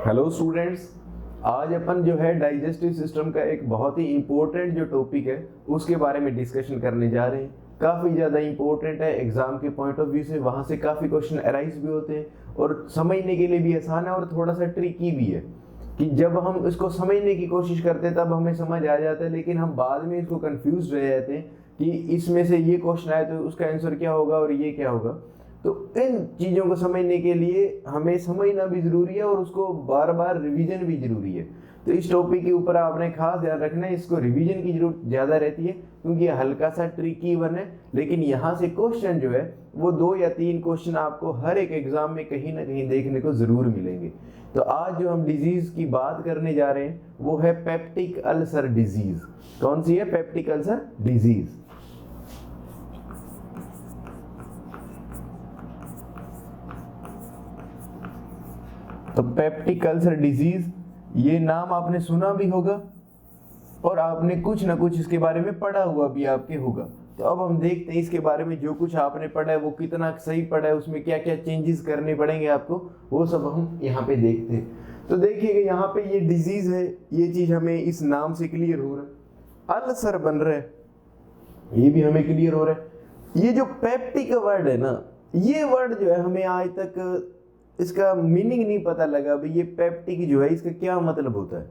Hello students, आज अपन जो है डाइजेस्टिव सिस्टम का एक बहुत ही इम्पोर्टेंट जो टॉपिक है उसके बारे में डिस्कशन करने जा रहे हैं। काफ़ी ज़्यादा इम्पोर्टेंट है एग्जाम के पॉइंट ऑफ व्यू से, वहाँ से काफ़ी क्वेश्चन अराइज भी होते हैं और समझने के लिए भी आसान है और थोड़ा सा ट्रिकी भी है कि जब हम इसको समझने की कोशिश करते हैं तब हमें समझ आ जाता है, लेकिन हम बाद में इसको कंफ्यूज रह जाते हैं कि इसमें से ये क्वेश्चन आए तो उसका आंसर क्या होगा और ये क्या होगा। तो इन चीज़ों को समझने के लिए हमें समझना भी ज़रूरी है और उसको बार बार रिवीजन भी ज़रूरी है। तो इस टॉपिक के ऊपर आपने खास ध्यान रखना है, इसको रिवीजन की जरूरत ज़्यादा रहती है क्योंकि ये हल्का सा ट्रिकी वन है, लेकिन यहाँ से क्वेश्चन जो है वो 2 या 3 क्वेश्चन आपको हर एक एग्जाम में कहीं ना कहीं देखने को ज़रूर मिलेंगे। तो आज जो हम डिजीज़ की बात करने जा रहे हैं वो है पेप्टिक अल्सर डिजीज़। कौन सी है? Peptic ulcer disease. तो पेप्टिक अल्सर डिजीज, ये नाम आपने सुना भी होगा और आपने कुछ ना कुछ इसके बारे में पढ़ा हुआ भी आपके होगा। तो अब हम देखते हैं इसके बारे में जो कुछ आपने पढ़ा है वो कितना सही पढ़ा है, उसमें क्या क्या चेंजेस करने पड़ेंगे आपको, वो सब हम यहाँ पे देखते हैं। तो देखिएगा यहाँ पे ये डिजीज है, ये चीज हमें इस नाम से क्लियर हो रहा है। अल्सर बन रहा है, ये भी हमें क्लियर हो रहा है। ये जो पेप्टिक वर्ड है ना, ये वर्ड जो है हमें आज तक इसका मीनिंग नहीं पता लगा भाई ये पेप्टिक जो है इसका क्या मतलब होता है।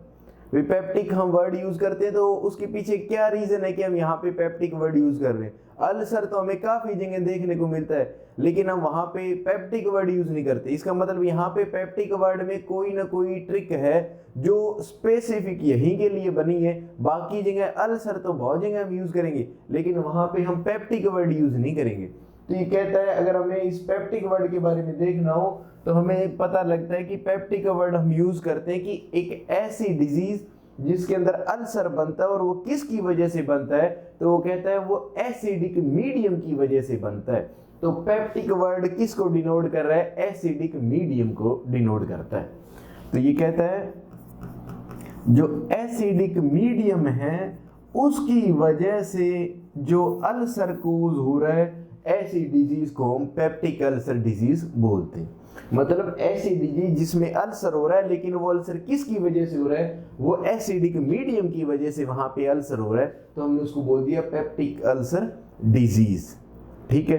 भाई पेप्टिक हम वर्ड यूज करते हैं तो उसके पीछे क्या रीजन है कि हम यहाँ पे पेप्टिक वर्ड यूज कर रहे हैं। अल्सर तो हमें काफी जगह देखने को मिलता है लेकिन हम वहाँ पे पेप्टिक वर्ड यूज नहीं करते। इसका मतलब यहाँ पे पेप्टिक वर्ड में कोई ना कोई ट्रिक है जो स्पेसिफिक यहीं के लिए बनी है। बाकी जगह अल्सर तो बहुत जगह हम यूज करेंगे लेकिन वहाँ पे हम पेप्टिक वर्ड यूज नहीं करेंगे। तो ये कहता है अगर हमें इस पेप्टिक वर्ड के बारे में देखना हो तो हमें पता लगता है कि पेप्टिक वर्ड हम यूज करते हैं कि एक ऐसी डिजीज जिसके अंदर अल्सर बनता है और वो किसकी वजह से बनता है, तो वो कहता है वो एसिडिक मीडियम की वजह से बनता है। तो पेप्टिक वर्ड किसको डिनोट कर रहा है? एसिडिक मीडियम को डिनोट करता है। तो ये कहता है जो एसिडिक मीडियम है उसकी वजह से जो अल्सर कोज हो रहा है, ऐसी डिजीज को हम पेप्टिक अल्सर डिजीज बोलते हैं। मतलब ऐसी डिजीज जिसमें अल्सर हो रहा है लेकिन वो अल्सर किसकी वजह से हो रहा है? वो एसिडिक मीडियम की वजह से वहां पे अल्सर हो रहा है, तो हमने उसको बोल दिया पेप्टिक अल्सर डिजीज। ठीक है।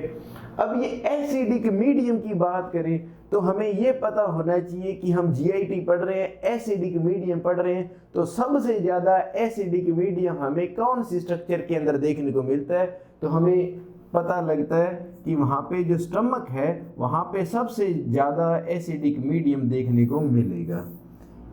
अब ये एसिडिक मीडियम की बात करें तो हमें ये पता होना चाहिए कि हम जीआईटी पढ़ रहे हैं, एसिडिक मीडियम पढ़ रहे हैं, तो सबसे ज्यादा एसिडिक मीडियम हमें कौन सी स्ट्रक्चर के अंदर देखने को मिलता है? तो हमें पता लगता है कि वहाँ पे जो स्टमक है वहाँ पे सबसे ज़्यादा एसिडिक मीडियम देखने को मिलेगा।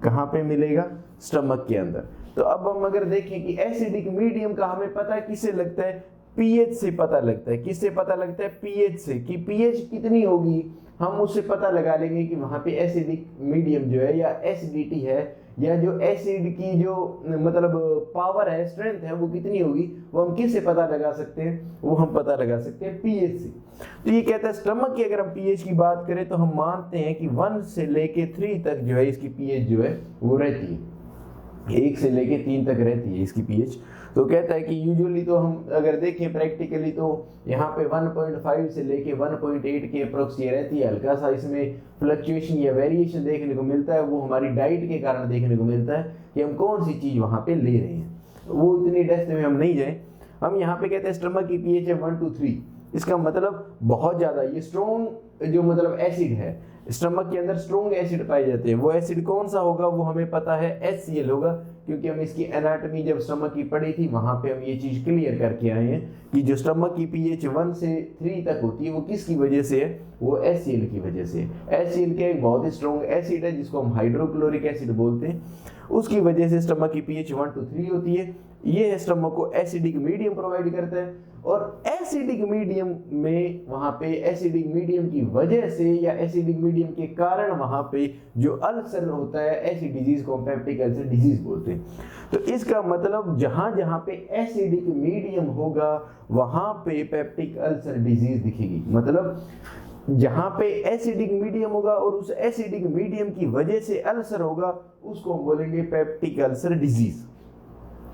कहाँ पे मिलेगा? स्टमक के अंदर। तो अब हम अगर देखें कि एसिडिक मीडियम का हमें पता किससे लगता है? पीएच से पता लगता है। किससे पता लगता है? पीएच से, कि पीएच कितनी होगी हम उससे पता लगा लेंगे कि वहाँ पे एसिडिक मीडियम जो है या एसिडिटी है या जो एसिड की जो मतलब पावर है, स्ट्रेंथ है, वो कितनी होगी, वो हम किससे पता लगा सकते हैं? वो हम पता लगा सकते हैं पीएच से। तो ये कहता है स्टमक की अगर हम पीएच की बात करें तो हम मानते हैं कि 1 से लेके 3 तक जो है इसकी पीएच जो है वो रहती है। 1 से लेके 3 तक रहती है इसकी पीएच। तो कहता है कि यूजुअली तो हम अगर देखें प्रैक्टिकली तो यहाँ पे 1.5 से लेके 1.8 के अप्रोक्स ये रहती है। हल्का सा इसमें फ्लक्चुएशन या वेरिएशन देखने को मिलता है, वो हमारी डाइट के कारण देखने को मिलता है कि हम कौन सी चीज़ वहाँ पे ले रहे हैं। वो इतनी डेप्थ में हम नहीं जाए। हम यहाँ पे कहते हैं स्टमक की पीएच है 1 to 3। इसका मतलब बहुत ज़्यादा ये स्ट्रॉन्ग जो मतलब एसिड है, स्टमक के अंदर स्ट्रॉन्ग एसिड पाए जाते हैं। वो एसिड कौन सा होगा? वो हमें पता है HCl होगा, क्योंकि हम इसकी एनाटॉमी जब स्टमक की पढ़ी थी वहां पे हम ये चीज क्लियर करके आए हैं कि जो स्टमक की पीएच 1 से 3 तक होती है वो किसकी वजह से है? वो HCl की वजह से। HCl के एक बहुत ही स्ट्रॉन्ग एसिड है जिसको हम हाइड्रोक्लोरिक एसिड बोलते हैं, उसकी वजह से स्टमक की पीएच 1 to 3 होती है। ये स्टमक को एसिडिक मीडियम प्रोवाइड करता है और एसिडिक मीडियम में वहाँ पे एसिडिक मीडियम की वजह से या एसिडिक मीडियम के कारण वहाँ पे जो अल्सर होता है, ऐसी डिजीज को पेप्टिक अल्सर डिजीज बोलते हैं। तो इसका मतलब जहाँ जहाँ पे एसिडिक मीडियम होगा वहाँ पे पेप्टिक अल्सर डिजीज दिखेगी। मतलब जहाँ पे एसिडिक मीडियम होगा और उस एसिडिक मीडियम की वजह से अल्सर होगा उसको हम बोलेंगे पेप्टिक अल्सर डिजीज।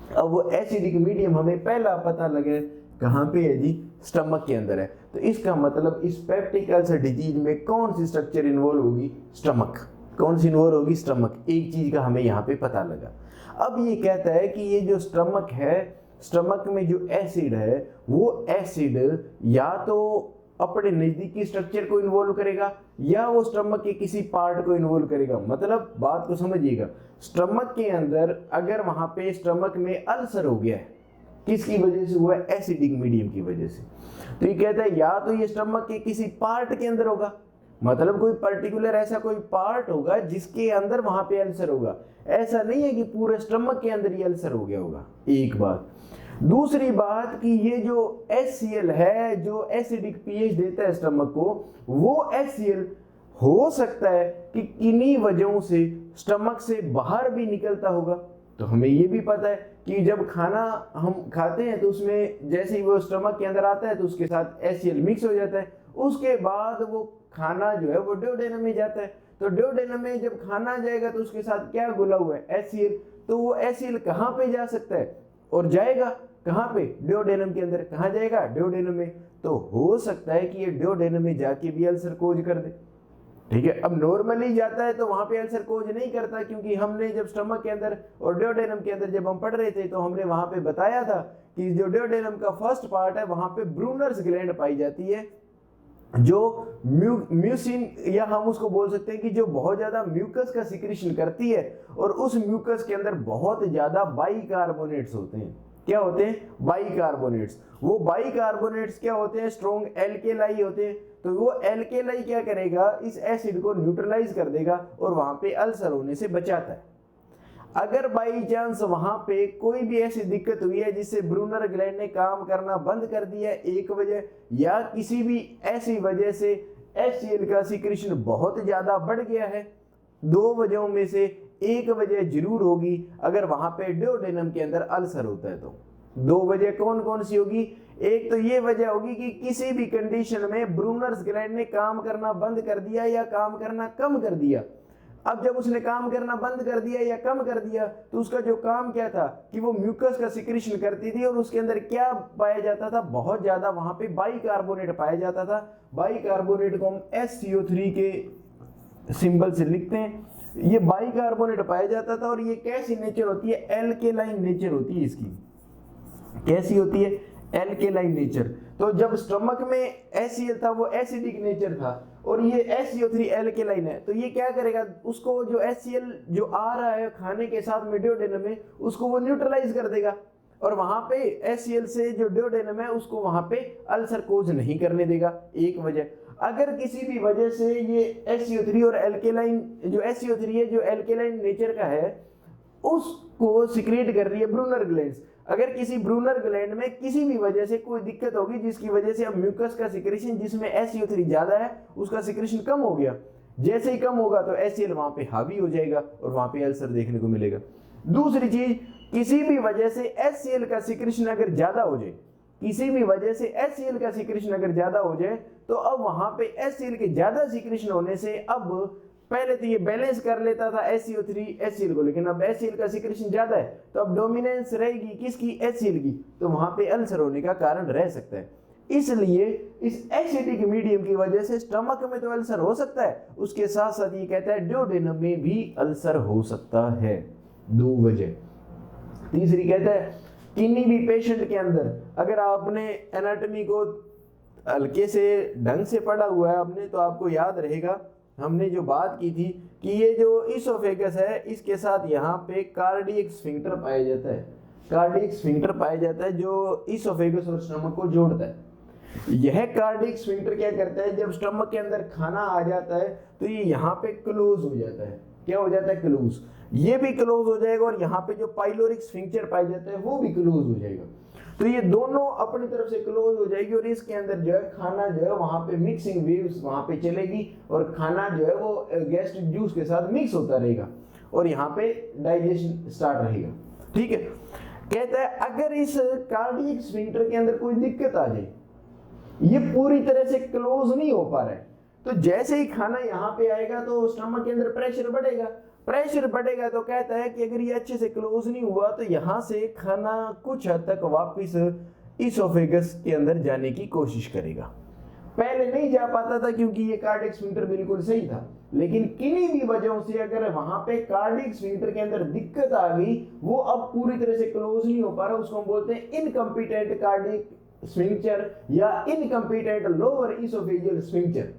अब वो एसिडिक मीडियम हमें पहला पता लगे कहाँ पे है जी? स्टमक के अंदर है। तो इसका मतलब इस पेप्टिक अल्सर डिजीज में कौन सी स्ट्रक्चर इन्वॉल्व होगी? स्टमक। कौन सी इन्वॉल्व होगी, स्टमक। एक चीज का हमें यहाँ पे पता लगा। अब ये कहता है कि ये जो स्टमक है, स्टमक में जो एसिड है वो एसिड या तो अपने नजदीकी स्ट्रक्चर को इन्वॉल्व करेगा या वो स्टमक के किसी पार्ट को इन्वॉल्व करेगा। मतलब बात को समझिएगा, स्टमक के अंदर अगर वहां पे स्टमक में अल्सर हो गया है, किसकी वजह से हुआ है, एसिडिक मीडियम की वजह से, तो ये कहता है या तो ये स्टमक के किसी पार्ट के अंदर होगा, मतलब कोई पर्टिकुलर ऐसा कोई पार्ट होगा जिसके अंदर वहां पे अल्सर होगा। ऐसा नहीं है कि पूरे स्टमक के अंदर ये अल्सर हो गया होगा, एक बात। दूसरी बात कि ये जो HCl है जो एसिडिक पीएच देता है स्टमक को, वो HCl हो सकता है कि किन्हीं वजहों से स्टमक से बाहर भी निकलता होगा। तो हमें ये भी पता है कि जब खाना हम खाते हैं तो उसमें जैसे ही वो स्टमक के अंदर आता है तो उसके साथ HCl मिक्स हो जाता है, उसके बाद वो खाना जो है वो ड्यूडेनम में जाता है। तो ड्यूडेनम में जब खाना जाएगा तो उसके साथ क्या घुला हुआ है, HCl। तो वो HCl कहाँ पे जा सकता है और जाएगा कहाँ पे, ड्यूडेनम के अंदर। कहाँ जाएगा, ड्यूडेनम में। तो हो सकता है कि ये ड्यूडेनम में जाके भी अल्सर कोज कर दे। ठीक है, अब नॉर्मली जाता है तो वहां पे अल्सर कोज नहीं करता, क्योंकि हमने जब स्टमक के अंदर और ड्यूडेनम के अंदर जब हम पढ़ रहे थे तो हमने वहां पे बताया था कि जो ड्यूडेनम का फर्स्ट पार्ट है वहां पे ब्रूनर्स ग्लैंड पाई जाती है, जो म्यूसिन या हम उसको बोल सकते हैं कि जो बहुत ज्यादा म्यूकस का सिक्रीशन करती है, और उस म्यूकस के अंदर बहुत ज्यादा बाइकार्बोनेट्स होते हैं। क्या होते हैं, बाइकार्बोनेट्स। वो बाइकार्बोनेट्स क्या होते हैं, स्ट्रॉन्ग एल्केलाई होते हैं। तो वो एल्केलाई क्या करेगा, इस एसिड को न्यूट्रलाइज कर देगा और वहां पे अल्सर होने से बचाता है। अगर बाई चांस वहां पे कोई भी ऐसी दिक्कत हुई है जिससे ब्रूनर ग्लैंड ने काम करना बंद कर दिया एक वजह, या किसी भी ऐसी वजह से HCl का सिक्रीशन बहुत ज्यादा बढ़ गया है, दो वजहों में से एक वजह जरूर होगी अगर वहां पे ड्यूडेनम के अंदर अल्सर होता है। तो दो वजह कौन कौन सी होगी, एक तो ये वजह होगी कि किसी भी कंडीशन में ब्रूनर्स ग्लैंड ने काम करना बंद कर दिया या काम करना कम कर दिया। अब जब उसने काम करना बंद कर दिया या कम कर दिया तो उसका जो काम क्या था कि वो म्यूकस का सिक्रीशन करती थी, और उसके अंदर क्या पाया जाता था, बहुत ज्यादा वहां पे बाइकार्बोनेट पाया जाता था। बाइकार्बोनेट को हम SCO3 के सिंबल से लिखते हैं। ये बाइकार्बोनेट पाया जाता था, और ये कैसी नेचर होती है, एल्केलाइन नेचर होती है इसकी। कैसी होती है, एल्केलाइन नेचर। तो जब स्टमक में HCl था वो एसिडिक नेचर था, और ये SCO3 एल्केलाइन है, तो ये क्या करेगा, उसको जो HCl जो आ रहा है खाने के साथ में ड्यूडेनम में, उसको वो न्यूट्रलाइज कर देगा, और वहां पे HCl से जो ड्यूडेनम है उसको वहां पे अल्सर कोज नहीं करने देगा, एक वजह। अगर किसी भी वजह से ये SCO3 और एल्केलाइन, जो SCO3 है जो एल्केलाइन नेचर का है, उसको सिक्रेट कर रही है ब्रूनर ग्लैंड्स। अगर किसी ब्रूनर ग्लैंड में किसी भी वजह से कोई दिक्कत होगी जिसकी वजह से अब म्यूकस का सिक्रेशन जिसमें SCO3 ज्यादा है उसका सिक्रेशन कम हो गया, जैसे ही कम होगा तो HCl वहां पे हावी हो जाएगा और वहां पे अल्सर देखने को मिलेगा। दूसरी चीज, किसी भी वजह से HCl का सिक्रेशन अगर ज्यादा हो जाए, किसी भी वजह से HCl का सिक्रेशन अगर ज्यादा हो जाए, तो अब वहां पे HCl के ज्यादा सिक्रेशन होने से अब पहले तो ये बैलेंस कर लेता था SCO3 HCl को, लेकिन अब HCl का सिक्रेशन ज्यादा है तो अब डोमिनेंस रहेगी किसकी, HCl की, तो वहां पे अल्सर होने का कारण रह सकता है। इसलिए इस एसिडिक मीडियम की वजह से स्टमक में तो अल्सर हो सकता है, उसके साथ साथ ये कहता है ड्यूडेनम में भी अल्सर हो सकता है, दो वजह। तीसरी कहता है किन्हीं भी पेशेंट के अंदर, अगर आपने एनाटॉमी को हल्के से ढंग से पढ़ा हुआ है आपने, तो आपको याद रहेगा हमने जो बात की थी कि ये जो इसोफेगस है इसके साथ यहाँ पे कार्डियक स्फिंक्टर पाया जाता है। कार्डियक स्फिंक्टर पाया जाता है जो इसोफेगस और स्टमक को जोड़ता है। यह कार्डियक स्फिंक्टर क्या करता है, जब स्टमक के अंदर खाना आ जाता है तो ये यहाँ पे क्लोज हो जाता है। क्या हो जाता है, क्लोज। ये भी क्लोज हो जाएगा, और यहाँ पे जो पाइलोरिक स्फिंक्टर पाया जाता है वो भी क्लोज हो जाएगा। तो ये दोनों अपनी तरफ से क्लोज हो जाएगी, और इसके अंदर जो है खाना जो है वहां पे मिक्सिंग वेव्स वहां पे चलेगी, और खाना जो है वो गैस्ट्रिक जूस के साथ मिक्स होता रहेगा, और यहाँ पे डाइजेशन स्टार्ट रहेगा। ठीक है, कहता है अगर इस कार्डियक स्फिंक्टर के अंदर कोई दिक्कत आ जाए, ये पूरी तरह से क्लोज नहीं हो पा रहा है, तो जैसे ही खाना यहाँ पे आएगा तो स्टमक के अंदर प्रेशर बढ़ेगा। प्रेशर बढ़ेगा तो कहता है कि अगर ये अच्छे से क्लोज नहीं हुआ तो यहाँ से खाना कुछ हद तक वापस इसोफेगस के अंदर जाने की कोशिश करेगा। पहले नहीं जा पाता था क्योंकि ये कार्डियक स्फिंक्टर बिल्कुल सही था, लेकिन किन्हीं भी वजहों से अगर वहां पे कार्डियक स्फिंक्टर के अंदर दिक्कत आ गई, वो अब पूरी तरह से क्लोज नहीं हो पा रहा, उसको हम बोलते हैं इनकम्पिटेंट कार्डियक स्फिंक्टर या इनकम्पिटेंट लोअर इसोफेजियल स्फिंक्टर।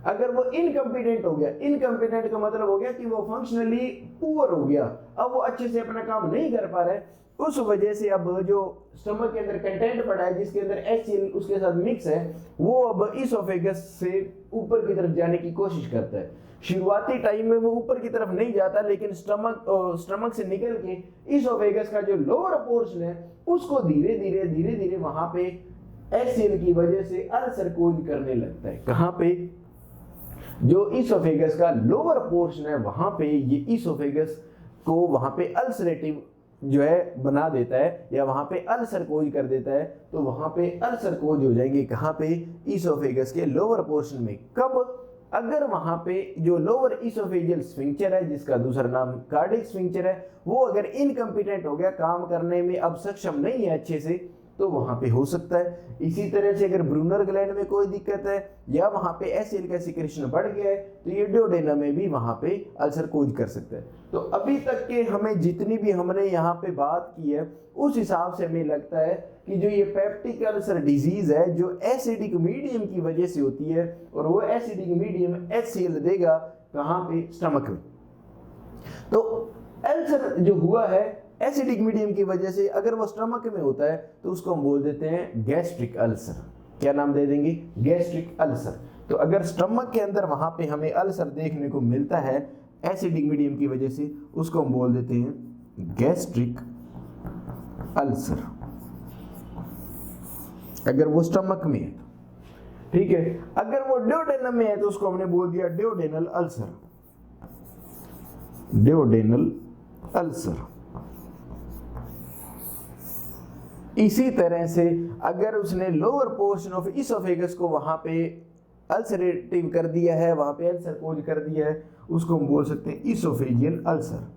अगर वो इनकम्पिटेंट हो गया, इनकम्पिटेंट का मतलब हो गया कि वो फंक्शनली पुअर हो गया, अब वो अच्छे से अपना काम नहीं कर पा रहा है, उस वजह से अब जो स्टमक के अंदर कंटेंट पड़ा है जिसके अंदर HCl उसके साथ मिक्स है, वो अब इसोफेगस से ऊपर की तरफ जाने की कोशिश करता है। शुरुआती टाइम में वो ऊपर की तरफ नहीं जाता, लेकिन स्टमक से निकल के इसोफेगस का जो लोअर पोर्शन है उसको धीरे धीरे वहां पे HCl की वजह से अल्सर कोज करने लगता है। कहां पे? जो इसोफेगस का लोअर पोर्शन है वहां पे ये इसोफेगस को वहां पे अल्सरेटिव जो है बना देता है, या वहां पे अल्सर कोज कर देता है। तो वहां पे अल्सर कोज हो जाएंगे कहां पे? इसोफेगस के लोअर पोर्शन में। कब? अगर वहां पे जो लोअर इसोफेजियल स्फिंक्टर है, जिसका दूसरा नाम कार्डियक स्फिंक्टर है, वो अगर इनकम्पिटेंट हो गया, काम करने में अब सक्षम नहीं है अच्छे से, तो वहां पे हो सकता है। इसी तरह से अगर ब्रूनर ग्लैंड में कोई दिक्कत है या वहां पे HCl का सिक्रेशन बढ़ गया है, तो ये ड्यूडेनम में भी वहां पे अल्सर कोज कर सकता है। तो अभी तक के हमें जितनी भी हमने यहाँ पे बात की है, उस हिसाब से हमें लगता है कि जो ये पेप्टिक अल्सर डिजीज है जो एसिडिक मीडियम की वजह से होती है, और वो एसिडिक मीडियम HCl देगा कहाँ पे? स्टमक में। तो अल्सर जो हुआ है एसिडिक मीडियम की वजह से, अगर वो स्टमक में होता है तो उसको हम बोल देते हैं गैस्ट्रिक अल्सर। क्या नाम दे देंगे? Gastric ulcer. तो अगर स्टमक के अंदर वहां पे हमें अल्सर देखने को मिलता है एसिडिक मीडियम की वजह से, उसको हम बोल देते हैं गैस्ट्रिक अल्सर, अगर वो स्टमक में है। ठीक है, अगर वो ड्यूडेनम में है तो उसको हमने बोल दिया ड्यूडेनल अल्सर। Duodenal ulcer. इसी तरह से अगर उसने लोअर पोर्शन ऑफ इसोफेगस को वहां पे अल्सरेटिव कर दिया है, वहां पे अल्सर कोज कर दिया है, उसको हम बोल सकते हैं इसोफेजियल अल्सर।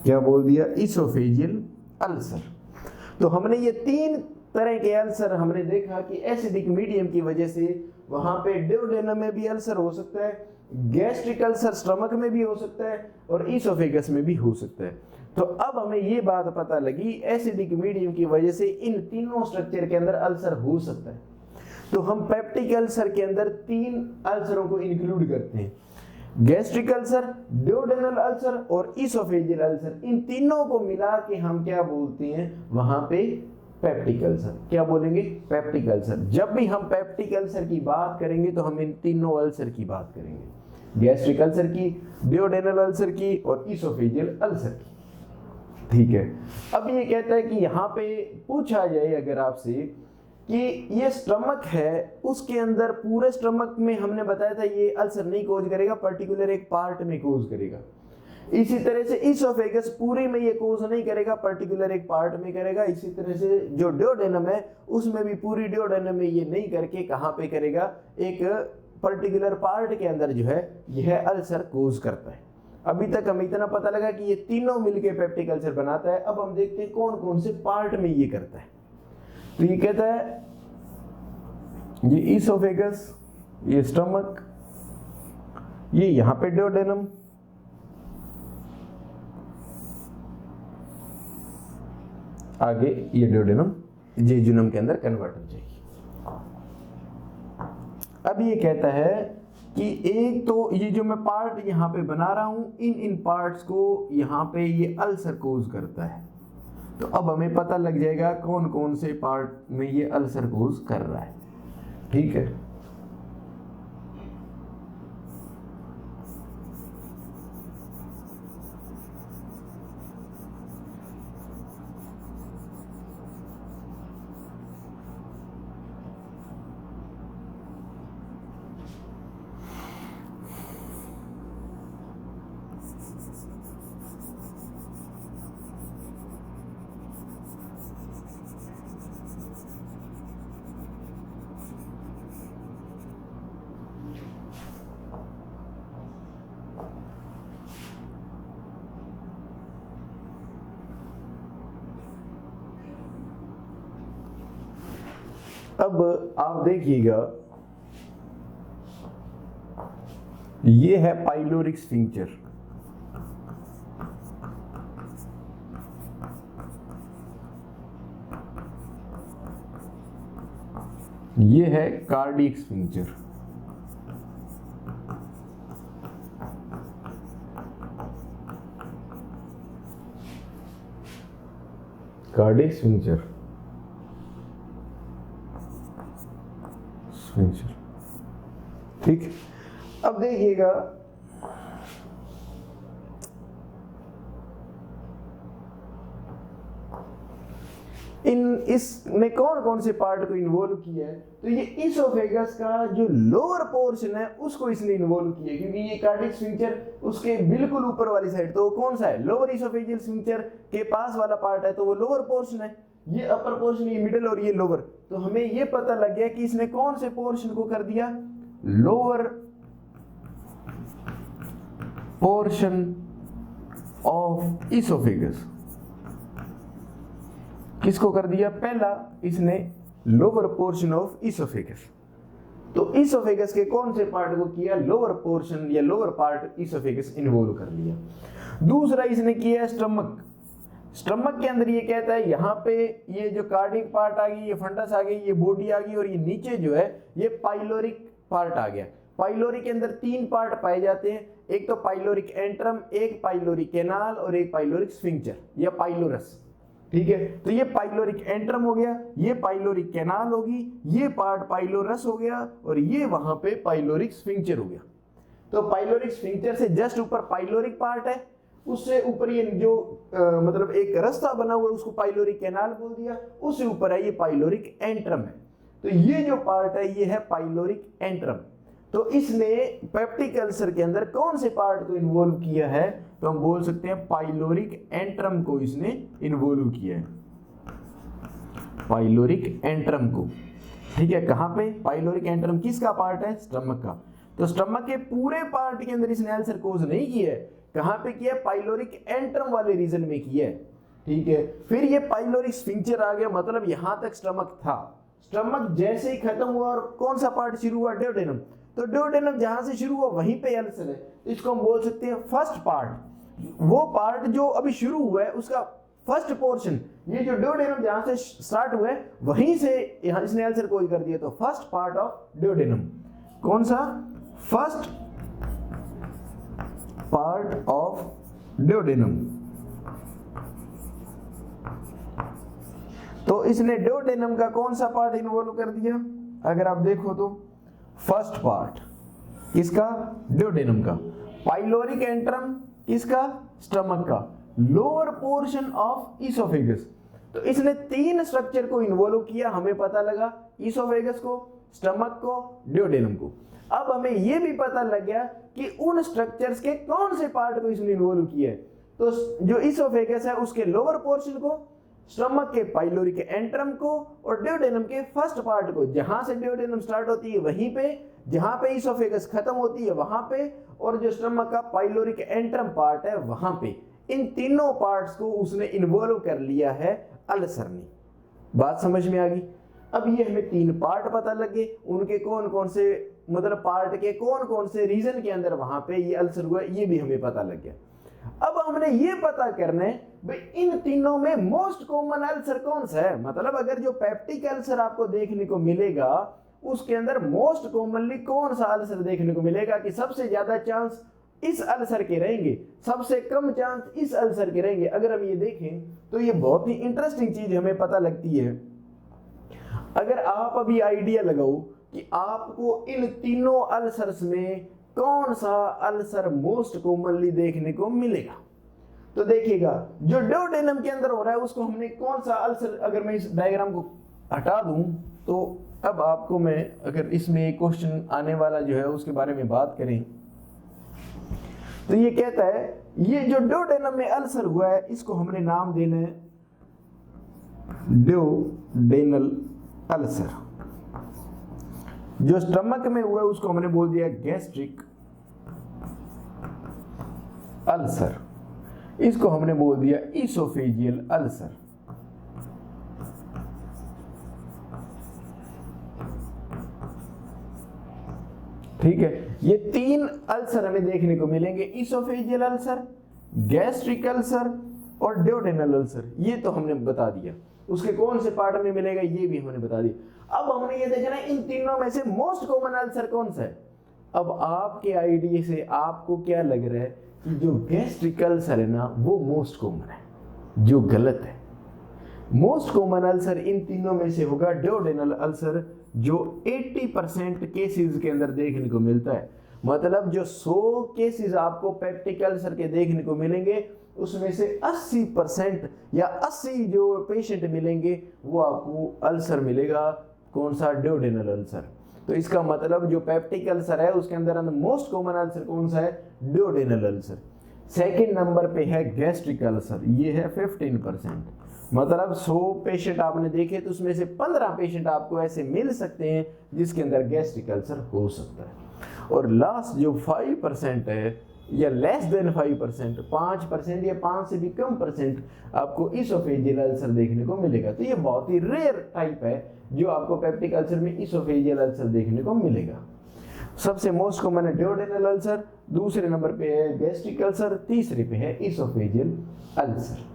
क्या बोल दिया? Oesophageal ulcer. तो हमने ये 3 तरह के अल्सर हमने देखा कि एसिडिक मीडियम की वजह से वहां पे ड्यूडेनम में भी अल्सर हो सकता है, गैस्ट्रिक अल्सर स्टमक में भी हो सकता है, और इसोफेगस में भी हो सकता है। तो अब हमें ये बात पता लगी एसिडिक मीडियम की वजह से इन तीनों स्ट्रक्चर के अंदर अल्सर हो सकता है। तो हम पेप्टिक अल्सर के अंदर 3 अल्सरों को इंक्लूड करते हैं, गैस्ट्रिक अल्सर, ड्यूडेनल अल्सर और इसोफेजियल अल्सर। इन तीनों को मिला के हम क्या बोलते हैं? वहां पे पेप्टिक अल्सर। क्या बोलेंगे? Peptic ulcer. जब भी हम पेप्टिक अल्सर की बात करेंगे तो हम इन तीनों अल्सर की बात करेंगे, गैस्ट्रिक अल्सर की, ड्यूडेनल अल्सर की और इसोफेजियल अल्सर की। ठीक है, अब ये कहता है कि यहाँ पे पूछा जाए अगर आपसे कि ये स्टमक है, उसके अंदर पूरे स्टमक में हमने बताया था ये अल्सर नहीं कोज करेगा, पर्टिकुलर एक पार्ट में कोज करेगा। इसी तरह से इसोफेगस पूरे में ये कोज नहीं करेगा, पर्टिकुलर एक पार्ट में करेगा। इसी तरह से जो ड्यूडेनम है उसमें भी पूरी ड्यूडेनम में ये नहीं करके कहाँ पे करेगा? एक पर्टिकुलर पार्ट के अंदर जो है यह अल्सर कोज करता है। अभी तक हमें इतना पता लगा कि ये तीनों मिलके पेप्टिक अल्सर बनाता है। अब हम देखते हैं कौन कौन से पार्ट में ये करता है। तो ये कहता है ये इसोफेगस, ये स्टमक, ये यहाँ पे ड्यूडेनम, आगे ये ड्यूडेनम जेजुनम के अंदर कन्वर्ट हो जाएगी। अब ये कहता है कि एक तो ये जो मैं पार्ट यहाँ पे बना रहा हूं, इन पार्ट्स को यहाँ पे ये अल्सर कोज करता है। तो अब हमें पता लग जाएगा कौन कौन से पार्ट में ये अल्सर कोज कर रहा है। ठीक है, अब आप देखिएगा, ये है पाइलोरिक स्फिंक्टर, ये है कार्डियक स्फिंक्टर। कार्डियक स्फिंक्टर, ठीक। अब देखिएगा, इसने कौन कौन से पार्ट को इन्वॉल्व किया है, तो ये इसोफेगस का जो लोअर पोर्शन है उसको इसने इन्वॉल्व किया है, क्योंकि ये कार्डियक स्फिंक्टर उसके बिल्कुल ऊपर वाली साइड, तो कौन सा है, लोअर इसोफेजियल स्फिंक्टर के पास वाला पार्ट है, तो वो लोअर पोर्शन है, ये अपर पोर्शन, ये मिडिल और ये लोअर। तो हमें ये पता लग गया कि इसने कौन से पोर्शन को कर दिया, लोअर पोर्शन ऑफ इसोफेगस। किसको कर दिया, पहला इसने लोअर पोर्शन ऑफ इसोफेगस। तो इसोफेगस के कौन से पार्ट को किया, लोअर पोर्शन या लोअर पार्ट इसोफेगस इन्वॉल्व कर लिया। दूसरा इसने किया स्टमक। स्टमक के अंदर ये कहता है यहाँ पे ये जो कार्डियक पार्ट आ गई, ये फंडस आ गई, ये बॉडी आ गई, और ये नीचे जो है ये पाइलोरिक पार्ट आ गया। पाइलोरिक के अंदर 3 पार्ट पाए जाते हैं, एक तो पाइलोरिक एंट्रम, एक पाइलोरिक कैनाल और एक पाइलोरिक स्फिंक्टर या पाइलोरस, ठीक है। तो ये पाइलोरिक एंट्रम हो गया, ये पाइलोरिक कैनाल होगी, ये पार्ट पाइलोरस हो गया, और ये वहां पे पाइलोरिक स्फिंक्टर हो गया। तो पाइलोरिक स्फिंक्टर से जस्ट ऊपर पाइलोरिक पार्ट है, उससे ऊपर ये जो मतलब एक रास्ता बना हुआ है उसको पाइलोरिक कैनाल बोल दिया, उससे ऊपर है ये पाइलोरिक एंट्रम है। तो ये जो पार्ट है ये है पाइलोरिक एंट्रम। तो इसने पेप्टिक अल्सर के अंदर कौन से पार्ट को इन्वॉल्व किया है, तो हम बोल सकते हैं पाइलोरिक एंट्रम को इसने इन्वॉल्व किया है, पाइलोरिक एंट्रम को, ठीक है। कहां पे, पाइलोरिक एंट्रम किसका पार्ट है, स्टमक का। तो स्टमक के पूरे पार्ट के अंदर इसने अल्सर कोज नहीं किया है, कहां पे किया है, पाइलोरिक एंट्रम वाले रीजन में किया है, ठीक है। फिर ये पाइलोरिक स्फिंक्टर आ गया, मतलब यहां तक स्टमक था। स्टमक जैसे ही खत्म हुआ और कौन सा पार्ट शुरू हुआ, ड्यूडेनम। तो ड्यूडेनम जहां से शुरू हुआ वहीं पे अल्सर है, तो इसको हम बोल सकते हैं फर्स्ट पार्ट। वो पार्ट जो अभी शुरू हुआ है उसका फर्स्ट पोर्शन, ये जो ड्यूडेनम जहां से स्टार्ट हुआ है वहीं से यहां इसने अल्सर कोज कर दिया, तो फर्स्ट पार्ट ऑफ ड्यूडेनम। कौन सा, फर्स्ट पार्ट ऑफ ड्यूडेनम। तो इसने ड्यूडेनम का कौन सा पार्ट इन्वॉल्व कर दिया, अगर आप देखो तो फर्स्ट पार्ट किसका, ड्यूडेनम का। पाइलोरिक एंट्रम किसका, स्टमक का। लोअर पोर्शन ऑफ इसोफेगस, तो इसने 3 स्ट्रक्चर को इन्वॉल्व किया, हमें पता लगा इसोफेगस को, स्टमक को, ड्यूडेनम को। अब हमें यह भी पता लग गया कि उन स्ट्रक्चर्स के कौन से पार्ट को इसने इन्वॉल्व किया है। तो जो इसोफेगस है उसके लोअर पोर्शन को, स्टमक के पाइलोरिक एंट्रम को, और ड्यूडेनम के फर्स्ट पार्ट को, जहां से ड्यूडेनम स्टार्ट होती है वहीं पे, जहां पे इसोफेगस खत्म होती है वहां पे, और जो स्टमक का पाइलोरिक एंट्रम पार्ट है वहां पे। इन तीनों पार्ट्स को उसने इन्वॉल्व कर लिया है अल्सर ने। बात समझ में आ गई। अब ये हमें 3 पार्ट पता लगे, उनके कौन कौन से मतलब पार्ट के कौन कौन से रीजन के अंदर वहां पे ये अल्सर हुआ, ये भी हमें पता लग गया। अब हमने ये पता करना है भाई इन तीनों में मोस्ट कॉमन अल्सर कौन सा है। मतलब अगर जो पेप्टिक अल्सर आपको देखने को मिलेगा उसके अंदर मोस्ट कॉमनली कौन सा अल्सर देखने को मिलेगा कि सबसे ज्यादा चांस इस अल्सर के रहेंगे, सबसे कम चांस इस अल्सर के रहेंगे। अगर हम ये देखें तो ये बहुत ही इंटरेस्टिंग चीज हमें पता लगती है। अगर आप अभी आइडिया लगाओ कि आपको इन तीनों अल्सर्स में कौन सा अल्सर मोस्ट कॉमनली देखने को मिलेगा, तो देखिएगा जो ड्यूडेनम के अंदर हो रहा है उसको हमने कौन सा अल्सर, अगर मैं इस डायग्राम को हटा दूं तो अब आपको मैं अगर इसमें एक क्वेश्चन आने वाला जो है उसके बारे में बात करें तो ये कहता है ये जो ड्यूडेनम में अल्सर हुआ है इसको हमने नाम देना है ड्यूडेनल अल्सर। जो स्टमक में हुआ है उसको हमने बोल दिया गैस्ट्रिक अल्सर, इसको हमने बोल दिया इसोफेजियल अल्सर। ठीक है, ये 3 अल्सर हमें देखने को मिलेंगे, इसोफेजियल अल्सर, गैस्ट्रिक अल्सर और ड्यूडेनल अल्सर। ये तो हमने बता दिया। उसके कौन से पार्ट में मिलेगा ये भी हमने बता दिया। अब हमने ये देखना है इन तीनों में से मोस्ट कॉमन अल्सर कौन सा है। अब आपके आइडिया से आपको क्या लग रहा है कि जो गैस्ट्रिक अल्सर है ना वो मोस्ट कॉमन है, जो गलत है। मोस्ट कॉमन अल्सर इन तीनों में से होगा ड्यूडेनल अल्सर, जो 80% केसेस के अंदर देखने को मिलता है। मतलब जो 100 केसेस आपको पेप्टिक अल्सर के देखने को मिलेंगे उसमें से 80% या 80 जो पेशेंट मिलेंगे वो आपको अल्सर मिलेगा, कौन सा, ड्यूडेनल अल्सर। तो इसका मतलब जो पेप्टिक अल्सर है उसके अंदर मोस्ट कॉमन अल्सर कौन सा है, ड्यूडेनल अल्सर। सेकंड नंबर पे है गैस्ट्रिक अल्सर, ये है 15%। मतलब 100 पेशेंट आपने देखे तो उसमें से 15 पेशेंट आपको ऐसे मिल सकते हैं जिसके अंदर गैस्ट्रिक अल्सर हो सकता है। और लास्ट जो 5% है या लेस देन 5%, 5% या 5 से भी कम परसेंट आपको इसोफेजियल अल्सर देखने को मिलेगा। तो ये बहुत ही रेयर टाइप है जो आपको पेप्टिक अल्सर में इसोफेजियल अल्सर देखने को मिलेगा। सबसे मोस्ट कॉमन है ड्यूडेनल अल्सर, दूसरे नंबर पे है गैस्ट्रिक अल्सर, तीसरे पे है इसोफेजियल अल्सर।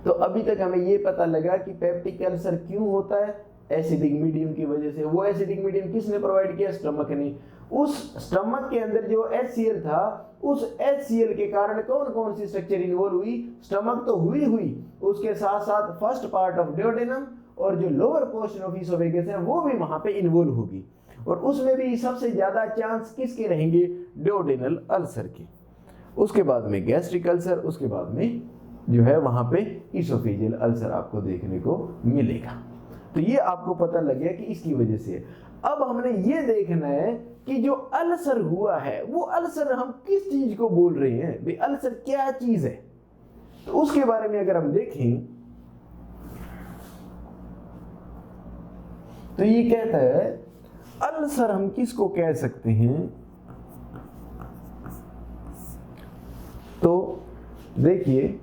तो अभी तक हमें ये पता लगा कि पेप्टिक अल्सर क्यों होता है, एसिडिक मीडियम की वजह से। वो एसिडिक मीडियम किसने प्रोवाइड किया, स्टमक ने। उस स्टमक के अंदर जो HCl था, उस HCl के कारण कौन कौन सी स्ट्रक्चर इन्वॉल्व हुई, स्टमक तो हुई, उसके साथ साथ फर्स्ट पार्ट ऑफ ड्यूडेनम और जो लोअर पोर्शन ऑफ इसोफेगस है वो भी वहां पे इन्वॉल्व होगी। और उसमें भी सबसे ज्यादा चांस किसके रहेंगे, ड्यूडेनल अल्सर के। उसके बाद में गैस्ट्रिक अल्सर, उसके बाद में जो है वहां पे इसोफेजियल अल्सर आपको देखने को मिलेगा। तो ये आपको पता लग गया कि इसकी वजह से। अब हमने ये देखना है कि जो अल्सर हुआ है वो अल्सर हम किस चीज को बोल रहे हैं, भाई अल्सर क्या चीज है। तो उसके बारे में अगर हम देखें तो ये कहता है अल्सर हम किसको कह सकते हैं। तो देखिए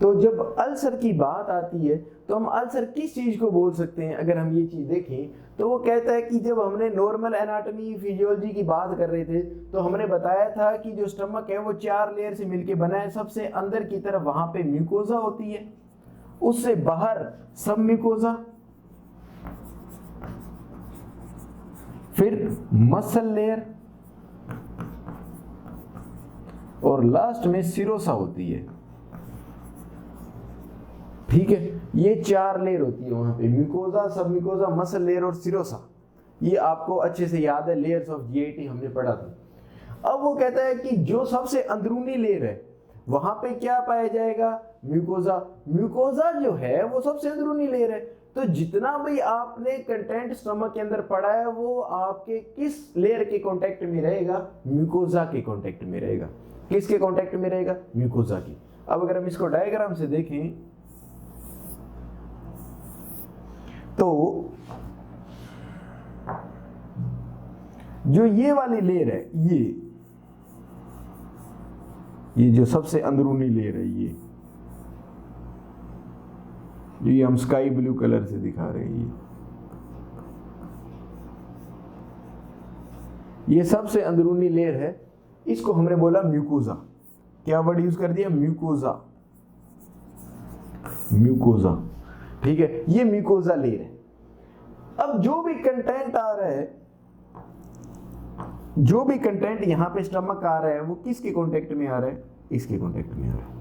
तो जब अल्सर की बात आती है तो हम अल्सर किस चीज को बोल सकते हैं। अगर हम ये चीज देखें तो वो कहता है कि जब हमने नॉर्मल एनाटॉमी फिजियोलॉजी की बात कर रहे थे तो हमने बताया था कि जो स्टमक है वो 4 लेयर से मिलके बना है। सबसे अंदर की तरफ वहां पे म्यूकोजा होती है, उससे बाहर सब म्यूकोजा, फिर मसल लेयर और लास्ट में सिरोसा होती है। ठीक है, ये 4 लेयर होती है वहां पे, म्यूकोजा, सब म्यूकोजा, मसल लेयर और सिरोसा। ये आपको अच्छे से याद है, लेयर्स ऑफ GIT हमने पढ़ा था। अब वो कहता है कि जो सबसे अंदरूनी लेयर है वहां पे क्या पाया जाएगा, म्यूकोजा। म्यूकोजा जो है वो सबसे अंदरूनी लेयर है। तो जितना भी आपने कंटेंट स्टमक के अंदर पढ़ा है वो आपके किस लेयर के कांटेक्ट में रहेगा, म्यूकोजा के कांटेक्ट में रहेगा। किसके कांटेक्ट में रहेगा, म्यूकोजा की। अब अगर हम इसको डायग्राम से देखें तो जो ये वाली लेयर है, ये जो सबसे अंदरूनी लेयर है, ये हम स्काई ब्लू कलर से दिखा रहे हैं, ये सबसे अंदरूनी लेयर है। इसको हमने बोला म्यूकोजा। क्या वर्ड यूज कर दिया, म्यूकोजा। म्यूकोजा, ठीक है, ये म्यूकोजा लेयर है। अब जो भी कंटेंट आ रहा है, जो भी कंटेंट यहां पे स्टमक आ रहा है वो किसके कांटेक्ट में आ रहा है, इसके कांटेक्ट में आ रहा है।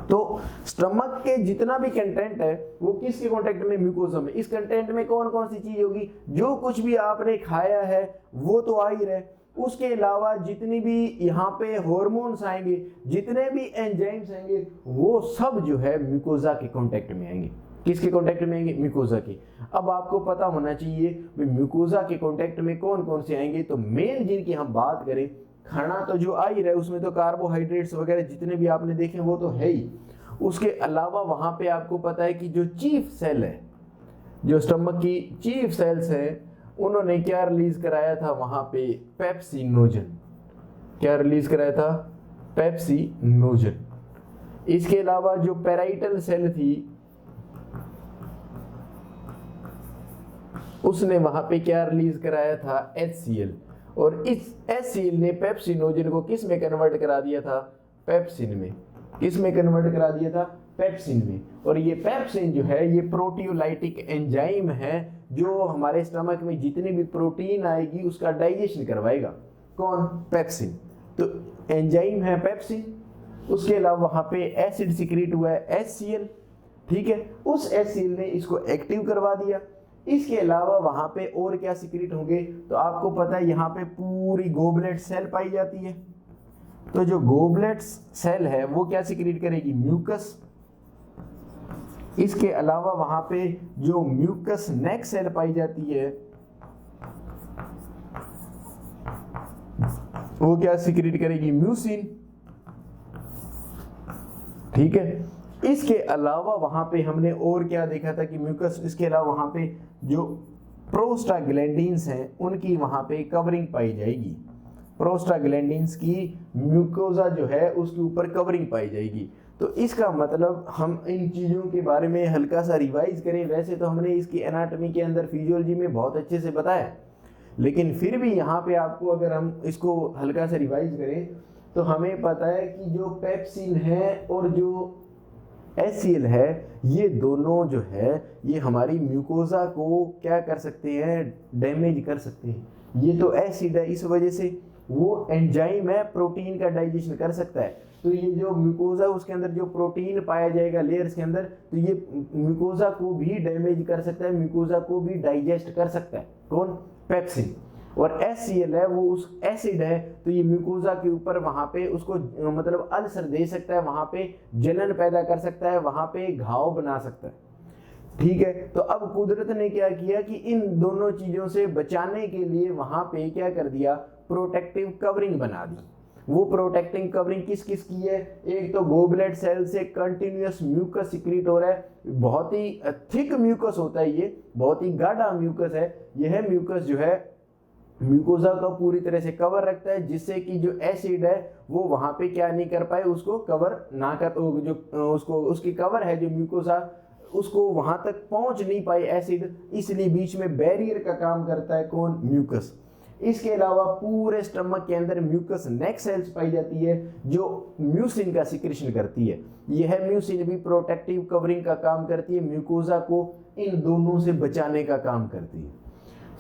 तो स्टमक के जितना भी कंटेंट है वो किसके कांटेक्ट में, म्यूकोजा में। इस कंटेंट में कौन कौन सी चीज होगी, जो कुछ भी आपने खाया है वो तो आ ही रहे, उसके अलावा जितनी भी यहाँ पे हार्मोन्स आएंगे, जितने भी एंजाइम्स आएंगे, वो सब जो है म्यूकोजा के कांटेक्ट में आएंगे। किसके कांटेक्ट में आएंगे, म्यूकोजा के। अब आपको पता होना चाहिए म्यूकोजा के कांटेक्ट में कौन कौन से आएंगे। तो मेन जिनकी हम बात करें, खाना तो जो आ ही रहा है उसमें तो कार्बोहाइड्रेट्स वगैरह जितने भी आपने देखे वो तो है ही। उसके अलावा वहां पे आपको पता है कि जो चीफ सेल है जो स्टमक की चीफ सेल्स है उन्होंने क्या रिलीज कराया था वहां पे, पेप्सिनोजन। क्या रिलीज कराया था, पेप्सिनोजन। इसके अलावा जो पैराइटल सेल थी उसने वहां पे क्या रिलीज कराया था, HCl। और इस HCl ने पेप्सिनोजन को किस में कन्वर्ट करा दिया था, पेप्सिन में। किस में कन्वर्ट करा दिया था, पेप्सिन में। और ये पेप्सिन जो है ये प्रोटियोलाइटिक एंजाइम है जो हमारे स्टमक में जितनी भी प्रोटीन आएगी उसका डाइजेशन करवाएगा। कौन, पेप्सिन। तो एंजाइम है पेप्सिन। उसके अलावा वहां पे एसिड सिक्रीट हुआ है HCl, ठीक है, उस HCl ने इसको एक्टिव करवा दिया। इसके अलावा वहां पे और क्या सिक्रीट होंगे, तो आपको पता है यहाँ पे पूरी गोबलेट सेल पाई जाती है। तो जो गोबलेट सेल है वो क्या सिक्रीट करेगी, म्यूकस। इसके अलावा वहां पे जो म्यूकस नेक सेल पाई जाती है वो क्या सिक्रीट करेगी, म्यूसिन, ठीक है। इसके अलावा वहां पे हमने और क्या देखा था कि म्यूकस, इसके अलावा वहां पे जो प्रोस्टाग्लैंडिन्स हैं उनकी वहां पे कवरिंग पाई जाएगी। प्रोस्टाग्लैंडिन्स की म्यूकोजा जो है उसके ऊपर कवरिंग पाई जाएगी। तो इसका मतलब हम इन चीज़ों के बारे में हल्का सा रिवाइज करें। वैसे तो हमने इसकी एनाटॉमी के अंदर, फिजियोलॉजी में बहुत अच्छे से बताया, लेकिन फिर भी यहाँ पे आपको अगर हम इसको हल्का सा रिवाइज करें तो हमें पता है कि जो पेप्सिन है और जो HCl है ये दोनों जो है ये हमारी म्यूकोजा को क्या कर सकते हैं, डैमेज कर सकते हैं। ये तो एसिड है, इस वजह से वो एंजाइम है, प्रोटीन का डाइजेशन कर सकता है। तो ये जो म्यूकोजा उसके अंदर जो प्रोटीन पाया जाएगा लेयर्स के अंदर, तो ये म्यूकोजा को भी डैमेज कर सकता है, म्यूकोजा को भी डाइजेस्ट कर सकता है। कौन, पेप्सिन। और HCl है वो उस एसिड है, तो ये म्यूकोजा के ऊपर वहां पे उसको मतलब अल्सर दे सकता है, वहां पे जलन पैदा कर सकता है, वहां पे घाव बना सकता है, ठीक है। तो अब कुदरत ने क्या किया कि इन दोनों चीजों से बचाने के लिए वहां पे क्या कर दिया, प्रोटेक्टिव कवरिंग बना दी। वो प्रोटेक्टिंग कवरिंग किस किस की है, एक तो गोबलेट सेल से कंटिन्यूअस म्यूकस सिक्रीट हो रहा है, बहुत ही थिक म्यूकस होता है, ये बहुत ही गाढ़ा म्यूकस है। यह म्यूकस जो है म्यूकोजा को पूरी तरह से कवर रखता है, जिससे कि जो एसिड है वो वहां पे क्या नहीं कर पाए, उसको कवर ना कर, जो उसको उसकी कवर है जो म्यूकोजा उसको वहां तक पहुंच नहीं पाए एसिड, इसलिए बीच में बैरियर का काम करता है कौन, म्यूकस। इसके अलावा पूरे स्टमक के अंदर म्यूकस नेक सेल्स पाई जाती है जो म्यूसिन का सिक्रेशन करती है। यह म्यूसिन भी प्रोटेक्टिव कवरिंग का काम करती है, म्यूकोजा को इन दोनों से बचाने का काम करती है।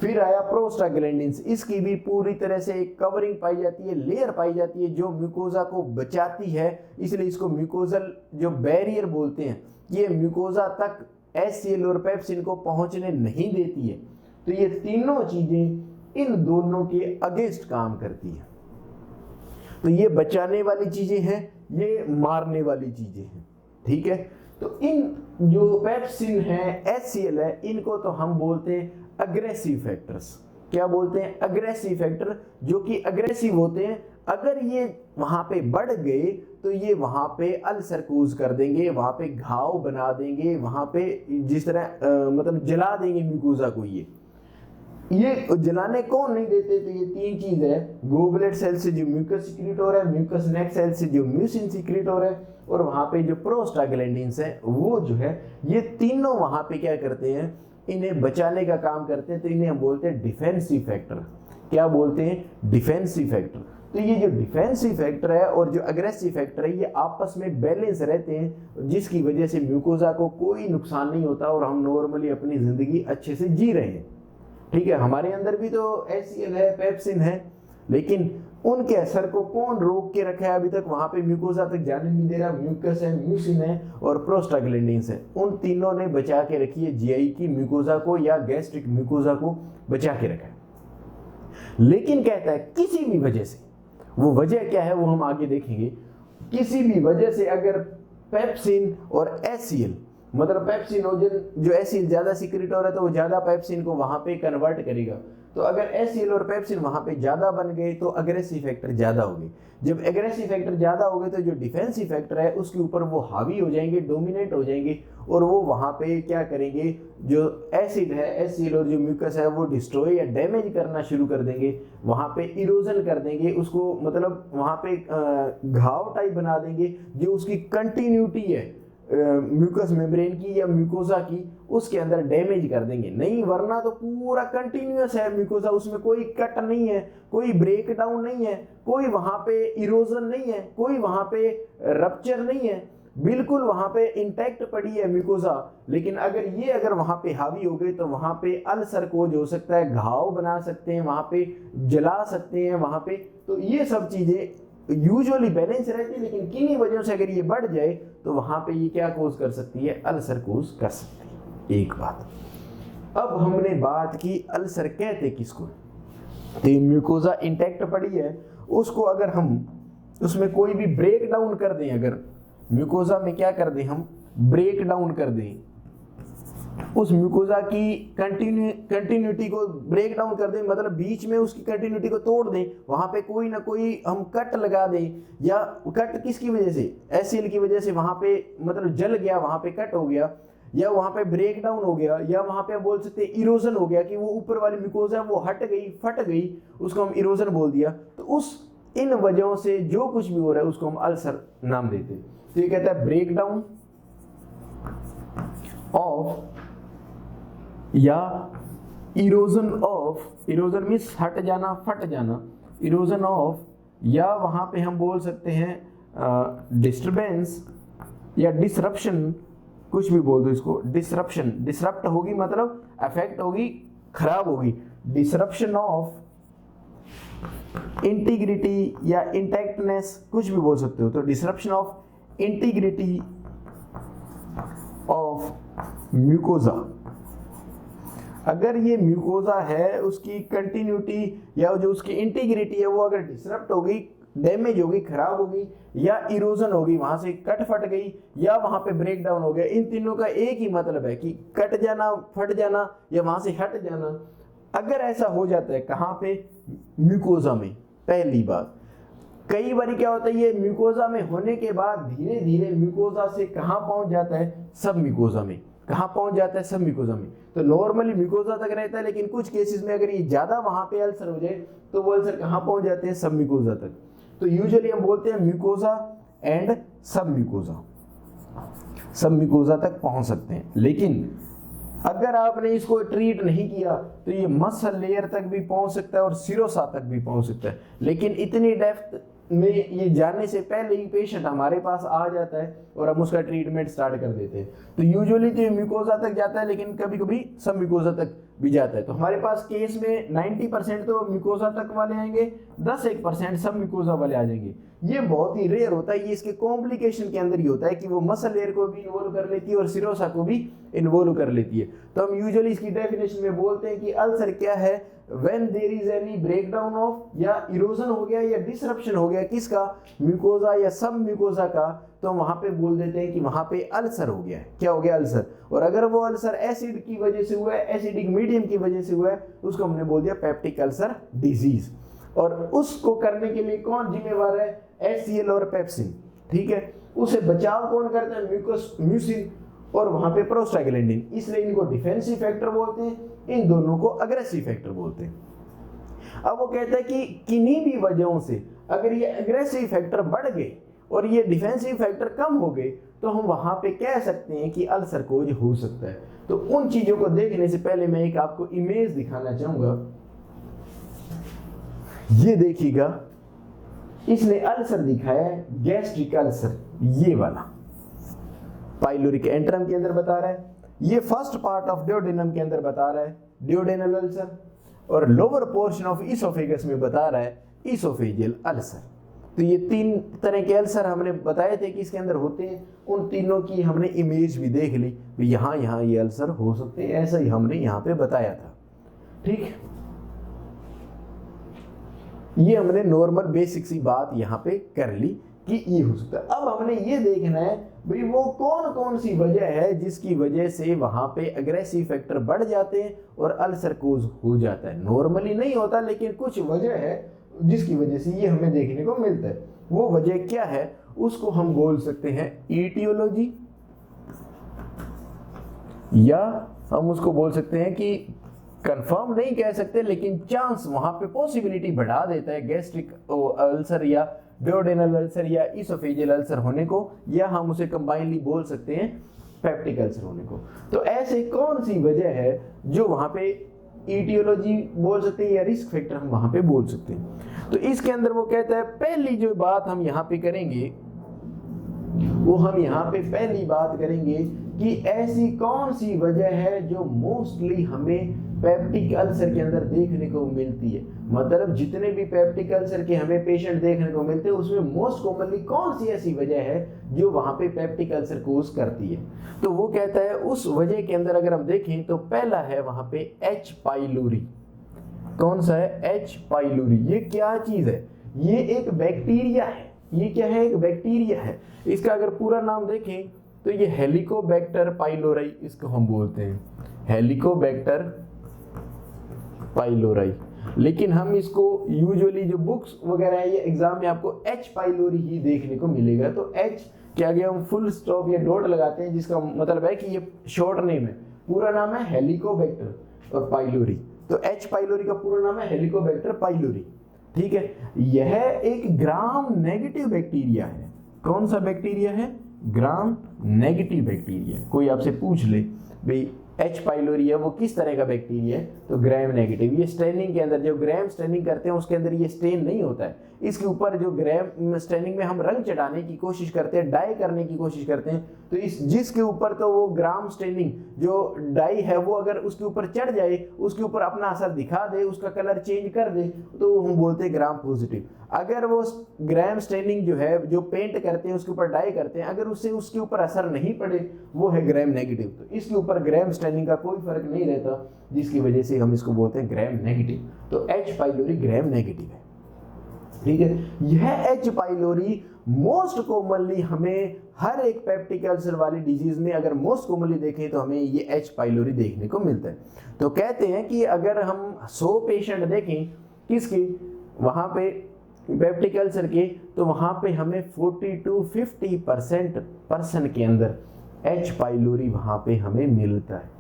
फिर आया प्रोस्टाग्लैंडिन्स, इसकी भी पूरी तरह से एक कवरिंग पाई जाती है, लेयर पाई जाती है जो म्यूकोजा को बचाती है, इसलिए इसको म्यूकोजल जो बैरियर बोलते हैं। ये म्यूकोजा तक HCl और पेप्सिन को पहुंचने नहीं देती है। तो ये तीनों चीजें इन दोनों के अगेंस्ट काम करती है। तो ये बचाने वाली चीजें हैं, ये मारने वाली चीजें हैं, ठीक है। तो इन जो पेप्सिन है, HCl है, इनको तो हम बोलते हैं अग्रेसिव फैक्टर्स। क्या बोलते हैं, अग्रेसिव फैक्टर, जो कि अग्रेसिव होते हैं। अगर ये वहां पे बढ़ गए तो ये वहां पे अल्सर कोज कर देंगे, वहां पे घाव बना देंगे, वहां पे जिस तरह मतलब जला देंगे म्यूकोजा को। ये जलाने कौन नहीं देते, तो ये तीन चीज है, गोबलेट सेल से जो म्यूकस सिक्रीट हो रहा है, म्यूकस नेक सेल से जो म्यूसिन सिक्रीट हो रहा है, और वहां पे जो प्रोस्टाग्लैंडिन्स है वो जो है, ये तीनों वहां पे क्या करते हैं, इन्हें बचाने का काम करते हैं। तो इन्हें हम बोलते हैं डिफेंसिव फैक्टर। क्या बोलते हैं, डिफेंसिव फैक्टर। तो ये जो डिफेंसिव फैक्टर है और जो अग्रेसिव फैक्टर है ये आपस में बैलेंस रहते हैं, जिसकी वजह से म्यूकोजा को कोई नुकसान नहीं होता और हम नॉर्मली अपनी जिंदगी अच्छे से जी रहे हैं, ठीक है। हमारे अंदर भी तो HCl है, पेप्सिन है, लेकिन उनके असर को कौन रोक के रखा है अभी तक, वहां पे म्यूकोजा तक जाने नहीं दे रहा। म्यूकस है, म्यूसिन है और प्रोस्टाग्लैंडिन्स है, उन तीनों ने बचा के रखी है GI की म्यूकोजा को या गैस्ट्रिक म्यूकोजा को बचा के रखा है। लेकिन कहता है किसी भी वजह से, वो वजह क्या है वो हम आगे देखेंगे, किसी भी वजह से अगर पेप्सिन और HCl मतलब पेप्सिनोजन जो HCl ज्यादा सिक्रेट हो रहा है तो वो ज्यादा पेप्सिन को वहां पे कन्वर्ट करेगा। तो अगर HCl और पेप्सिन वहां पे ज्यादा बन गए तो अग्रेसिव फैक्टर ज्यादा हो गए। जब एग्रेसिव फैक्टर ज्यादा हो गए तो जो डिफेंसिव फैक्टर है उसके ऊपर वो हावी हो जाएंगे, डोमिनेट हो जाएंगे, और वो वहां पे क्या करेंगे, जो एसिड है HCl और जो म्यूकस है वो डिस्ट्रॉय या डैमेज करना शुरू कर देंगे, वहां पे इरोजन कर देंगे उसको, मतलब वहां पे घाव टाइप बना देंगे, जो उसकी कंटिन्यूटी है म्यूकस मेम्ब्रेन की या म्यूकोजा की, उसके अंदर डैमेज कर देंगे। नहीं, वरना तो पूरा कंटिन्यूअस है म्यूकोजा, उसमें कोई कट नहीं है, कोई ब्रेक डाउन नहीं है, कोई वहां पे इरोजन नहीं है, कोई वहां पे रप्चर नहीं है, बिल्कुल वहां पे इंटैक्ट पड़ी है म्यूकोजा। लेकिन अगर वहां पे हावी हो गए तो वहां पे अल्सर कोज हो सकता है, घाव बना सकते हैं, वहां पे जला सकते हैं वहां पे। तो ये सब चीजें यूजुअली बैलेंस रहती है, लेकिन किन्हीं वजहों से अगर ये बढ़ जाए तो वहां पे ये क्या कोज कर सकती है, अल्सर कोज कर सकती है। एक बात। अब हमने बात की अल्सर कहते किसको, तो म्यूकोजा इंटैक्ट पड़ी है, उसको अगर हम उसमें कोई भी ब्रेक डाउन कर दें, अगर म्यूकोजा में क्या कर दें, हम ब्रेक डाउन कर दें, उस म्यूकोजा की कंटिन्यूटी को ब्रेक डाउन कर दें, मतलब बीच में उसकी कंटिन्यूटी को तोड़ दें, वहां पे कोई ना कोई हम कट लगा दें, या कट किसकी वजह से, HCl की वजह से वहां पे मतलब जल गया, वहां पे कट हो गया, या वहां पे ब्रेक डाउन हो गया, या वहां पे बोल सकते हैं इरोजन हो गया कि वो ऊपर वाली म्यूकोजा वो हट गई, फट गई, उसको हम इरोजन बोल दिया। तो उस इन वजहों से जो कुछ भी हो रहा है उसको हम अल्सर नाम देते हैं। तो ये कहता है ब्रेक डाउन ऑफ या इरोजन ऑफ, इरोजन मीन्स हट जाना, फट जाना, इरोजन ऑफ, या वहां पे हम बोल सकते हैं डिस्टरबेंस या डिसरप्शन, कुछ भी बोल दो इसको, डिसरप्शन, डिसरप्ट होगी मतलब अफेक्ट होगी, खराब होगी, डिसरप्शन ऑफ इंटीग्रिटी या इंटैक्टनेस, कुछ भी बोल सकते हो। तो disruption of integrity of mucosa, अगर ये म्यूकोजा है उसकी कंटिन्यूटी या जो उसकी इंटीग्रिटी है वो अगर डिसरप्ट हो गई, डैमेज हो गई, खराब हो गई, या इरोजन हो गई, वहां से कट फट गई, या वहां पे ब्रेक डाउन हो गया, इन तीनों का एक ही मतलब है कि कट जाना, फट जाना, या वहां से हट जाना। अगर ऐसा हो जाता है कहां पे, म्यूकोजा में, पहली बात। कई बार क्या होता है, ये म्यूकोजा में होने के बाद धीरे धीरे म्यूकोजा से कहां पहुंच जाता है, सब म्यूकोजा में, कहां पहुंच जाता है, सब म्यूकोजा में। तो नॉर्मली म्यूकोजा तक रहता है, लेकिन कुछ केसेस में अगर ये ज्यादा वहां पे अल्सर हो जाए तो वो अल्सर कहां पहुंच जाते हैं, सब म्यूकोजा तक। तो यूजुअली हम बोलते हैं म्यूकोजा एंड सब म्यूकोजा, सब म्यूकोजा तक पहुंच सकते हैं। लेकिन अगर आपने इसको ट्रीट नहीं किया तो ये मसल लेयर तक भी पहुंच सकता है और सिरोसा तक भी पहुंच सकता है। लेकिन इतनी डेप्थ में ये जाने से पहले ही पेशेंट हमारे पास आ जाता है और हम उसका ट्रीटमेंट स्टार्ट कर देते हैं। तो यूजुअली तो ये म्यूकोजा तक जाता है, लेकिन कभी कभी सब म्यूकोजा तक भी जाता है। तो हमारे पास केस में 90% तो म्यूकोजा तक वाले आएंगे, 10-1% सब म्यूकोजा वाले आ जाएंगे। ये बहुत ही रेयर होता है, ये इसके कॉम्प्लिकेशन के अंदर ही होता है कि वो मसल लेयर को भी इन्वॉल्व कर लेती है और सिरोसा को भी इन्वॉल्व कर लेती है। तो हम यूजुअली इसकी डेफिनेशन में बोलते हैं कि अल्सर क्या है, when there is any breakdown of, या इरोजन हो गया या डिसरप्शन हो गया किसका, म्यूकोजा या सब म्यूकोजा का, तो वहां पे बोल देते हैं कि वहां पे अल्सर हो गया है। क्या हो गया, अल्सर। और अगर वो अल्सर एसिड की वजह से हुआ है, एसिडिक मीडियम की वजह से हुआ है, उसको हमने बोल दिया पेप्टिक अल्सर डिजीज। और उसको करने के लिए कौन जिम्मेवार है, HCl और पेप्सिन, ठीक है। उसे बचाव कौन करता है, म्यूकस म्यूसिन और वहां पे प्रोस्टाग्लैंडिन। इसलिए इनको डिफेंसिव फैक्टर बोलते हैं, इन दोनों को अग्रेसिव फैक्टर बोलते हैं। अब वो कहता है कि किन्हीं भी वजहों से अगर ये अग्रेसिव फैक्टर बढ़ गए और ये डिफेंसिव फैक्टर कम हो गए तो हम वहां पे कह सकते हैं कि अल्सर कोज हो सकता है। तो उन चीजों को देखने से पहले मैं एक आपको इमेज दिखाना चाहूंगा। ये देखिएगा, इसने अल्सर दिखाया है, गैस्ट्रिक अल्सर, ये वाला पाइलोरिक एंट्रम के अंदर बता रहा है, ये फर्स्ट पार्ट ऑफ ड्यूडेनम के अंदर बता रहा है ड्यूडेनल अल्सर, और लोअर पोर्शन ऑफ इसोफेगस में बता रहा है इसोफेजियल अल्सर। तो ये 3 तरह के अल्सर हमने बताए थे कि इसके अंदर होते हैं, उन तीनों की हमने इमेज भी देख ली, यहाँ ये अल्सर हो सकते हैं, ऐसा ही हमने यहाँ पे बताया था, ठीक। ये हमने नॉर्मल बेसिक सी बात यहाँ पे कर ली कि ये हो सकता है। अब हमने ये देखना है भाई वो कौन कौन सी वजह है जिसकी वजह से वहां पे एग्रेसिव फैक्टर बढ़ जाते हैं और अल्सर कोज हो जाता है। नॉर्मली नहीं होता, लेकिन कुछ वजह है जिसकी वजह से ये हमें देखने को मिलता है। वो वजह क्या है उसको हम बोल सकते हैं ईटियोलॉजी, या हम उसको बोल सकते हैं कि कंफर्म नहीं कह सकते, लेकिन चांस वहां पे पॉसिबिलिटी बढ़ा देता है गैस्ट्रिक अल्सर या डुओडेनल अल्सर या इसोफेजियल अल्सर होने को, या हम उसे कंबाइनली बोल सकते हैं पेप्टिक अल्सर होने को। तो ऐसे कौन सी वजह है जो वहां पे ईटियोलॉजी बोल सकते हैं या रिस्क फैक्टर हम वहां पे बोल सकते हैं। तो इसके अंदर वो कहता है पहली जो बात हम यहाँ पे करेंगे वो हम यहाँ पे पहली बात करेंगे कि ऐसी कौन सी वजह है जो मोस्टली हमें पेप्टिक अल्सर के अंदर देखने को मिलती है। मतलब जितने भी पेप्टिक अल्सर के हमें पेशेंट देखने को मिलते हैं उसमें मोस्ट कॉमनली कौन सी ऐसी वजह है जो वहां पे पेप्टिक अल्सर कोज करती है। तो वो कहता है उस वजह के अंदर अगर हम देखें तो पहला है वहां पे एच पाइलोरी। कौन सा है? H pylori. ये क्या चीज है? ये एक बैक्टीरिया है। ये क्या है? एक बैक्टीरिया है। इसका अगर पूरा नाम देखें तो ये हेलिकोबैक्टर पाइलोराई इसको हम बोलते हैं, हेलिकोबैक्टर पाइलोराई। लेकिन हम इसको यूजुअली जो बुक्स वगैरह है ये एग्जाम में आपको एच पाइलोरी ही देखने को मिलेगा। तो एच के आगे हम फुल स्टॉप या डॉट लगाते हैं जिसका मतलब है कि ये शॉर्ट नेम है। पूरा नाम है हेलिकोबैक्टर और पाइलोरी। तो एच पाइलोरी का पूरा नाम है हेलिकोबैक्टर पाइलोरी। ठीक है, यह एक ग्राम नेगेटिव बैक्टीरिया है। कौन सा बैक्टीरिया है? Gram negative bacteria. कोई आपसे पूछ ले भाई एच पाइलोरी है वो किस तरह का बैक्टीरिया है, तो ग्राम नेगेटिव। ये स्टेनिंग के अंदर जो ग्राम स्टेनिंग करते हैं उसके अंदर ये स्टेन नहीं होता है। इसके ऊपर जो ग्राम स्टेनिंग में हम रंग चढ़ाने की कोशिश करते हैं, डाई करने की कोशिश करते हैं, तो इस जिसके ऊपर तो वो ग्राम स्टेनिंग जो डाई है वो अगर उसके ऊपर चढ़ जाए, उसके ऊपर अपना असर दिखा दे, उसका कलर चेंज कर दे, तो हम बोलते हैं ग्राम पॉजिटिव। अगर वो ग्राम स्टेनिंग जो है जो पेंट करते हैं उसके ऊपर डाई करते हैं, अगर उससे उसके ऊपर असर नहीं पड़े वो है ग्राम नेगेटिव। तो इसके ऊपर ग्राम स्टेनिंग का कोई फर्क नहीं रहता, जिसकी वजह से हम इसको बोलते हैं ग्राम नेगेटिव। तो एच पाइलोरी ग्राम नेगेटिव है। ठीक है, यह एच पाइलोरी मोस्ट कॉमनली हमें हर एक पेप्टिक अल्सर वाली डिजीज में अगर मोस्ट कॉमनली देखें तो हमें ये एच पाइलोरी देखने को मिलता है। तो कहते हैं कि अगर हम 100 पेशेंट देखें किसके वहां पे पेप्टिक अल्सर के, तो वहां पे हमें 40 to 50% पर्सन के अंदर एच पाइलोरी वहां पे हमें मिलता है।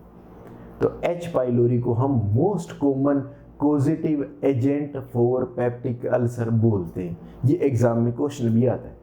तो एच पाइलोरी को हम most common causative agent for peptic ulcer बोलते हैं। ये एग्जाम में क्वेश्चन भी आता है।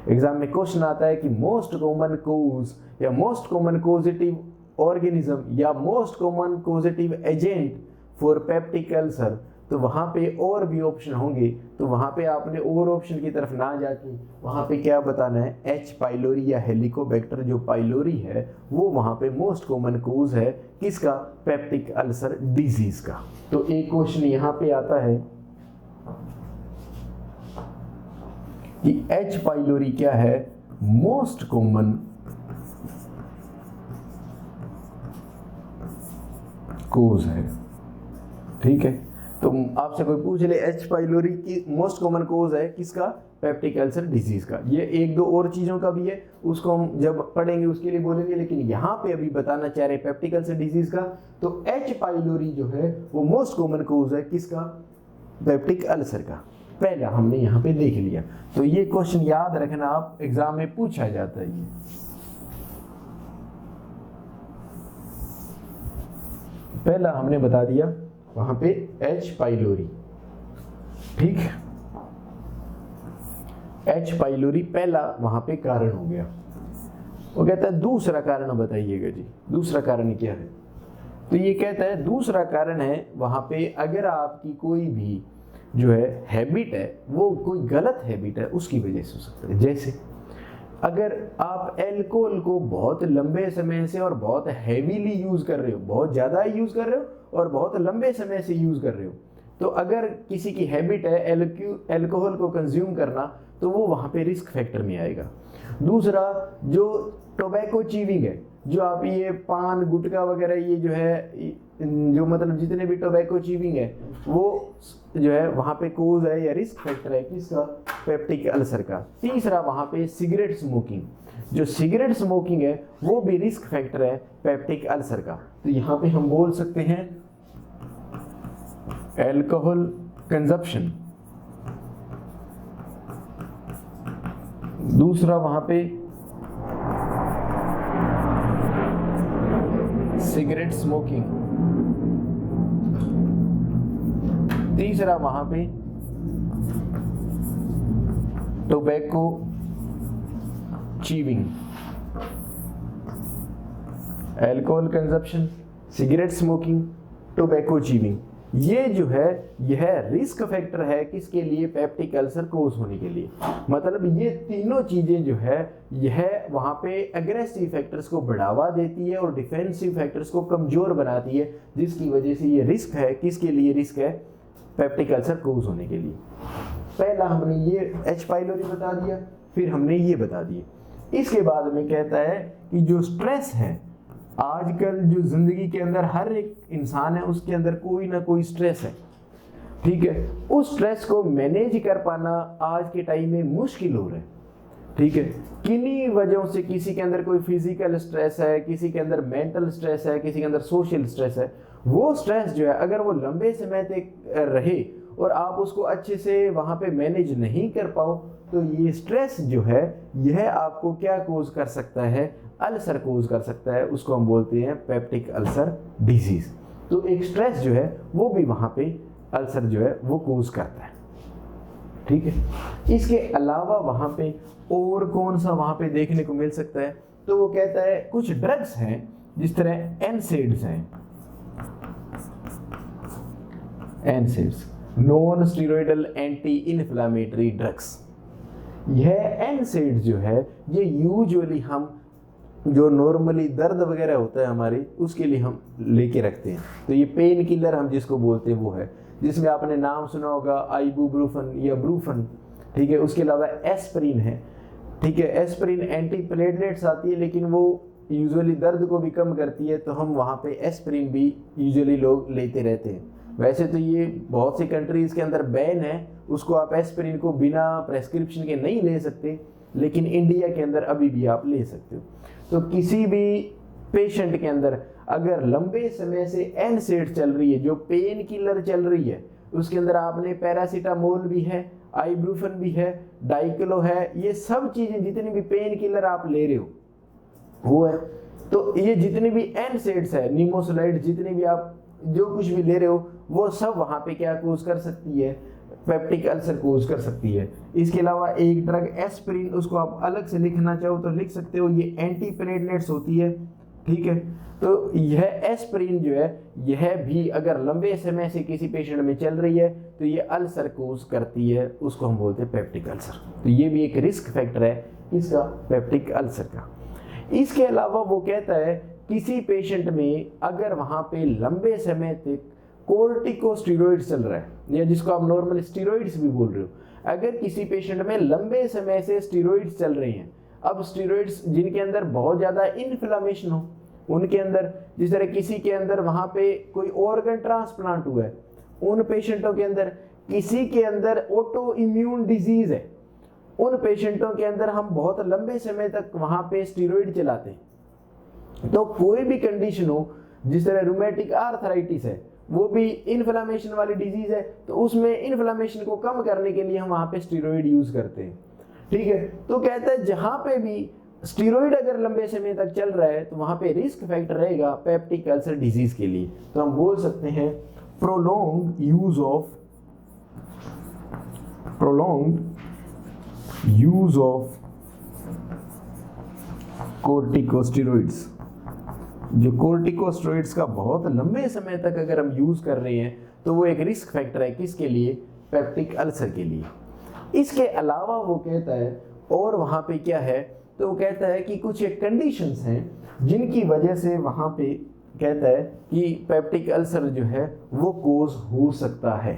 एग्जाम में क्वेश्चन आता है कि मोस्ट कॉमन कोज या मोस्ट कॉमन कोजेटिव ऑर्गेनिज्म या most common causative agent for peptic ulcer. तो वहाँ पे और भी ऑप्शन होंगे, तो वहाँ पे आपने और ऑप्शन की तरफ ना जाके वहाँ पे क्या बताना है? एच पाइलोरी या हेलिकोबैक्टर जो पाइलोरी है वो वहाँ पे मोस्ट कॉमन कोज है किसका? पेप्टिक अल्सर डिजीज का। तो एक क्वेश्चन यहाँ पे आता है कि एच पाइलोरी क्या है? मोस्ट कॉमन कोज है। ठीक है, तो आपसे कोई पूछ ले एच पाइलोरी की मोस्ट कॉमन कोज है किसका? पेप्टिक अल्सर डिजीज का। ये एक दो और चीजों का भी है, उसको हम जब पढ़ेंगे उसके लिए बोलेंगे, लेकिन यहाँ पे अभी बताना चाह रहे पेप्टिक अल्सर डिजीज का। तो एच पाइलोरी जो है वो मोस्ट कॉमन कोज है किसका? पेप्टिक अल्सर का। पहला हमने यहाँ पे देख लिया। तो ये क्वेश्चन याद रखना, आप एग्जाम में पूछा जाता है। ये पहला हमने बता दिया वहां पे एच पाइलोरी। ठीक, एच पाइलोरी पहला वहां पे कारण हो गया। वो कहता है दूसरा कारण बताइएगा जी, दूसरा कारण क्या है? तो ये कहता है दूसरा कारण है वहां पे अगर आपकी कोई भी जो है हैबिट है वो कोई गलत हैबिट है उसकी वजह से हो सकता है। जैसे अगर आप अल्कोहल को बहुत लंबे समय से और बहुत हैवीली यूज कर रहे हो, बहुत ज़्यादा यूज कर रहे हो और बहुत लंबे समय से यूज कर रहे हो, तो अगर किसी की हैबिट है अल्कोहल को कंज्यूम करना, तो वो वहाँ पे रिस्क फैक्टर में आएगा। दूसरा जो टोबैको चीविंग है, जो आप ये पान गुटखा वगैरह ये जो है जो मतलब जितने भी टोबैको चीविंग है वो जो है वहाँ पे कोज है या रिस्क फैक्टर है किसका, पेप्टिक अल्सर का। तीसरा वहाँ पे सिगरेट स्मोकिंग, जो सिगरेट स्मोकिंग है वो भी रिस्क फैक्टर है पेप्टिक अल्सर का। तो यहाँ पे हम बोल सकते हैं अल्कोहल कंजप्शन। दूसरा वहां पे सिगरेट स्मोकिंग, तीसरा वहां पे tobacco chewing. Alcohol consumption, cigarette smoking, tobacco chewing, ये जो है यह रिस्क फैक्टर है किसके लिए, पेप्टिक अल्सर कोज होने के लिए। मतलब ये तीनों चीजें जो है यह वहां पे एग्रेसिव फैक्टर्स को बढ़ावा देती है और डिफेंसिव फैक्टर्स को कमजोर बनाती है, जिसकी वजह से ये रिस्क है, किसके लिए रिस्क है, पेप्टिक अल्सर कोज होने के लिए। पहला हमने ये एच पाइलोरी बता दिया, फिर हमने ये बता दिया। इसके बाद में कहता है कि जो स्ट्रेस है, आजकल जो जिंदगी के अंदर हर एक इंसान है उसके अंदर कोई ना कोई स्ट्रेस है, ठीक है। उस स्ट्रेस को मैनेज कर पाना आज के टाइम में मुश्किल हो रहा है, ठीक है। किन्हीं वजहों से किसी के अंदर कोई फिजिकल स्ट्रेस है, किसी के अंदर मेंटल स्ट्रेस है, किसी के अंदर सोशल स्ट्रेस है। वो स्ट्रेस जो है अगर वो लंबे समय तक रहे और आप उसको अच्छे से वहां पे मैनेज नहीं कर पाओ तो ये स्ट्रेस जो है यह आपको क्या कोज कर सकता है, अल्सर कोज कर सकता है। उसको हम बोलते हैं पेप्टिक अल्सर डिजीज। तो एक स्ट्रेस जो है वो भी वहां पे अल्सर जो है वो कोज करता है, ठीक है। इसके अलावा वहां पे और कौन सा वहां पे देखने को मिल सकता है, तो वो कहता है कुछ ड्रग्स हैं जिस तरह एनसेड्स हैं, NSAIDs non steroidal anti inflammatory drugs. यह एनसेड्स जो है ये यूजुअली हम जो नॉर्मली दर्द वगैरह होता है हमारे उसके लिए हम लेके रखते हैं। तो ये पेन किलर हम जिसको बोलते हैं वो है, जिसमें आपने नाम सुना होगा आइबुप्रोफेन या ब्रूफन, ठीक है। उसके अलावा एस्प्रिन है, ठीक है। एस्प्रिन एंटी प्लेटलेट्स आती है लेकिन वो यूजुअली दर्द को भी कम करती है, तो हम वहाँ पे एस्प्रिन भी यूजुअली लोग लेते रहते हैं। वैसे तो ये बहुत सी कंट्रीज के अंदर बैन है, उसको आप एस्प्रिन को बिना प्रेस्क्रिप्शन के नहीं ले सकते, लेकिन इंडिया के अंदर अभी भी आप ले सकते हो। तो किसी भी पेशेंट के अंदर अगर लंबे समय से एनसेड चल रही है, जो पेन किलर चल रही है, उसके अंदर आपने पैरासीटामोल भी है, आइब्रूफन भी है, डाइक्लो है, ये सब चीजें जितनी भी पेन किलर आप ले रहे हो वो है। तो ये जितनी भी एनसेड्स है, निमोसलाइड, जितनी भी आप जो कुछ भी ले रहे हो वो सब वहां पे क्या कोज कर सकती है, पेप्टिक अल्सर कोज कर सकती है। इसके अलावा एक ड्रग एस्प्रिन, उसको आप अलग से लिखना चाहो तो लिख सकते हो, ये एंटी प्लेटलेट्स होती है, ठीक है। तो यह एस्प्रिन जो है यह भी अगर लंबे समय से किसी पेशेंट में चल रही है तो ये अल्सर कोज करती है, उसको हम बोलते हैं पेप्टिक अल्सर। तो ये भी एक रिस्क फैक्टर है किसका, पेप्टिक अल्सर का। इसके अलावा वो कहता है किसी पेशेंट में अगर वहां पे लंबे समय तक कोर्टिकोस्टेरॉइड्स चल रहा है, या जिसको आप नॉर्मल स्टेरॉइड्स भी बोल रहे हो, अगर किसी पेशेंट में लंबे समय से स्टेरॉइड्स चल रहे हैं, अब स्टेरॉइड्स जिनके अंदर बहुत ज़्यादा इन्फ्लामेशन हो, उनके अंदर जिस तरह किसी के अंदर वहाँ पे कोई ऑर्गन ट्रांसप्लांट हुआ है, उन पेशेंटों के अंदर, किसी के अंदर ऑटो इम्यून डिजीज है, उन पेशेंटों के अंदर हम बहुत लंबे समय तक वहाँ पे स्टेरॉइड चलाते हैं। तो कोई भी कंडीशन हो, जिस तरह रूमेटिक आर्थराइटिस है, वो भी इन्फ्लामेशन वाली डिजीज है, तो उसमें इन्फ्लामेशन को कम करने के लिए हम वहाँ पे स्टेरॉइड यूज करते हैं, ठीक है। तो कहता है जहां पे भी स्टेरॉइड अगर लंबे समय तक चल रहा है तो वहां पे रिस्क फैक्टर रहेगा पेप्टिक अल्सर डिजीज के लिए। तो हम बोल सकते हैं प्रोलॉन्ग यूज ऑफ कोर्टिकोस्टेरॉइड्स। जो कोर्टिकोस्टेरॉइड्स का बहुत लंबे समय तक अगर हम यूज कर रहे हैं तो वो एक रिस्क फैक्टर है किसके लिए, पेप्टिक अल्सर के लिए। इसके अलावा वो कहता है और वहाँ पे क्या है, तो वो कहता है कि कुछ एक कंडीशंस हैं जिनकी वजह से वहाँ पे कहता है कि पेप्टिक अल्सर जो है वो कोज हो सकता है।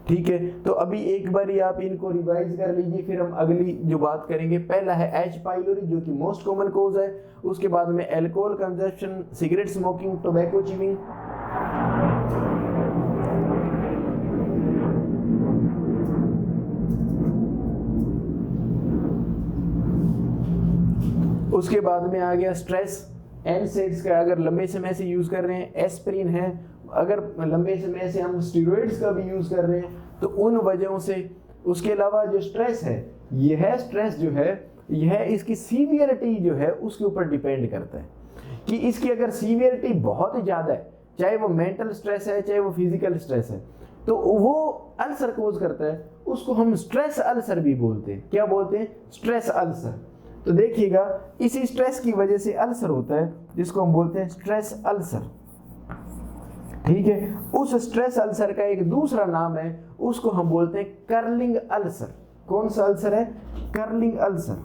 ठीक है, तो अभी एक बारी आप इनको रिवाइज कर लीजिए, फिर हम अगली जो बात करेंगे। पहला है एच पाइलोरी जो कि मोस्ट कॉमन कोज है, उसके बाद में alcohol consumption, cigarette smoking, tobacco chewing, उसके बाद में आ गया स्ट्रेस। एनसेड्स का अगर लंबे समय से यूज कर रहे हैं, एस्पिरिन है, अगर लंबे समय से हम स्टेरॉइड्स का भी यूज कर रहे हैं तो उन वजहों से। उसके अलावा जो स्ट्रेस है, यह स्ट्रेस जो है यह इसकी सीवियरिटी जो है उसके ऊपर डिपेंड करता है कि इसकी अगर सीवियरिटी बहुत ज़्यादा है, चाहे वो मेंटल स्ट्रेस है चाहे वो फिजिकल स्ट्रेस है, तो वो अल्सर कोज करता है, उसको हम स्ट्रेस अल्सर भी बोलते हैं। क्या बोलते हैं? Stress ulcer. तो देखिएगा इसी स्ट्रेस की वजह से अल्सर होता है जिसको हम बोलते हैं स्ट्रेस अल्सर। ठीक है, उस स्ट्रेस अल्सर का एक दूसरा नाम है, उसको हम बोलते हैं कर्लिंग अल्सर। कौन सा अल्सर है? Curling ulcer.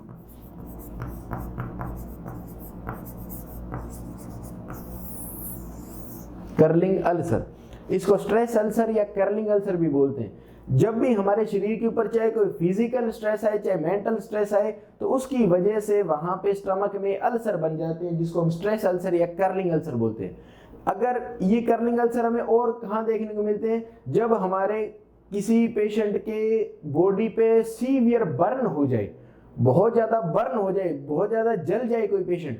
कर्लिंग अल्सर, इसको स्ट्रेस अल्सर या कर्लिंग अल्सर भी बोलते हैं। जब भी हमारे शरीर के ऊपर चाहे कोई फिजिकल स्ट्रेस आए चाहे मेंटल स्ट्रेस आए, तो उसकी वजह से वहां पे स्टमक में अल्सर बन जाते हैं जिसको हम स्ट्रेस अल्सर या कर्लिंग अल्सर बोलते हैं। अगर ये कर्लिंग अल्सर हमें और कहाँ देखने को मिलते हैं? जब हमारे किसी पेशेंट के बॉडी पे सीवियर बर्न हो जाए, बहुत ज़्यादा बर्न हो जाए, बहुत ज़्यादा जल जाए कोई पेशेंट,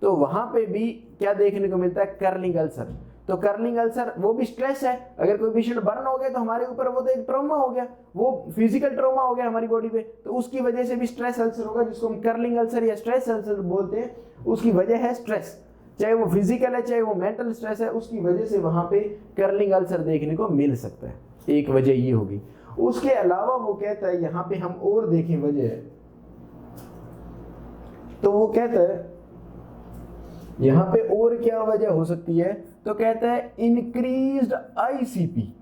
तो वहाँ पे भी क्या देखने को मिलता है? Curling ulcer. तो कर्लिंग अल्सर वो भी स्ट्रेस है। अगर कोई पेशेंट बर्न हो गया तो हमारे ऊपर वो तो एक ट्रॉमा हो गया, वो फिजिकल ट्रॉमा हो गया हमारी बॉडी पे, तो उसकी वजह से भी स्ट्रेस अल्सर होगा जिसको हम कर्लिंग अल्सर या स्ट्रेस अल्सर बोलते हैं। उसकी वजह है स्ट्रेस, चाहे वो फिजिकल है चाहे वो मेंटल स्ट्रेस है, उसकी वजह से वहां पे कर्लिंग अल्सर देखने को मिल सकता है। एक वजह ये होगी। उसके अलावा वो कहता है, यहाँ पे हम और देखें वजह, तो वो कहता है यहाँ पे और क्या वजह हो सकती है, तो कहता है इंक्रीज्ड आईसीपी।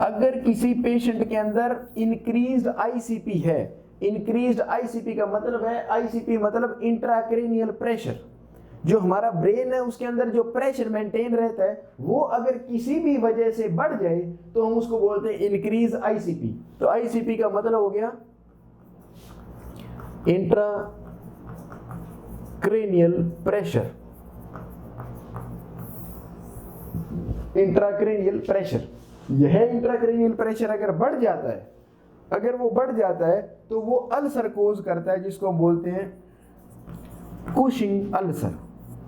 अगर किसी पेशेंट के अंदर इंक्रीज्ड आईसीपी है, इंक्रीज्ड आईसीपी का मतलब है, आईसीपी मतलब इंट्राक्रेनियल प्रेशर, जो हमारा ब्रेन है उसके अंदर जो प्रेशर मेंटेन रहता है वो अगर किसी भी वजह से बढ़ जाए तो हम उसको बोलते हैं इंक्रीज आईसीपी। तो आईसीपी का मतलब हो गया इंट्राक्रेनियल प्रेशर। इंट्राक्रेनियल प्रेशर, यह इंट्राक्रेनियल प्रेशर अगर बढ़ जाता है, अगर वो बढ़ जाता है तो वो अल्सर कोज करता है जिसको हम बोलते हैं कुशिंग अल्सर।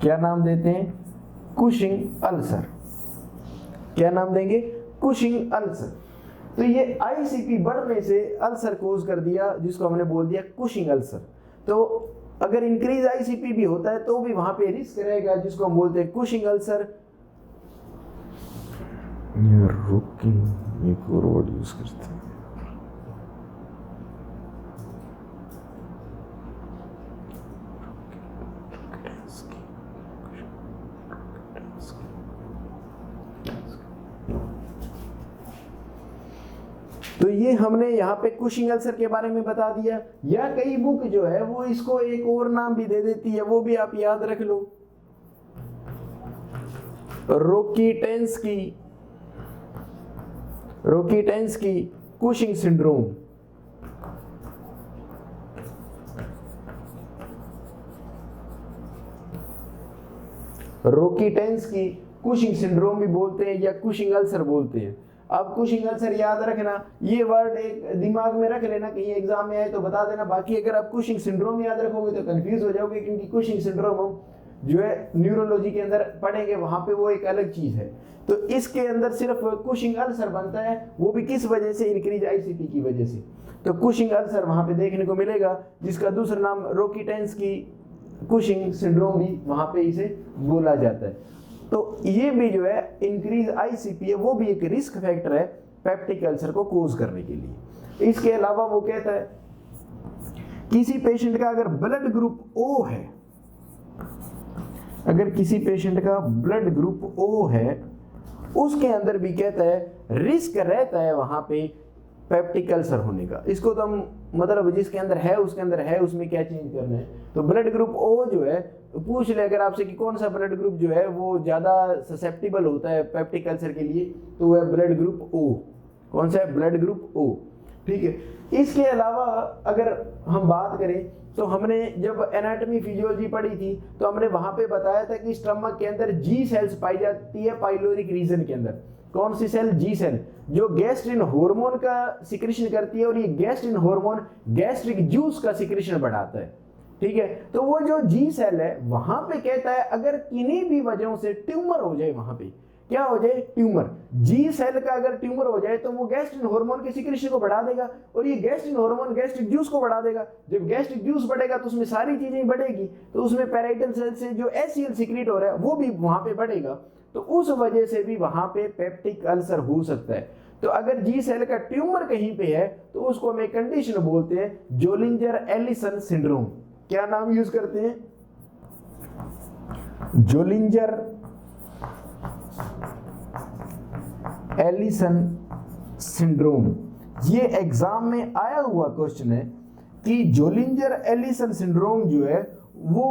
क्या नाम देते हैं? Cushing ulcer. क्या नाम देंगे? Cushing ulcer. तो ये आईसीपी बढ़ने से अल्सर कोज कर दिया जिसको हमने बोल दिया कुशिंग अल्सर। तो अगर इंक्रीज आईसीपी भी होता है तो भी वहां पे रिस्क रहेगा जिसको हम बोलते हैं कुशिंग अल्सर। एक और वर्ड यूज करते हैं, तो ये हमने यहाँ पे कुशिंग अल्सर के बारे में बता दिया। या कई बुक जो है वो इसको एक और नाम भी दे देती है, वो भी आप याद रख लो, रोकीटेंस्की कुशिंग सिंड्रोम। रोकीटेंस्की कुशिंग सिंड्रोम भी बोलते हैं या कुशिंग अल्सर बोलते हैं। अब कुशिंग अल्सर याद रखना, ये वर्ड एक दिमाग में रख लेना, कहीं एग्जाम में आए तो बता देना। बाकी अगर आप कुशिंग सिंड्रोम याद रखोगे तो कंफ्यूज हो जाओगे, क्योंकि कुशिंग सिंड्रोम हम जो है न्यूरोलॉजी के अंदर पढ़ेंगे, वहां पे वो एक अलग चीज है। तो इसके अंदर सिर्फ कुशिंग अल्सर बनता है, वो भी किस वजह से? इंक्रीज आईसीपी की वजह से। तो कुशिंग अल्सर वहां पे देखने को मिलेगा, जिसका दूसरा नाम रोकीटेंस्की कुशिंग सिंड्रोम भी वहां पे इसे बोला जाता है। तो ये भी जो है इंक्रीज आईसीपी है, वो भी एक रिस्क फैक्टर है पेप्टिक अल्सर को कोज करने के लिए। इसके अलावा वो कहता है किसी पेशेंट का अगर ब्लड ग्रुप ओ है, अगर किसी पेशेंट का ब्लड ग्रुप ओ है, उसके अंदर भी कहता है रिस्क रहता है वहां पे पेप्टिक अल्सर होने का। इसको तो हम मतलब जिसके अंदर है उसके अंदर है, उसमें क्या चेंज करना है। तो ब्लड ग्रुप ओ जो है, पूछ ले अगर आपसे कि कौन सा ब्लड ग्रुप जो है वो ज़्यादा ससेप्टिबल होता है पेप्टिक अल्सर के लिए, तो वो है ब्लड ग्रुप ओ। कौन सा है? Blood group O. ठीक है। इसके अलावा अगर हम बात करें तो हमने जब एनाटॉमी फिजियोलॉजी पढ़ी थी तो हमने वहां पे बताया था कि स्टमक के अंदर जी सेल्स पाई जाती है पाइलोरिक रीजन के अंदर। कौन सी सेल? जी सेल, जो गैस्ट्रिन हार्मोन का सिक्रेशन करती है और ये गैस्ट्रिन हार्मोन गैस्ट्रिक जूस का सिक्रेशन बढ़ाता है। ठीक है। तो वो जो जी सेल है वहां पे कहता है अगर किन्हीं भी वजहों से ट्यूमर हो जाए, वहां पे क्या हो जाए? ट्यूमर। जी सेल का अगर ट्यूमर हो जाए तो वो गैस्ट्रिन हार्मोन के सिक्रेशन को बढ़ा देगा और ये गैस्ट्रिन हार्मोन गैस्ट्रिक जूस को बढ़ा देगा। जब गैस्ट्रिक जूस बढ़ेगा तो उसमें सारी चीजें बढ़ेगी, तो उसमें पैराइटल सेल से जो एचसीएल सीक्रेट हो रहा है वो भी वहां पे बढ़ेगा, तो उस वजह से भी वहां पे पेप्टिक अल्सर हो सकता है। तो अगर जी सेल का ट्यूमर कहीं पे है तो उसको हम एक कंडीशन बोलते हैं जोलिंजर एलिसन सिंड्रोम। क्या नाम यूज करते हैं? जोलिंजर एलिसन सिंड्रोम। ये एग्जाम में आया हुआ क्वेश्चन है कि जोलिंजर एलिसन सिंड्रोम जो है वो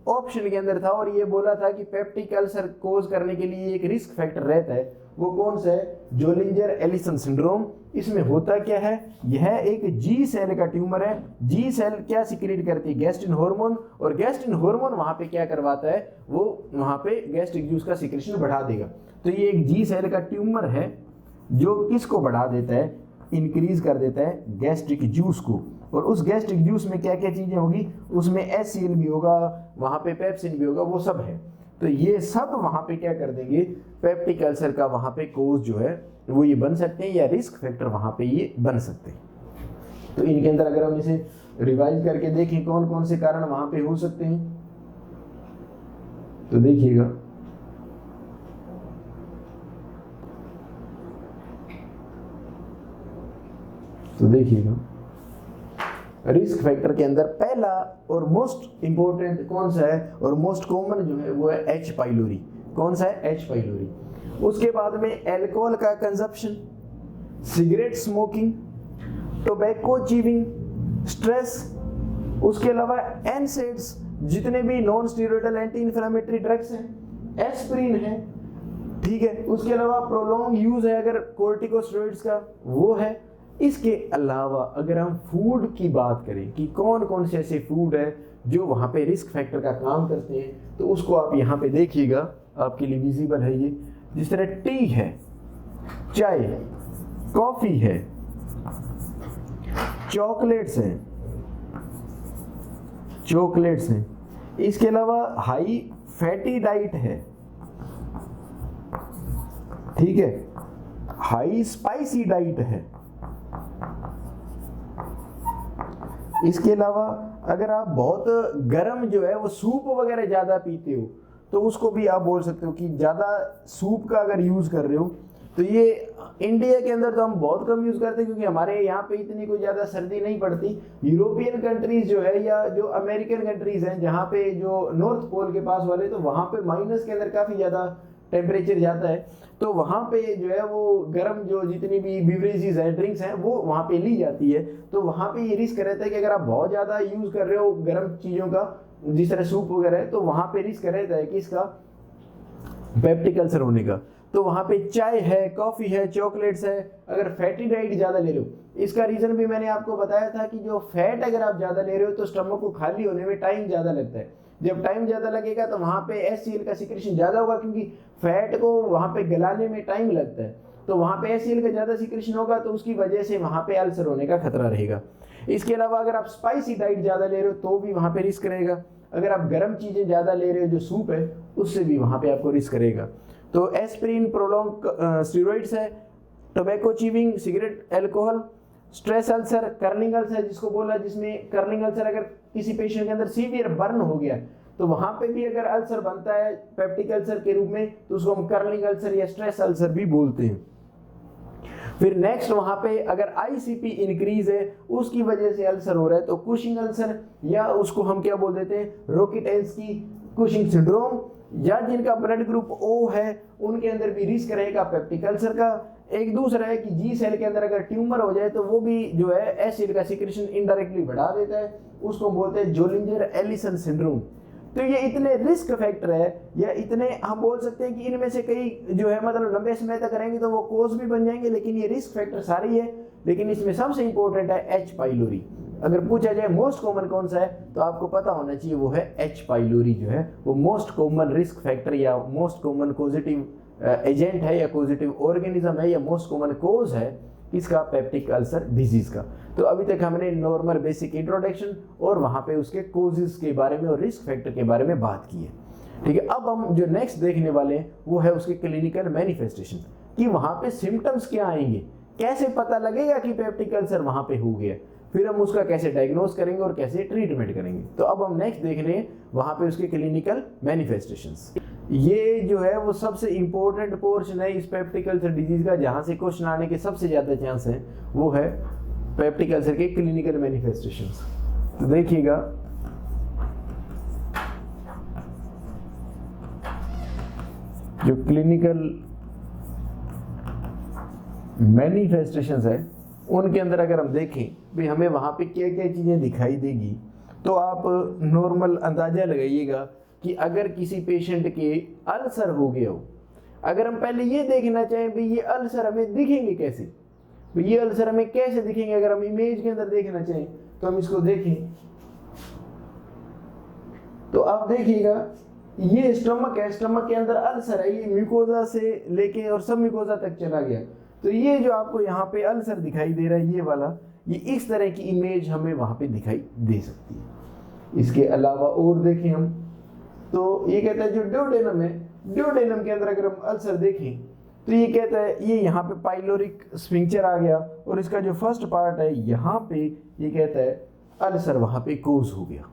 ऑप्शन के अंदर था और ये बोला था कि पेप्टिक अल्सर कोज करने के लिए एक रिस्क फैक्टर रहता है। वो कौन सा है? जोलिंजर एलिसन सिंड्रोम। इसमें होता क्या है? यह एक जी सेल का ट्यूमर है। जी सेल क्या सिक्रेट करती है? गैस्ट्रिन हार्मोन, और गैस्ट्रिन हार्मोन वहां पे क्या करवाता है? वो वहां पे गैस्ट्रिक जूस का सिक्रेशन बढ़ा देगा। तो ये एक जी सेल का ट्यूमर है जो किसको बढ़ा देता है? इंक्रीज कर देता है गैस्ट्रिक जूस को। और उस गैस्ट्रिक जूस में क्या क्या चीजें होगी? उसमें एचसीएल भी होगा, वहां पे पेप्सिन भी होगा, वो सब है। तो ये सब वहां पे क्या कर देंगे? पेप्टिक अल्सर का वहां पे कोज जो है वो ये बन सकते हैं, या रिस्क फैक्टर वहां पे ये बन सकते हैं। तो इनके अंदर अगर हम इसे रिवाइज करके देखें कौन कौन से कारण वहां पे हो सकते हैं, तो देखिएगा रिस्क फैक्टर के अंदर पहला और मोस्ट इंपॉर्टेंट कौन सा है और मोस्ट कॉमन जो है वो है एच पाइलोरी। कौन सा है? H pylori. उसके बाद में अल्कोहल का consumption, cigarette smoking, tobacco chewing, stress, उसके अलावा एनसेड्स, जितने भी non steroidal anti inflammatory drugs हैं, एस्पिरिन है, ठीक है। उसके अलावा प्रोलॉन्ग यूज है अगर कोर्टिकोस्टेरॉइड्स का, वो है। इसके अलावा अगर हम फूड की बात करें कि कौन कौन से ऐसे फूड है जो वहाँ पे रिस्क फैक्टर का काम करते हैं, तो उसको आप यहाँ पे देखिएगा, आपके लिए विजिबल है ये। जिस तरह टी है, चाय है, कॉफी है, चॉकलेट्स हैं, इसके अलावा हाई फैटी डाइट है, ठीक है, हाई स्पाइसी डाइट है। इसके अलावा अगर आप बहुत गर्म जो है वो सूप वगैरह ज्यादा पीते हो तो उसको भी आप बोल सकते हो कि ज्यादा सूप का अगर यूज कर रहे हो। तो ये इंडिया के अंदर तो हम बहुत कम यूज करते हैं क्योंकि हमारे यहाँ पे इतनी कोई ज्यादा सर्दी नहीं पड़ती। यूरोपियन कंट्रीज जो है या जो अमेरिकन कंट्रीज हैं जहाँ पे जो नॉर्थ पोल के पास वाले, तो वहाँ पे माइनस के अंदर काफी ज्यादा टेम्परेचर जाता है, तो वहाँ पे जो है वो गर्म जो जितनी भी बिवरेजेस हैं, ड्रिंक्स हैं, वो वहाँ पे ली जाती है। तो वहाँ पे ये रिस्क रहता है कि अगर आप बहुत ज़्यादा यूज़ कर रहे हो गर्म चीज़ों का, जिस तरह सूप वगैरह है, तो वहाँ पे रिस्क रहता है कि इसका पेप्टिक अल्सर होने का। तो वहाँ पे चाय है, कॉफ़ी है, चॉकलेट्स है, अगर फैटी डाइट ज़्यादा ले रहे हो, इसका रीज़न भी मैंने आपको बताया था कि जो फैट अगर आप ज़्यादा ले रहे हो तो स्टमक को खाली होने में टाइम ज़्यादा लगता है। जब टाइम ज़्यादा लगेगा तो वहाँ पे एचसीएल का सिक्रेशन ज़्यादा होगा क्योंकि फैट को वहाँ पे गलाने में टाइम लगता है, तो वहाँ पे एचसीएल का ज़्यादा सिक्रेशन होगा, तो उसकी वजह से वहाँ पे अल्सर होने का खतरा रहेगा। इसके अलावा अगर आप स्पाइसी डाइट ज़्यादा ले रहे हो तो भी वहाँ पे रिस्क रहेगा। अगर आप गर्म चीज़ें ज़्यादा ले रहे हो, जो सूप है, उससे भी वहाँ पे आपको रिस्क रहेगा। तो एस्पिरिन, प्रोलॉन्ग स्टेरॉइड्स है, tobacco chewing, cigarette, alcohol, stress ulcer, curling ulcer जिसको बोला, जिसमें कर्लिंग अल्सर अगर किसी पेशेंट के अंदर सीवियर बर्न हो गया तो वहां पे भी अगर अल्सर बनता है पेप्टिक अल्सर के रूप में, तो उसको हम कर्लिंग अल्सर या स्ट्रेस अल्सर भी बोलते हैं। फिर नेक्स्ट वहां पे अगर आईसीपी इंक्रीज है, उसकी वजह से अल्सर हो रहा है, तो कुशिंग अल्सर, या उसको हम क्या बोल देते हैं, रोकिटेंस्की कुशिंग सिंड्रोम, या जिनका ब्लड ग्रुप ओ है उनके अंदर भी रिस्क रहेगा पेप्टिक अल्सर का। एक दूसरा है कि जी सेल के अंदर अगर ट्यूमर हो जाए तो वो भी जो है एसिड का सिक्रेशन इनडायरेक्टली बढ़ा देता है, उसको बोलते हैं जोलिंजर एलिसन सिंड्रोम। तो ये इतने रिस्क फैक्टर है, या इतने हम बोल सकते हैं कि इनमें से कई जो है मतलब लंबे समय तक रहेंगे तो वो कोज भी बन जाएंगे, लेकिन ये रिस्क फैक्टर सारे ही है। लेकिन इसमें सबसे इंपॉर्टेंट है एच पाइलोरी। अगर पूछा जाए मोस्ट कॉमन कौन सा है तो आपको पता होना चाहिए वो है एच पाइलोरी, जो है वो मोस्ट कॉमन रिस्क फैक्टर या मोस्ट कॉमन पॉजिटिव एजेंट है या पॉजिटिव ऑर्गेनिज्म है या मोस्ट कॉमन कोज है इसका पेप्टिक अल्सर डिजीज का। तो अभी तक हमने नॉर्मल बेसिक इंट्रोडक्शन और वहां पे उसके कोजेस के बारे में और रिस्क फैक्टर के बारे में बात की है। ठीक है, अब हम जो नेक्स्ट देखने वाले हैं वो है उसके क्लिनिकल मैनिफेस्टेशन, कि वहां पे सिम्टम्स क्या आएंगे, कैसे पता लगेगा कि पेप्टिक अल्सर वहां पे हो गया, फिर हम उसका कैसे डायग्नोस करेंगे और कैसे ट्रीटमेंट करेंगे। तो अब हम नेक्स्ट देख रहे हैं वहां पे उसके क्लिनिकल मैनिफेस्टेशंस। ये जो है वो सबसे इंपॉर्टेंट पोर्शन है इस पेप्टिक अल्सर डिजीज का, जहां से क्वेश्चन आने के सबसे ज्यादा चांस है, वो है पेप्टिक अल्सर के क्लिनिकल मैनिफेस्टेशंस। तो देखिएगा, जो क्लिनिकल मैनिफेस्टेशंस है उनके अंदर अगर हम देखें भी हमें वहां पे क्या क्या चीजें दिखाई देगी, तो आप नॉर्मल अंदाजा लगाइएगा कि अगर किसी पेशेंट के अल्सर हो गया हो, अगर हम पहले ये देखना चाहें भी ये अल्सर हमें दिखेंगे कैसे, भी ये अल्सर हमें कैसे दिखेंगे, अगर हम इमेज के अंदर देखना चाहें तो हम इसको देखें तो आप देखिएगा ये स्टमक है, स्टमक के अंदर अल्सर है, ये म्यूकोजा से लेके और सब म्यूकोजा तक चला गया। तो ये जो आपको यहाँ पे अल्सर दिखाई दे रहा है ये वाला, ये इस तरह की इमेज हमें वहां पे दिखाई दे सकती है। इसके अलावा और देखें हम तो ये कहता है जो ड्यूडेनम है, ड्यूडेनम के अंदर अगर हम अल्सर देखें तो ये कहता है ये यहाँ पे पाइलोरिक स्फिंक्चर आ गया और इसका जो फर्स्ट पार्ट है यहाँ पे ये कहता है अल्सर वहां पे कोज हो गया।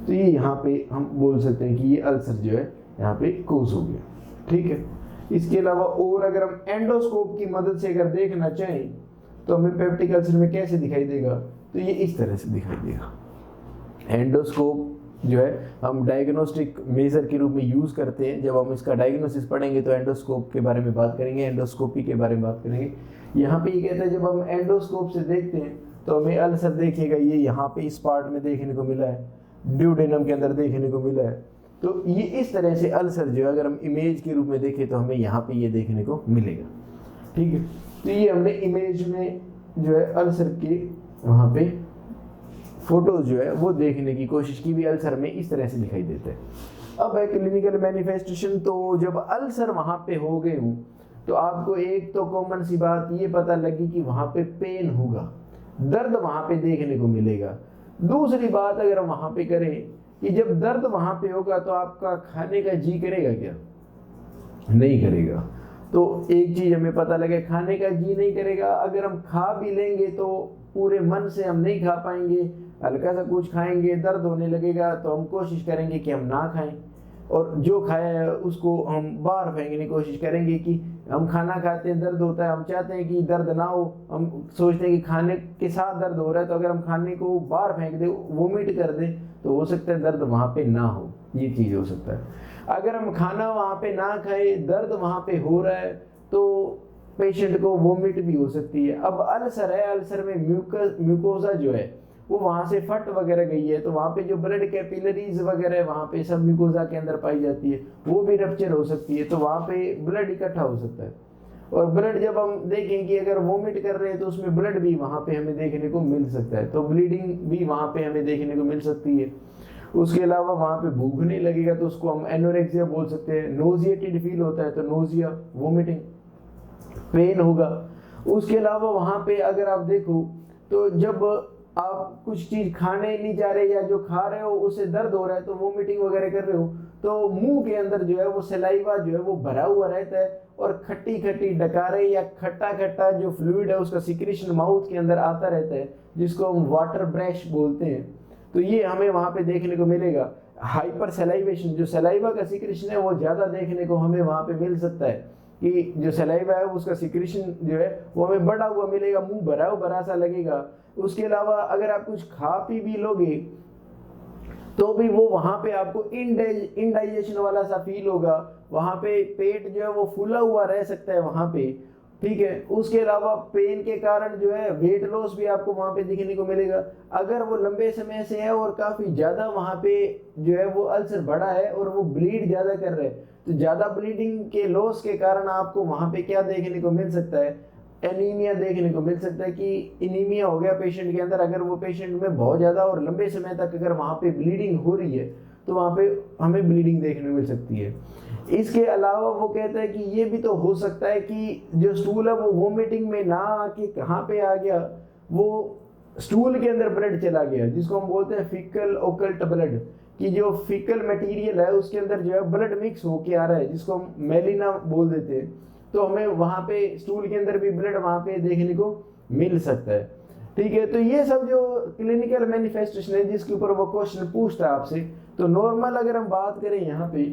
तो ये यहाँ पे हम बोल सकते हैं कि ये अल्सर जो है यहाँ पे कोज हो गया। ठीक है, इसके अलावा और अगर हम एंडोस्कोप की मदद से अगर देखना चाहें तो हमें पेप्टिक अल्सर में कैसे दिखाई देगा, तो ये इस तरह से दिखाई देगा। एंडोस्कोप जो है हम डायग्नोस्टिक मेजर के रूप में यूज़ करते हैं, जब हम इसका डायग्नोसिस पढ़ेंगे तो एंडोस्कोप के बारे में बात करेंगे, एंडोस्कोपी के बारे में बात करेंगे। यहाँ पे ये कहता है जब हम एंडोस्कोप से देखते हैं तो हमें अल्सर देखिएगा ये यहाँ पे इस पार्ट में देखने को मिला है, ड्यूडेनम के अंदर देखने को मिला है। तो ये इस तरह से अल्सर जो है अगर हम इमेज के रूप में देखें तो हमें यहाँ पे ये देखने को मिलेगा। ठीक है, तो ये हमने इमेज में जो है अल्सर के वहाँ पे फोटोज जो है वो देखने की कोशिश की भी, अल्सर में इस तरह से दिखाई देते हैं। अब है क्लिनिकल मैनिफेस्टेशन। तो जब अल्सर वहाँ पे हो गए हों तो आपको एक तो कॉमन सी बात ये पता लगी कि वहाँ पे पेन होगा, दर्द वहाँ पे देखने को मिलेगा। दूसरी बात अगर हम वहाँ पे करें कि जब दर्द वहाँ पे होगा तो आपका खाने का जी करेगा क्या? नहीं करेगा। तो एक चीज हमें पता लगे, खाने का जी नहीं करेगा। अगर हम खा भी लेंगे तो पूरे मन से हम नहीं खा पाएंगे, हल्का सा कुछ खाएंगे दर्द होने लगेगा तो हम कोशिश करेंगे कि हम ना खाएं, और जो खाया है उसको हम बाहर फेंकने की कोशिश करेंगे। कि हम खाना खाते हैं दर्द होता है, हम चाहते हैं कि दर्द ना हो, हम सोचते हैं कि खाने के साथ दर्द हो रहा है, तो अगर हम खाने को बाहर फेंक दें, वोमिट कर दें, तो हो सकता है दर्द वहाँ पे ना हो, ये चीज़ हो सकता है। अगर हम खाना वहाँ पे ना खाएं, दर्द वहाँ पे हो रहा है, तो पेशेंट को वोमिट भी हो सकती है। अब अल्सर है, अल्सर में म्यूकोजा जो है वो वहाँ से फट वगैरह गई है, तो वहाँ पे जो ब्लड कैपिलरीज वगैरह है वहाँ पे सब म्यूकोजा के अंदर पाई जाती है, वो भी रप्चर हो सकती है, तो वहाँ पे ब्लड इकट्ठा हो सकता है। और ब्लड जब हम देखें कि अगर वोमिट कर रहे हैं तो उसमें ब्लड भी वहाँ पे हमें देखने को मिल सकता है, तो ब्लीडिंग भी वहाँ पे हमें देखने को मिल सकती है। उसके अलावा वहाँ पे भूख नहीं लगेगा तो उसको हम एनोरेक्सिया बोल सकते हैं। नोजिएटेड फील होता है तो नोजिया, वोमिटिंग, पेन होगा। उसके अलावा वहाँ पे अगर आप देखो तो जब आप कुछ चीज खाने नहीं जा रहे या जो खा रहे हो उससे दर्द हो रहा है तो वोमिटिंग वगैरह कर रहे हो, तो मुंह के अंदर जो है वो सलाइवा जो है वो भरा हुआ रहता है और खट्टी खट्टी डकारे या खट्टा खट्टा जो फ्लूइड है उसका सिक्रेशन माउथ के अंदर आता रहता है, जिसको हम वाटर ब्रश बोलते हैं। तो ये हमें वहाँ पे देखने को मिलेगा। हाइपर सलाइवेशन, जो सलाइवा का सिक्रेशन है वो ज़्यादा देखने को हमें वहाँ पे मिल सकता है, कि जो सलाइवा है उसका सिक्रेशन जो है वो हमें बढ़ा हुआ मिलेगा, मुंह भरा सा लगेगा। उसके अलावा अगर आप कुछ खा पी भी लोगे तो भी वो वहाँ पे आपको इनडाइजेशन वाला सा फील होगा, वहाँ पे पेट जो है वो फूला हुआ रह सकता है वहाँ पे। ठीक है। उसके अलावा पेन के कारण जो है वेट लॉस भी आपको वहां पे दिखने को मिलेगा। अगर वो लंबे समय से है और काफी ज्यादा वहां पे जो है वो अल्सर बढ़ा है और वो ब्लीड ज्यादा कर रहे हैं, तो ज्यादा ब्लीडिंग के लॉस के कारण आपको वहां पे क्या देखने को मिल सकता है, एनीमिया देखने को मिल सकता है कि एनीमिया हो गया पेशेंट के अंदर। अगर वो पेशेंट में बहुत ज्यादा और लंबे समय तक अगर वहां पे ब्लीडिंग हो रही है तो वहां पे हमें ब्लीडिंग देखने को मिल सकती है। इसके अलावा वो कहता है कि ये भी तो हो सकता है कि जो स्टूल है वो वोमिटिंग में ना आके कहाँ पे आ गया, वो स्टूल के अंदर ब्लड चला गया, जिसको हम बोलते हैं फिकल ओकल्ट ब्लड, कि जो फिकल मटेरियल है उसके अंदर जो है ब्लड मिक्स होके आ रहा है, जिसको हम मेलिना बोल देते हैं। तो हमें वहां पे स्टूल के अंदर भी ब्लड वहां पे देखने को मिल सकता है। ठीक है, तो ये सब जो क्लिनिकल मैनिफेस्टेशन है जिसके ऊपर वो क्वेश्चन पूछता है आपसे, तो नॉर्मल अगर हम बात करें यहाँ पे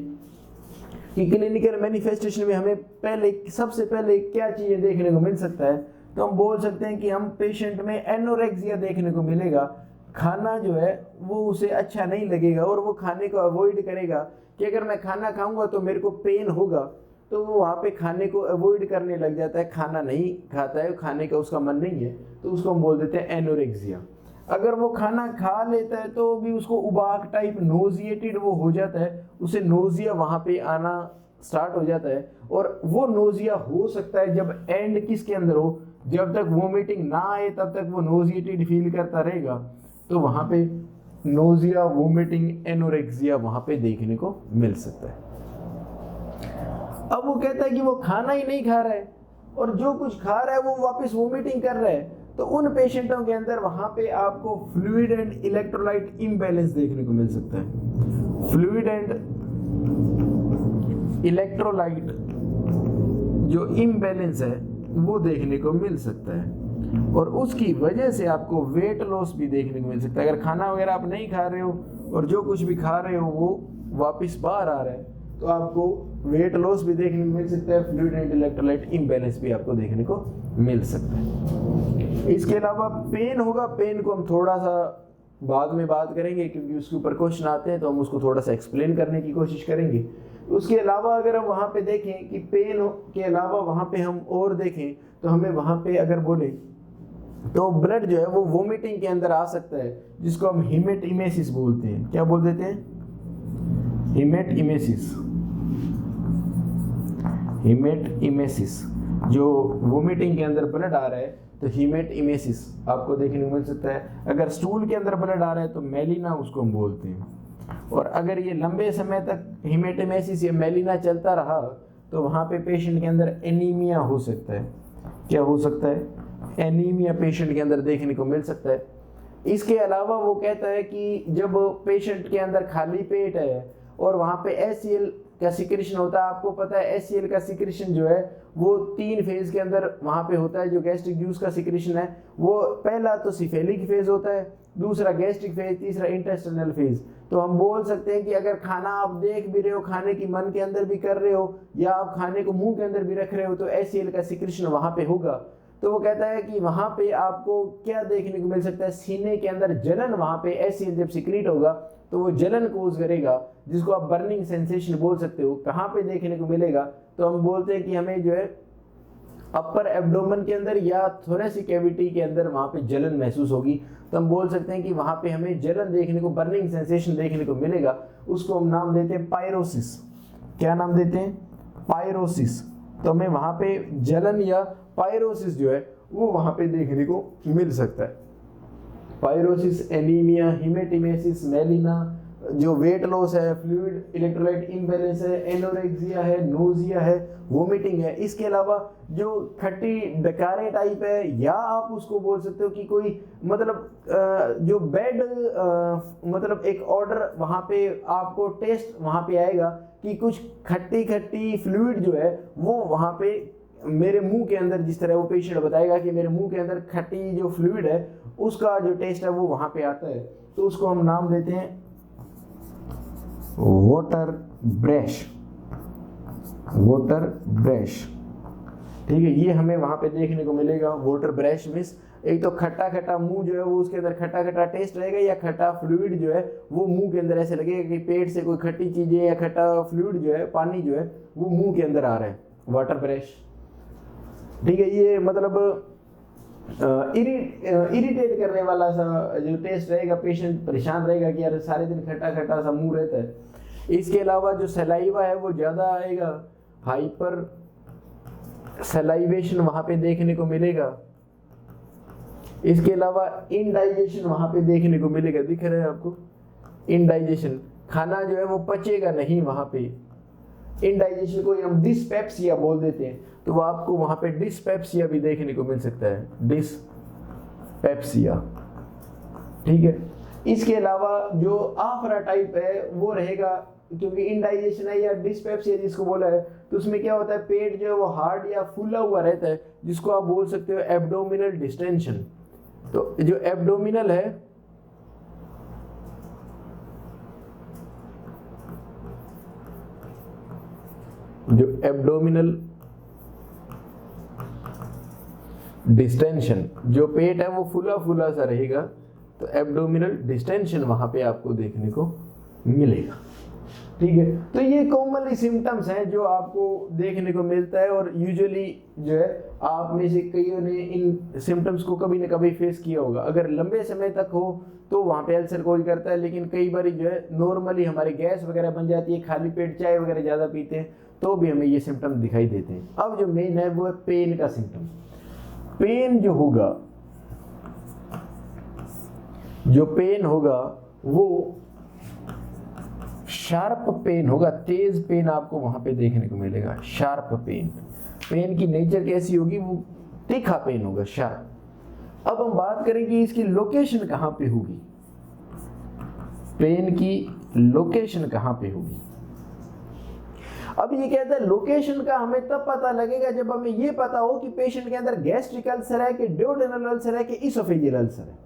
कि क्लिनिकल मैनिफेस्टेशन में हमें पहले सबसे पहले क्या चीजें देखने को मिल सकता है, तो हम बोल सकते हैं कि हम पेशेंट में एनोरेक्सिया देखने को मिलेगा। खाना जो है वो उसे अच्छा नहीं लगेगा और वो खाने को अवॉइड करेगा कि अगर मैं खाना खाऊंगा तो मेरे को पेन होगा, तो वो वहाँ पे खाने को अवॉइड करने लग जाता है, खाना नहीं खाता है, खाने का उसका मन नहीं है, तो उसको हम बोल देते हैं एनोरेक्सिया। अगर वो खाना खा लेता है तो भी उसको उबाक टाइप नोजिएटेड वो हो जाता है, उसे नोजिया वहाँ पे आना स्टार्ट हो जाता है। और वो नोजिया हो सकता है जब एंड किसके अंदर हो, जब तक वोमिटिंग ना आए तब तक वो नोजिएटेड फील करता रहेगा, तो वहाँ पे नोजिया, वोमिटिंग, एनोरेक्सिया वहाँ पे देखने को मिल सकता है। अब वो कहता है कि वो खाना ही नहीं खा रहा है और जो कुछ खा रहा है वो वापस वोमिटिंग कर रहा है, तो उन पेशेंटों के अंदर वहां पे आपको फ्लूइड एंड इलेक्ट्रोलाइट इम्बैलेंस देखने को मिल सकता है। फ्लूइड एंड इलेक्ट्रोलाइट जो इम्बैलेंस है वो देखने को मिल सकता है और उसकी वजह से आपको वेट लॉस भी देखने को मिल सकता है। अगर खाना वगैरह आप नहीं खा रहे हो और जो कुछ भी खा रहे हो वो वापस बाहर आ रहा है, तो आपको वेट लॉस भी देखने को मिल सकता है, फ्लूइड एंड इलेक्ट्रोलाइट इम्बैलेंस भी आपको देखने को मिल सकता है। इसके अलावा पेन होगा, पेन को हम थोड़ा सा बाद में बात करेंगे क्योंकि उसके ऊपर क्वेश्चन आते हैं, तो हम उसको थोड़ा सा एक्सप्लेन करने की कोशिश करेंगे। उसके अलावा अगर हम वहाँ पे देखें कि पेन के अलावा वहाँ पे हम और देखें, तो हमें वहाँ पे अगर बोले तो ब्लड जो है वो वोमिटिंग के अंदर आ सकता है, जिसको हम हीमेटिमेसिस बोलते हैं। क्या बोल देते हैं? हीमेटिमेसिस। हीमेटिमेसिस जो वोमिटिंग के अंदर ब्लड आ रहा है, तो हीमेटिमेसिस आपको देखने को मिल सकता है। अगर स्टूल के अंदर ब्लड आ रहा है तो मेलिना उसको हम बोलते हैं। और अगर ये लंबे समय तक हीमेटिमेसिस या मेलिना चलता रहा तो वहाँ पे पेशेंट के अंदर एनीमिया हो सकता है। क्या हो सकता है? एनीमिया पेशेंट के अंदर देखने को मिल सकता है। इसके अलावा वो कहता है कि जब पेशेंट के अंदर खाली पेट है और वहाँ पे HCl का सिक्रेशन होता है, आपको पता है HCl का सिक्रेशन जो है वो 3 फेज के अंदर वहाँ पे होता है। जो गैस्ट्रिक जूस का सिक्रेशन है वो पहला तो सिफेलिक फेज होता है, दूसरा गैस्ट्रिक फेज, तीसरा इंटेस्टिनल फेज। तो हम बोल सकते हैं कि अगर खाना आप देख भी रहे हो, खाने की मन के अंदर भी कर रहे हो या आप खाने को मुंह के अंदर भी रख रहे हो, तो HCl का सिक्रेशन वहाँ पे होगा। तो वो कहता है कि वहाँ पे आपको क्या देखने को मिल सकता है? सीने के अंदर जलन, वहाँ पे HCl जब सिक्रीट होगा तो वो जलन कोज करेगा, जिसको आप बर्निंग सेंसेशन बोल सकते हो। कहाँ पे देखने को मिलेगा? तो हम बोलते हैं कि हमें जो है अपर एब्डोमेन के अंदर या थोरेसिक कैविटी के अंदर वहाँ पे जलन महसूस होगी, तो हम बोल सकते हैं कि वहाँ पे हमें जलन देखने को, बर्निंग सेंसेशन देखने को मिलेगा। उसको हम नाम देते हैं पायरोसिस। क्या नाम देते हैं? पायरोसिस। तो हमें वहाँ पे जलन या पायरोसिस जो है वो वहाँ पे देखने को मिल सकता है। पायरोसिस, एनीमिया, हीमेटिमेसिस, मेलिना, जो वेट लॉस है, फ्लूइड इलेक्ट्रोलाइट इम्बैलेंस है, एनोरेक्सिया है, नोजिया है, वोमिटिंग है। इसके अलावा जो खट्टी डकारे टाइप है, या आप उसको बोल सकते हो कि कोई मतलब जो बेड मतलब एक ऑर्डर वहाँ पे आपको टेस्ट वहाँ पे आएगा कि कुछ खट्टी खट्टी फ्लूइड जो है वो वहाँ पे मेरे मुंह के अंदर, जिस तरह वो पेशेंट बताएगा कि मेरे मुंह के अंदर खट्टी जो फ्लूइड है उसका जो टेस्ट है वो वहाँ पे आता है, तो उसको हम नाम देते हैं वाटर ब्रश। वाटर ब्रश, ठीक है, ये हमें वहाँ पे देखने को मिलेगा। वाटर ब्रश मीन्स एक तो खट्टा खट्टा मुंह जो है वो उसके अंदर खट्टा खट्टा टेस्ट रहेगा, या खट्टा फ्लूइड जो है वो मुंह के अंदर ऐसे लगेगा कि पेट से कोई खट्टी चीजें या खट्टा फ्लूइड जो है, पानी जो है वो मुंह के अंदर आ रहा है। Water brush. ठीक है, ये मतलब इरिटेट करने वाला सा जो टेस्ट रहेगा, पेशेंट परेशान रहेगा कि यार सारे दिन खट्टा खट्टा सा मुंह रहता है। इसके अलावा जो सलाइवा है वो ज़्यादा आएगा, हाइपर सलाइवेशन वहाँ पे देखने को मिलेगा। इसके अलावा इनडाइजेशन वहाँ पे देखने को मिलेगा, दिख रहा है आपको इनडाइजेशन, खाना जो है वो पचेगा नहीं वहाँ पे। इनडाइजेशन को हम डिस्पेप्सिया बोल देते हैं, तो वो आपको वहाँ पे डिस्पेप्सिया भी देखने को मिल सकता है, डिस्पेप्सिया। ठीक है, इसके अलावा जो आफरा टाइप है वो रहेगा, क्योंकि इनडाइजेशन है या डिस्पेप्सिया जिसको बोला है, तो उसमें क्या होता है, पेट जो है वो हार्ड या फूला हुआ रहता है, जिसको आप बोल सकते हो एब्डोमिनल डिस्टेंशन। तो जो एब्डोमिनल है, जो एब्डोमिनल डिस्टेंशन, जो पेट है वो फूला फूला सा रहेगा, तो एब्डोमिनल डिस्टेंशन वहां पे आपको देखने को मिलेगा। ठीक है, तो ये कॉमनली सिम्टम्स हैं जो आपको देखने को मिलता है, और यूजुअली जो है आप में से कईयों ने इन सिम्टम्स को कभी न कभी फेस किया होगा। अगर लंबे समय तक हो तो वहाँ पे अल्सर कोई करता है, लेकिन कई बार जो है नॉर्मली हमारे गैस वगैरह बन जाती है, खाली पेट चाय वगैरह ज़्यादा पीते हैं तो भी हमें ये सिम्टम दिखाई देते हैं। अब जो मेन है वो है पेन का सिम्टम। पेन जो होगा, जो पेन होगा वो शार्प पेन होगा, तेज पेन आपको वहां पे देखने को मिलेगा, शार्प पेन। पेन की नेचर कैसी होगी, वो तीखा पेन होगा, शार्प। अब हम बात करेंगे इसकी लोकेशन कहां पे होगी, पेन की लोकेशन कहां पे होगी। अब ये कहता है लोकेशन का हमें तब पता लगेगा जब हमें ये पता हो कि पेशेंट के अंदर गैस्ट्रिक अल्सर है कि ड्यूडेनल अल्सर है कि इसोफेजियल अल्सर है।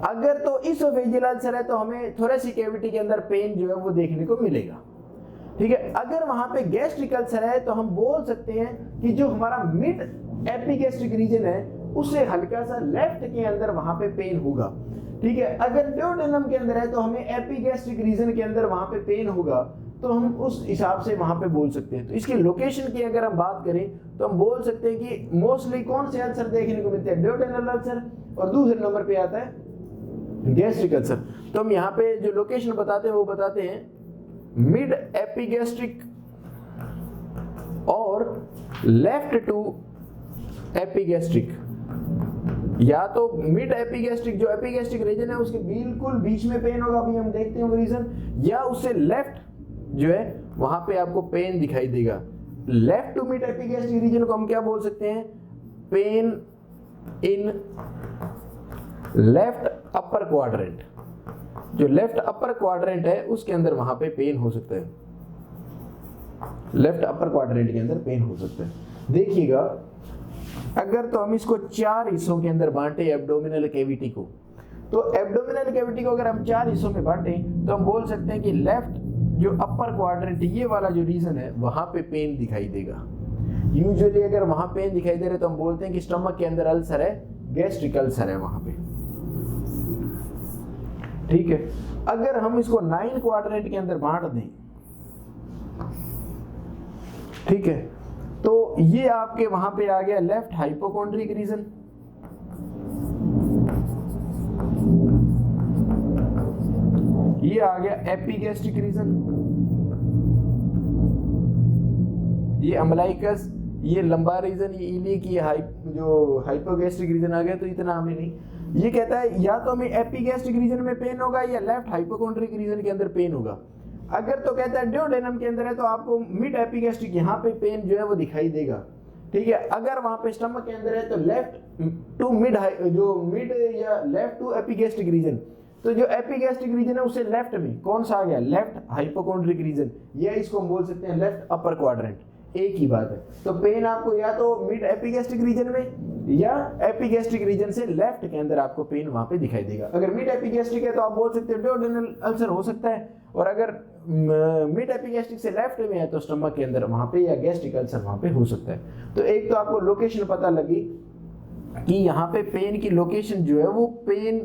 अगर तो इसोफेजियल अल्सर है तो हमें थोरेसिक कैविटी के अंदर पेन जो है वो देखने को मिलेगा। ठीक है, अगर वहां पे गैस्ट्रिक अल्सर है तो हम बोल सकते हैं कि जो हमारा मिड एपिगैस्ट्रिक रीजन है उससे हल्का सा लेफ्ट के अंदर वहां पे पेन होगा। ठीक है, अगर ड्यूडेनम के अंदर है तो हमें एपिगैस्ट्रिक रीजन के अंदर वहां पे पेन होगा, तो हम उस हिसाब से वहां पे बोल सकते हैं। तो इसकी लोकेशन की अगर हम बात करें तो हम बोल सकते हैं कि मोस्टली कौन से अल्सर देखने को मिलते हैं, ड्यूडेनल अल्सर, और दूसरे नंबर पे आता है गैस्ट्रिक अल्सर। तो हम यहाँ पे जो लोकेशन बताते हैं वो बताते हैं मिड एपिगैस्ट्रिक और लेफ्ट टू एपिगैस्ट्रिक, या तो मिड एपिगैस्ट्रिक जो एपिगैस्ट्रिक रीजन है उसके बिल्कुल बीच में पेन होगा, अभी हम देखते हैं वो रीजन, या उससे लेफ्ट जो है वहां पे आपको पेन दिखाई देगा। Left to mid epigastric region को हम क्या बोल सकते हैं, pain in left upper quadrant. जो लेफ्ट अपर क्वाड्रेंट है उसके अंदर वहां पे पेन हो सकता है, लेफ्ट अपर क्वाड्रेंट के अंदर पेन हो सकता है। देखिएगा, अगर तो हम इसको 4 हिस्सों के अंदर बांटे एब्डोमिनल कैविटी को, तो एब्डोमिनल कैविटी को अगर हम 4 हिस्सों में बांटे तो हम बोल सकते हैं कि लेफ्ट जो अपर क्वाड्रेंट ये वाला जो रीजन है वहां पे पेन दिखाई देगा। यूजुअली अगर वहां पेन दिखाई दे रहे तो हम बोलते हैं कि स्टमक के अंदर अल्सर है, गैस्ट्रिक अल्सर है वहां पे। ठीक है, अगर हम इसको 9 क्वाड्रेंट के अंदर बांट दें, ठीक है, तो ये आपके वहां पे आ गया लेफ्ट हाइपोकोंड्रिक रीजन, ये आ गया एपिगैस्ट्रिक रीजन, ये अम्लाइकस, ये लंबा रीजन, ये इलियक, ये जो हाइपोगैस्ट्रिक रीजन आ गया। तो इतना हमें नहीं, ये कहता है या तो हमें एपिगैस्ट्रिक रीजन में पेन होगा या लेफ्ट हाइपोकोंड्रिक रीजन के अंदर पेन होगा। अगर तो कहता है ड्यूडेनम के अंदर है तो आपको मिड एपिगैस्ट्रिक यहाँ पे पेन जो है वो दिखाई देगा। ठीक है, अगर वहां पे स्टमक के अंदर है तो लेफ्ट टू मिड, जो मिड या लेफ्ट टू एपिगैस्ट्रिक रीजन, तो जो एपिगैस्ट्रिक रीजन है उससे लेफ्ट में कौन सा आ गया, लेफ्ट हाइपोकोंड्रिक रीजन, या इसको हम बोल सकते हैं लेफ्ट अपर क्वाड्रेंट, एक ही बात है। तो पेन आपको या तो मिड एपिगैस्ट्रिक रीजन में या एपिगैस्ट्रिक रीजन से लेफ्ट के अंदर आपको पेन वहां पे दिखाई देगा। अगर मिड एपिगैस्ट्रिक है तो आप बोल सकते हैं ड्यूडेनल अल्सर हो सकता है, और अगर मिड एपिगैस्ट्रिक से लेफ्ट में है तो स्टमक के अंदर वहां पे या गैस्ट्रिक अल्सर वहां पे हो सकता है। तो एक तो आपको लोकेशन पता लगी कि यहाँ पे पेन की लोकेशन जो है वो पेन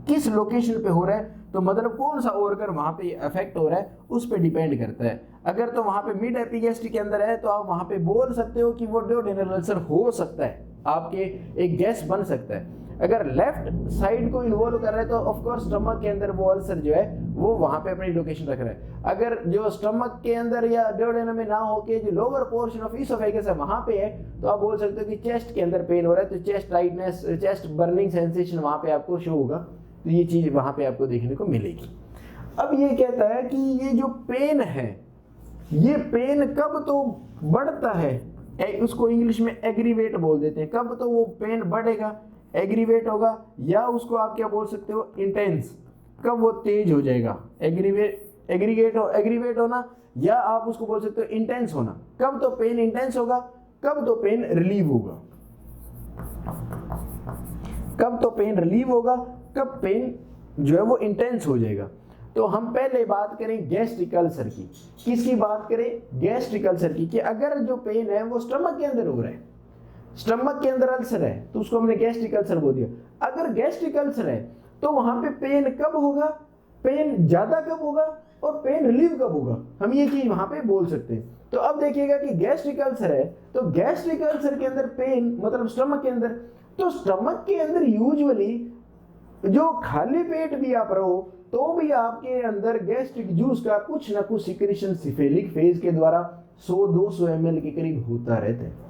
किस लोकेशन पे हो रहा है, तो मतलब कौन सा ऑर्गन वहां पे अफेक्ट हो रहा है उस पर डिपेंड करता है। अगर तो वहां पे मिड एपिगैस्ट्रिक के अंदर है तो आप वहां पे बोल सकते हो कि वो डुओडेनल अल्सर हो सकता है, आपके एक गैस बन सकता है। अगर लेफ्ट साइड को इन्वॉल्व कर रहा है तो ऑफ कोर्स स्टमक के अंदर वो अल्सर जो है वो वहां पे अपनी लोकेशन रख रहा है। अगर जो स्टमक के अंदर या डुओडेनम में ना होके जो लोअर पोर्शन ऑफ इसोफेगस है वहां पे है तो आप बोल सकते हो कि चेस्ट के अंदर पेन हो रहा है, तो chest tightness, chest burning sensation वहां पे आपको शो होगा, तो ये चीज वहां पे आपको देखने को मिलेगी। अब ये कहता है कि ये जो पेन है ये पेन कब तो बढ़ता है, उसको इंग्लिश में एग्रीवेट बोल देते हैं, कब तो वो पेन बढ़ेगा, एग्रीवेट होगा, या उसको आप क्या बोल सकते हो इंटेंस, कब वो तेज हो जाएगा, एग्रीवेट होना, या आप उसको बोल सकते हो इंटेंस होना, कब तो पेन इंटेंस होगा, कब तो पेन रिलीव होगा, कब तो पेन रिलीव होगा, कब पेन जो है वो इंटेंस हो जाएगा। तो हम पहले बात करें गैस्ट्रिक अल्सर की। किसकी बात करें? गैस्ट्रिक अल्सर की, कि अगर जो पेन है वो स्टमक के अंदर हो रहा है, स्टमक के अंदर अल्सर है तो उसको हमने गैस्ट्रिक अल्सर बोल दिया। अगर गैस्ट्रिक अल्सर है तो वहां पे पेन कब होगा, पेन ज्यादा कब होगा और पेन रिलीव कब होगा, हम ये चीज वहां पे बोल सकते हैं। तो अब देखिएगा कि गैस्ट्रिक अल्सर है तो गैस्ट्रिक अल्सर के अंदर पेन मतलब स्टमक के अंदर, तो स्टमक के अंदर यूजुअली जो खाली पेट भी आप रहो तो भी आपके अंदर गैस्ट्रिक जूस का कुछ ना कुछ सिक्रेशन सिफेलिक फेज के द्वारा 100-200 ml के करीब होता रहता है।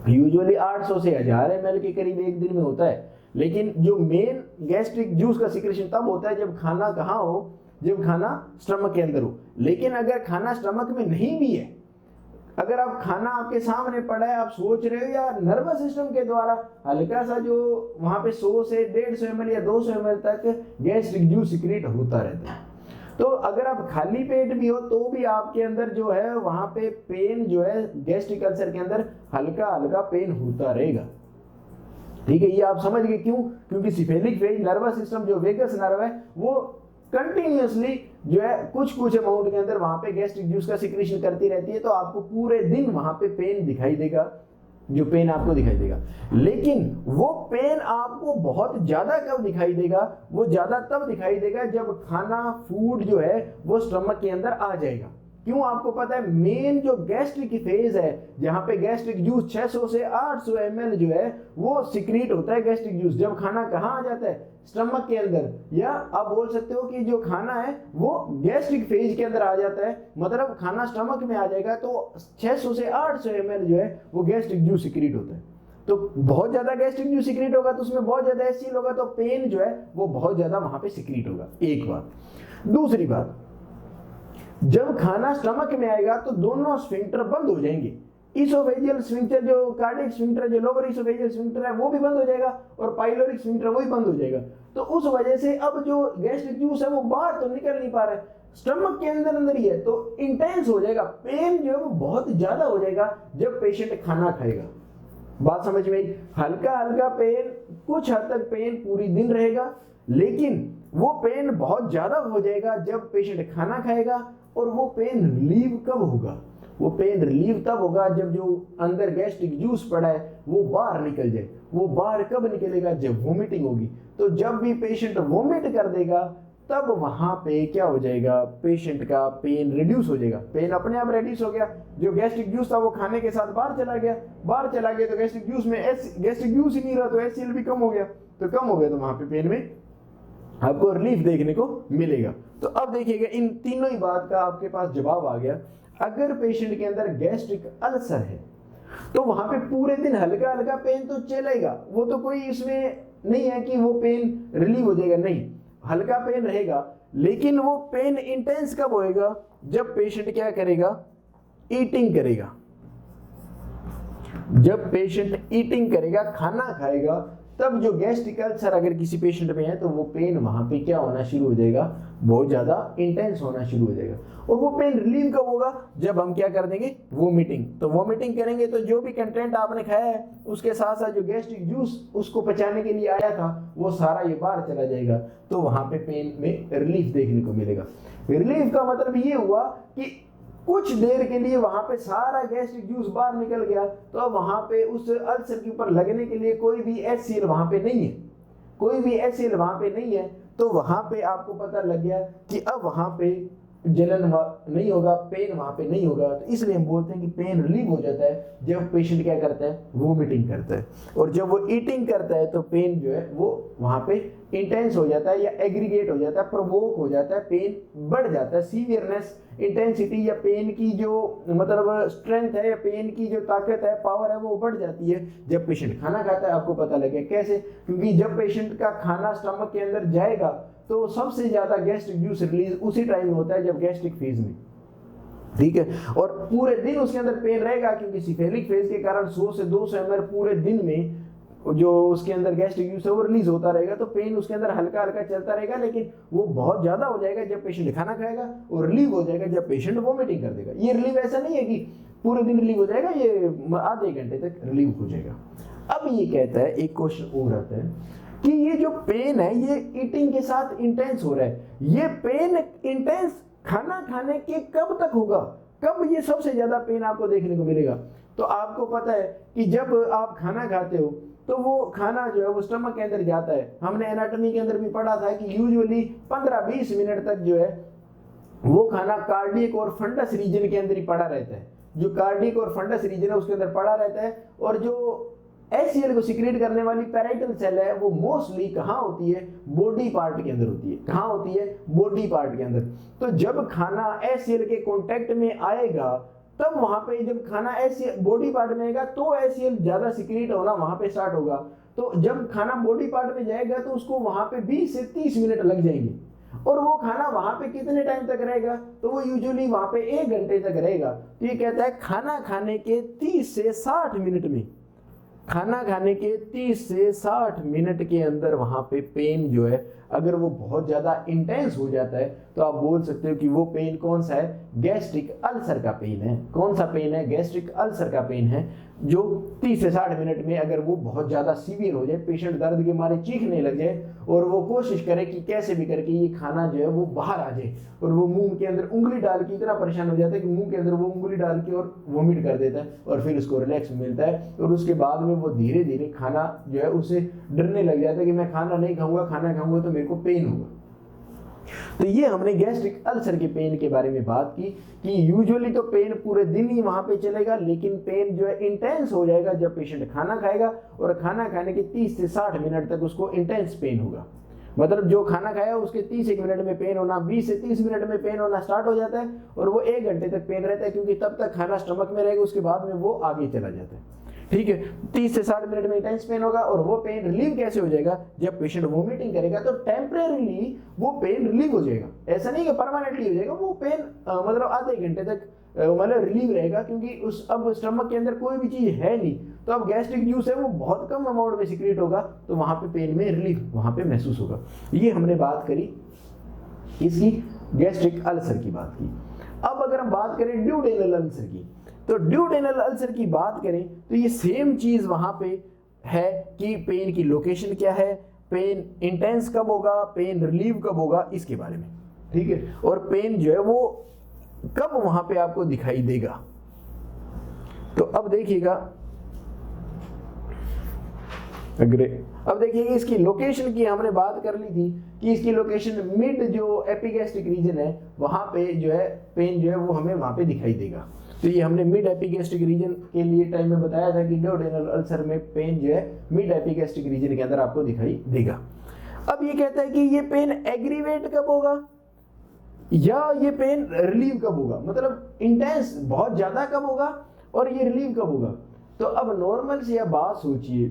यूजुअली 800 से 1000 ml के करीब एक दिन में होता है, लेकिन जो मेन गैस्ट्रिक जूस का सिक्रेशन तब होता है जब खाना कहाँ हो, जब खाना स्टमक के अंदर हो। लेकिन अगर खाना स्टमक में नहीं भी है, अगर आप खाना आपके सामने पड़ा है, आप सोच रहे हो, या नर्वस सिस्टम के द्वारा हल्का सा जो वहां पे 100 से 150 ml या 200 ml तक गैस्ट्रिक जूस सिक्रेट होता रहता है। तो अगर आप खाली पेट भी हो तो भी आपके अंदर जो है वहां पे पेन जो है गैस्ट्रिक अल्सर के अंदर हल्का हल्का पेन होता रहेगा। ठीक है, ये आप समझ गए क्यों? क्योंकि सिफेलिक फेज नर्वस सिस्टम जो वेगस नर्व है वो कंटिन्यूअसली जो है कुछ अमाउंट के अंदर वहां पे गैस्ट्रिक जूस का सिक्रेशन करती रहती है, तो आपको पूरे दिन वहां पे पेन दिखाई देगा, जो पेन आपको दिखाई देगा। लेकिन वो पेन आपको बहुत ज्यादा कब दिखाई देगा? वो ज्यादा तब दिखाई देगा जब खाना फूड जो है वो स्टमक के अंदर आ जाएगा। क्यों? आपको पता है मेन जो गैस्ट्रिक फेज है जहां पे गैस्ट्रिक जूस 600 से 800 ml जो है वो सिक्रीट होता है गैस्ट्रिक जूस, जब खाना कहाँ आ जाता है? स्टमक के अंदर, या आप बोल सकते हो कि जो खाना है वो गैस्ट्रिक फेज के अंदर आ जाता है, मतलब खाना स्टमक में आ जाएगा तो 600 से 800 ml जो है वो गैस्ट्रिक जूस सिक्रीट होता है। तो बहुत ज्यादा गैस्ट्रिक जूस सिक्रीट होगा तो उसमें बहुत ज्यादा एसिड होगा, तो पेन जो है वो बहुत ज्यादा वहां पे सिक्रीट होगा। एक बात। दूसरी बात, जब खाना स्टमक में आएगा तो दोनों स्फिंक्टर बंद हो जाएंगे। इसोफेजियल स्फिंक्टर जो कार्डियक स्फिंक्टर जो लोअर इसोफेजियल स्फिंक्टर है वो भी बंद हो जाएगा और पाइलोरिक स्फिंक्टर वो भी बंद हो जाएगा। तो उस वजह से अब जो गैस्ट्रिक जूस है वो बाहर तो निकल नहीं पा रहा है, स्टमक के अंदर ही है, तो इंटेंस हो जाएगा, पेन जो है वो बहुत ज्यादा हो जाएगा जब पेशेंट खाना खाएगा। बात समझ में आई? हल्का हल्का पेन, कुछ हद तक पेन पूरी दिन रहेगा, लेकिन वो पेन बहुत ज्यादा हो जाएगा जब पेशेंट खाना खाएगा। और वो पेन रिलीव कब होगा? वो पेन रिलीव तब होगा जब जो अंदर गैस्ट्रिक जूस पड़ा है वो बाहर निकल जाए। वो बाहर कब निकलेगा? जब वोमिटिंग होगी। तो जब भी पेशेंट वोमिट कर देगा तब वहां पे क्या हो जाएगा? पेशेंट का पेन रिड्यूस हो जाएगा, पेन अपने आप रिड्यूस हो गया। जो गैस्ट्रिक जूस था वो खाने के साथ बाहर चला गया तो गैस्ट्रिक जूस में गैस्ट्रिक जूस ही नहीं रहा तो HCl भी कम हो गया, तो वहां पे पेन में आपको रिलीफ देखने को मिलेगा। तो अब देखिएगा इन तीनों ही बात का आपके पास जवाब आ गया। अगर पेशेंट के अंदर गैस्ट्रिक अल्सर है तो वहां पे पूरे दिन हल्का हल्का पेन तो चलेगा, वो तो कोई इसमें नहीं है कि वो पेन रिलीव हो जाएगा, नहीं, हल्का पेन रहेगा। लेकिन वो पेन इंटेंस कब होएगा? जब पेशेंट क्या करेगा? ईटिंग करेगा। जब पेशेंट ईटिंग करेगा, खाना खाएगा, तब जो गैस्ट्रिक अल्सर अगर किसी पेशेंट में है तो वो पेन वहां पे क्या होना शुरू हो जाएगा? बहुत ज्यादा इंटेंस होना शुरू हो जाएगा। और वो पेन रिलीव कब होगा? जब हम क्या कर देंगे? वोमिटिंग। तो वोमिटिंग करेंगे तो जो भी कंटेंट आपने खाया है उसके साथ साथ जो गैस्ट्रिक जूस उसको पचाने के लिए आया था वो सारा ये बाहर चला जाएगा, तो वहां पे पेन में रिलीफ देखने को मिलेगा। रिलीफ का मतलब ये हुआ कि कुछ देर के लिए वहां पे सारा गैस्ट्रिक जूस बाहर निकल गया, तो अब वहां पे उस अल्सर के ऊपर लगने के लिए कोई भी HCl वहां पे नहीं है, कोई भी HCl वहां पे नहीं है। तो वहां पे आपको पता लग गया कि अब वहां पे जलन नहीं होगा, पेन वहां पे नहीं होगा। तो इसलिए हम बोलते हैं कि पेन रिलीव हो जाता है जब पेशेंट क्या करता है, वोमिटिंग करता है। और जब वो ईटिंग करता है तो पेन जो है वो वहां पे इंटेंस हो जाता है या एग्रीगेट हो जाता है, प्रोवोक हो जाता है, पेन बढ़ जाता है। सीवियरनेस, इंटेंसिटी या पेन की जो मतलब स्ट्रेंथ है या पेन की जो ताकत है, पावर है, वो बढ़ जाती है जब पेशेंट खाना खाता है। आपको पता लगे कैसे? क्योंकि जब पेशेंट का खाना स्टमक के अंदर जाएगा तो सबसे ज्यादा गैस्ट्रिक जूस रिलीज उसी टाइम में होता है जब गैस्ट्रिक फेज में, ठीक है। और पूरे दिन उसके अंदर पेन रहेगा क्योंकि सिफेलिक फेज के कारण 100 से 200 ml पूरे दिन में जो उसके अंदर गैस्ट्रिक जूस है वो रिलीज होता रहेगा। तो पेन उसके अंदर हल्का हल्का चलता रहेगा, लेकिन वो बहुत ज्यादा हो जाएगा जब पेशेंट खाना खाएगा और रिलीव हो जाएगा जब पेशेंट वोमिटिंग कर देगा। ये रिलीव ऐसा नहीं है कि पूरे दिन रिलीव हो जाएगा, ये आधे घंटे तक रिलीव हो जाएगा। अब ये कहता है, एक क्वेश्चन और आता है कि ये जो पेन है ये ईटिंग के साथ इंटेंस हो रहा है, ये पेन इंटेंस खाना खाने के कब तक होगा, कब ये सबसे ज्यादा पेन आपको देखने को मिलेगा? तो आपको पता है कि जब आप खाना खाते हो तो वो खाना जो है वो स्टमक के अंदर जाता है। हमने एनाटॉमी के अंदर भी पढ़ा था कि यूजुअली 15-20 मिनट तक जो है वो खाना कार्डियक और फंडस रीजन के अंदर ही पड़ा रहता है। जो कार्डियक और फंडस रीजन है उसके अंदर पड़ा रहता है। और जो HCl को सिक्रेट करने वाली पैराइटल सेल है वो मोस्टली कहाँ होती है? बॉडी पार्ट के अंदर होती है। कहाँ होती है? बॉडी पार्ट के अंदर। तो जब खाना HCl के कांटेक्ट में आएगा तब वहां पे जब खाना HCl बॉडी पार्ट में आएगा तो HCl ज्यादा सिक्रेट होना वहां पे स्टार्ट होगा। तो जब खाना बॉडी पार्ट में जाएगा तो उसको वहां पे 20 से 30 मिनट लग जाएंगे। और वो खाना वहां पे कितने टाइम तक रहेगा? तो वो यूजुअली वहां पे 1 घंटे तक रहेगा। तो ये कहता है खाना खाने के 30 से 60 मिनट में, खाना खाने के 30 से 60 मिनट के अंदर वहां पे पेन जो है अगर वो बहुत ज्यादा इंटेंस हो जाता है तो आप बोल सकते हो कि वो पेन कौन सा है? गैस्ट्रिक अल्सर का पेन है। कौन सा पेन है? गैस्ट्रिक अल्सर का पेन है, जो 30 से 60 मिनट में अगर वो बहुत ज्यादा सीवियर हो जाए, पेशेंट दर्द के मारे चीखने लग जाए और वो कोशिश करे कि कैसे भी करके ये खाना जो है वो बाहर आ जाए, और वो मुंह के अंदर उंगली डाल के इतना परेशान हो जाता है कि मुंह के अंदर वो उंगली डाल के और वोमिट कर देता है, और फिर उसको रिलैक्स मिलता है। और उसके बाद में वो धीरे धीरे खाना जो है उसे डरने लग जाता है कि मैं खाना नहीं खाऊंगा, खाना खाऊंगा तो मेरे को पेन होगा। तो ये हमने गैस्ट्रिक अल्सर के पेन के बारे में बात की कि यूजुअली तो पेन पूरे दिन ही वहां पे चलेगा, लेकिन पेन जो है इंटेंस हो जाएगा जब पेशेंट खाना खाएगा, और खाना खाने के 30 से 60 मिनट तक उसको इंटेंस पेन होगा। मतलब जो खाना खाया उसके 30 मिनट में पेन होना, 20 से 30 मिनट में पेन होना स्टार्ट हो जाता है, और वो 1 घंटे तक पेन रहता है क्योंकि तब तक खाना स्टमक में रहेगा, उसके बाद में वो आगे चला जाता है। ठीक है, 30 से 60 मिनट में इंटेंस पेन होगा, और वो पेन रिलीव कैसे हो जाएगा? जब पेशेंट वोमिटिंग करेगा तो टेम्परेरीली वो पेन रिलीव हो जाएगा। ऐसा नहीं कि परमानेंटली हो जाएगा, वो पेन मतलब आधे घंटे तक मतलब रिलीव रहेगा, क्योंकि उस अब स्टमक के अंदर कोई भी चीज है नहीं, तो अब गैस्ट्रिक जूस है वो बहुत कम अमाउंट में सिक्रेट होगा, तो वहां पे पेन में रिलीफ वहां पे महसूस होगा। ये हमने बात करी इसकी गैस्ट्रिक अल्सर की बात की। अब अगर हम बात करें ड्यूडेनल अल्सर की, तो ड्यूडेनल अल्सर की बात करें तो ये सेम चीज वहां पे है कि पेन की लोकेशन क्या है, पेन इंटेंस कब होगा, पेन रिलीव कब होगा, इसके बारे में। ठीक है, और पेन जो है वो कब वहां पे आपको दिखाई देगा। तो अब देखिएगा, अब देखिए इसकी लोकेशन की हमने बात कर ली थी कि इसकी लोकेशन मिड जो एपिगैस्ट्रिक रीजन है वहां पे जो है पेन जो है वो हमें वहां पे दिखाई देगा। तो ये हमने मिड एपिगैस्ट्रिक रीजन के लिए टाइम में बताया था कि ड्यूडेनल अल्सर में पेन जो है मिड एपिगैस्ट्रिक रीजन के अंदर आपको दिखाई देगा। अब ये कहता है कि ये पेन एग्रीवेट कब होगा या ये पेन रिलीव कब होगा, मतलब इंटेंस बहुत ज्यादा कब होगा और ये रिलीव कब होगा। तो अब नॉर्मल से आप बात सोचिए,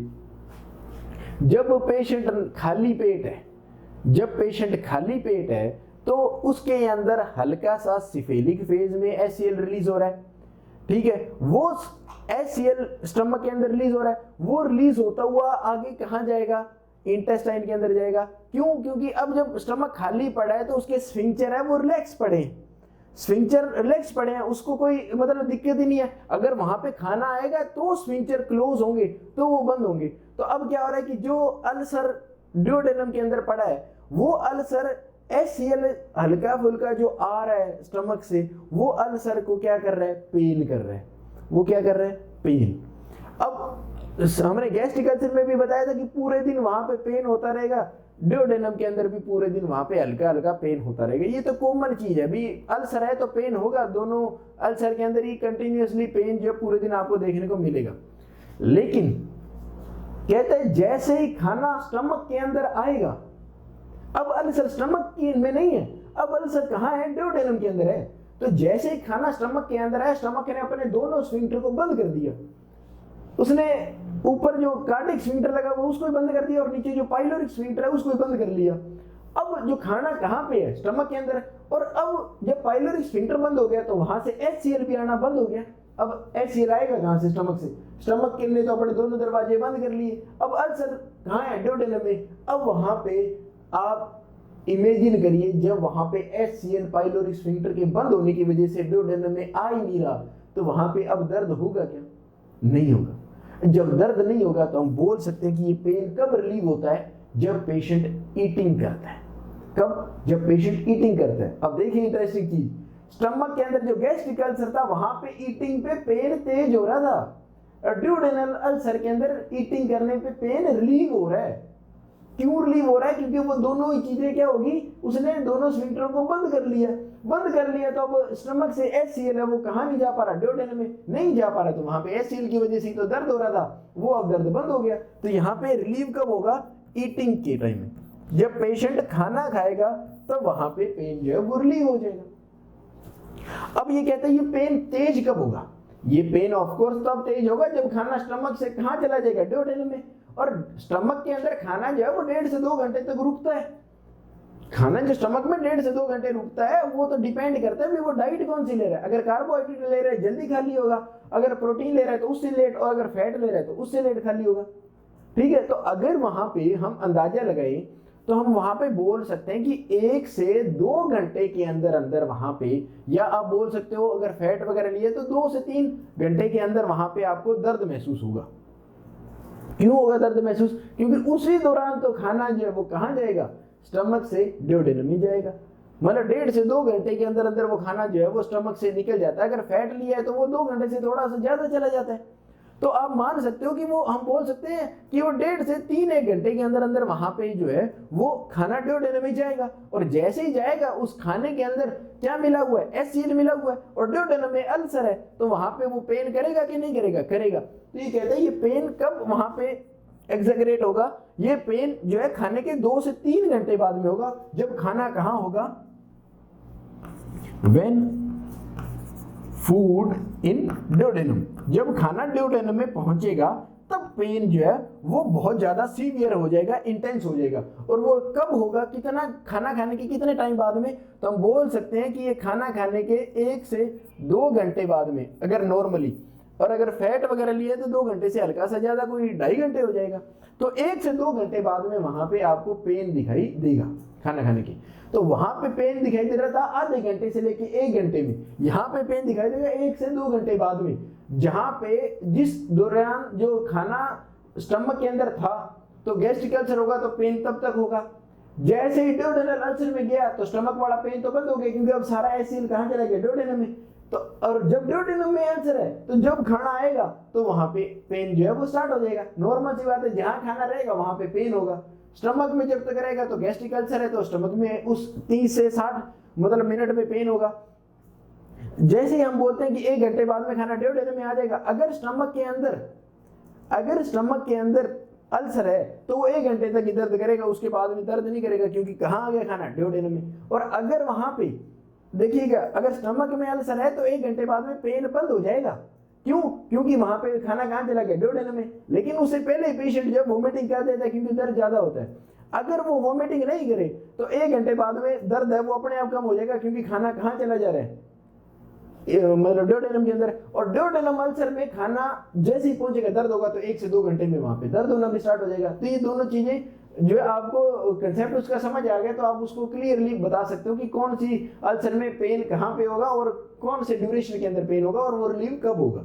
जब पेशेंट खाली पेट है, जब पेशेंट खाली पेट है तो उसके अंदर हल्का सा सिफेलिक फेज में HCl रिलीज हो रहा है। ठीक है, वो HCl स्टमक के अंदर रिलीज हो रहा है, वो रिलीज होता हुआ आगे कहां जाएगा? इंटेस्टाइन के अंदर जाएगा। क्यों? क्योंकि अब जब स्टमक खाली पड़ा है तो उसके स्फिंक्चर है वो रिलैक्स पड़े हैं, स्फिंक्चर रिलैक्स पड़े हैं, उसको कोई मतलब दिक्कत ही नहीं है। अगर वहां पे खाना आएगा तो स्फिंक्चर क्लोज होंगे तो वो बंद होंगे। तो अब क्या हो रहा है कि जो अल्सर ड्यूडेनम के अंदर पड़ा है वो अल्सर HCl हल्का फुल्का जो आ रहा है स्टमक से, वो अल्सर को क्या कर रहा है? पेन कर रहा है। वो क्या कर रहा है? पेन। अब हमने गैस्ट्रिक अल्सर में भी बताया था कि पूरे दिन वहां पे पेन होता रहेगा, ड्यूडेनम के अंदर भी पूरे दिन वहां पे हल्का हल्का पेन होता रहेगा। ये तो कॉमन चीज है, अभी अल्सर है तो पेन होगा, दोनों अल्सर के अंदर ही कंटिन्यूअसली पेन जो पूरे दिन आपको देखने को मिलेगा। लेकिन कहते हैं जैसे ही खाना स्टमक के अंदर आएगा, अब अल्सर स्टमक में नहीं है, अब अल्सर कहाँ है, ड्यूडेनम के अंदर है। तो जैसे ही खाना स्टमक के अंदर आया, स्टमक ने अपने दोनों स्फिंक्टर को बंद कर दिया, उसने ऊपर जो कार्डिक स्फिंक्टर लगा वो उसको भी बंद कर दिया और नीचे जो पाइलोरिक स्फिंक्टर है उसको भी बंद कर लिया। अब जो खाना कहाँ पे है, स्टमक के अंदर, और अब जब पाइलोरिक स्फिंक्टर बंद हो गया तो वहां से HCl भी आना बंद हो गया। अब HCl आएगा कहाँ से, स्टमक से। स्टमक के लिए तो अपने दोनों दरवाजे बंद कर लिए, अब अल्सर कहाँ है, ड्यूडेनम में। अब वहां पे आप इमेजिन करिए, जब वहां पे HCl पाइलोरिक स्फिंक्टर के बंद होने की वजह से ड्यूडेनम में आ ही नहीं रहा, तो वहां पे अब दर्द होगा क्या, नहीं होगा। जब दर्द नहीं होगा तो हम बोल सकते हैं कि ये पेन कब रिलीव होता है, जब पेशेंट ईटिंग करता है। कब, जब पेशेंट ईटिंग करता है। अब देखिए इंटरेस्टिंग चीज, स्टमक के अंदर जो गैस्ट्रिक अल्सर था वहां पे ईटिंग पे पेन तेज हो रहा था, और ड्यूडेनल अल्सर के अंदर ईटिंग करने पे पेन रिलीव हो रहा है। क्यों रिलीव हो रहा है, क्योंकि वो दोनों ही चीजें क्या होगी, उसने दोनों स्फिंक्टरों को बंद कर लिया। बंद कर लिया तो अब स्टमक से HCl है वो कहाँ नहीं जा पा रहा, ड्यूडेनम में नहीं जा पा रहा, तो वहां पे HCl की वजह से तो दर्द हो रहा था, वो अब दर्द बंद हो गया। तो यहाँ पे रिलीव कब होगा, ईटिंग के टाइम में। जब पेशेंट खाना खाएगा तब वहां पे पेन जो है वो रिलीव हो जाएगा। अब ये कहते हैं ये पेन तेज कब होगा, ये पेन ऑफ कोर्स तब तेज होगा जब खाना स्टमक से कहाँ चला जाएगा, ड्यूडेनम में। और स्टमक के अंदर खाना जो है वो 1.5 से 2 घंटे तक रुकता है। खाना जो स्टमक में 1.5 से 2 घंटे रुकता है वो तो डिपेंड करता है वो डाइट कौन सी ले रहा है। अगर कार्बोहाइड्रेट ले रहा है जल्दी खाली होगा, अगर प्रोटीन ले रहा है तो उससे लेट, और अगर फैट ले रहा है तो उससे लेट खाली होगा। ठीक है, तो अगर वहां पे हम अंदाजा लगाएं तो हम वहां पे बोल सकते हैं कि 1 से 2 घंटे के अंदर अंदर वहां पे, या आप बोल सकते हो अगर फैट वगैरह लिए तो 2 से 3 घंटे के अंदर वहां पे आपको दर्द महसूस होगा। क्यों होगा दर्द महसूस, क्योंकि उसी दौरान तो खाना जो है वो कहाँ जाएगा, स्टमक से ड्यूडेनम में जाएगा। मतलब 1.5 से 2 घंटे के अंदर अंदर वो खाना जो है वो स्टमक से निकल जाता है। अगर फैट लिया है तो वो 2 घंटे से थोड़ा सा ज्यादा चला जाता है। तो आप मान सकते हो कि वो, हम बोल सकते हैं कि वो 1.5 से 3 घंटे के अंदर अंदर वहां पे जो है वो खाना ड्यूडेनम में जाएगा, और जैसे ही जाएगा उस खाने के अंदर क्या मिला हुआ है, HCl मिला हुआ है, और ड्यूडेनम में अल्सर है, तो वहां पे वो पेन करेगा कि नहीं करेगा, करेगा। तो ये कहते हैं ये पेन कब वहां पे एग्जैगरेट होगा, ये पेन जो है खाने के 2 से 3 घंटे बाद में होगा, जब खाना कहाँ होगा, व्हेन फूड इन ड्यूडेनम, जब खाना ड्यूडेनम में पहुंचेगा तब पेन जो है वो बहुत ज्यादा सीवियर हो जाएगा, इंटेंस हो जाएगा। और वो कब होगा, कितना, खाना खाने के कितने टाइम बाद में, तो हम बोल सकते हैं कि ये खाना खाने के 1 से 2 घंटे बाद में अगर नॉर्मली, और अगर फैट वगैरह लिए तो 2 घंटे से हल्का सा ज्यादा, कोई 2.5 घंटे हो जाएगा। तो 1 से 2 घंटे बाद में वहां पे आपको पेन दिखाई देगा खाना खाने की। तो वहां पे पेन दिखाई दे रहा था आधे घंटे से लेके 1 घंटे में, यहाँ पे पेन दिखाई देगा 1 से 2 घंटे बाद में, जहां पे जिस दौरान जो खाना स्टमक के अंदर था तो गैस्ट्रिक अल्सर होगा तो पेन तब तक होगा। जैसे ही ड्यूडेनल अल्सर में गया तो स्टमक वाला पेन तो बंद हो गया, क्योंकि अब सारा HCl कहाँ चला गया, ड्यूडेनम में। तो और जब ड्यूडेनम में अल्सर है तो जब खाना आएगा तो वहां पे पेन जो है वो स्टार्ट हो जाएगा। नॉर्मल सी बात है, जहां खाना रहेगा वहां पे पेन होगा। स्टमक में जब तक रहेगा तो गैस्ट्रिक अल्सर है तो स्टमक में उस 30 से 60 मतलब मिनट में पेन होगा। जैसे ही हम बोलते हैं कि 1 घंटे बाद में खाना ड्यूडेनम में आ जाएगा, अगर स्टमक के अंदर अल्सर है तो वो 1 घंटे तक ही दर्द करेगा, उसके बाद में दर्द नहीं करेगा, क्योंकि कहाँ आ गया खाना, ड्यूडेनम में। और अगर वहां पे देखिएगा, अगर स्टमक में अल्सर है तो 1 घंटे बाद में पेन बंद हो जाएगा। क्यों, क्योंकि वहां पे खाना कहाँ चला गया, ड्यूडेनम में। लेकिन उससे पहले पेशेंट जब वोमिटिंग कर देता है, क्योंकि दर्द ज्यादा होता है, अगर वो वोमिटिंग नहीं करे तो 1 घंटे बाद में दर्द है वो अपने आप कम हो जाएगा, क्योंकि खाना कहाँ चला जा रहा है, मतलब ड्यूडेनम के अंदर। और ड्यूडेनम अल्सर में खाना जैसे ही पहुंचेगा दर्द होगा तो 1 से 2 घंटे में वहां पे दर्द होना भी स्टार्ट हो जाएगा। तो ये दोनों चीजें जो है आपको कंसेप्ट उसका समझ आ गया तो आप उसको क्लियरली बता सकते हो कि कौन सी अल्सर में पेन कहाँ पे होगा और कौन से ड्यूरेशन के अंदर पेन होगा और वो रिलीव कब होगा।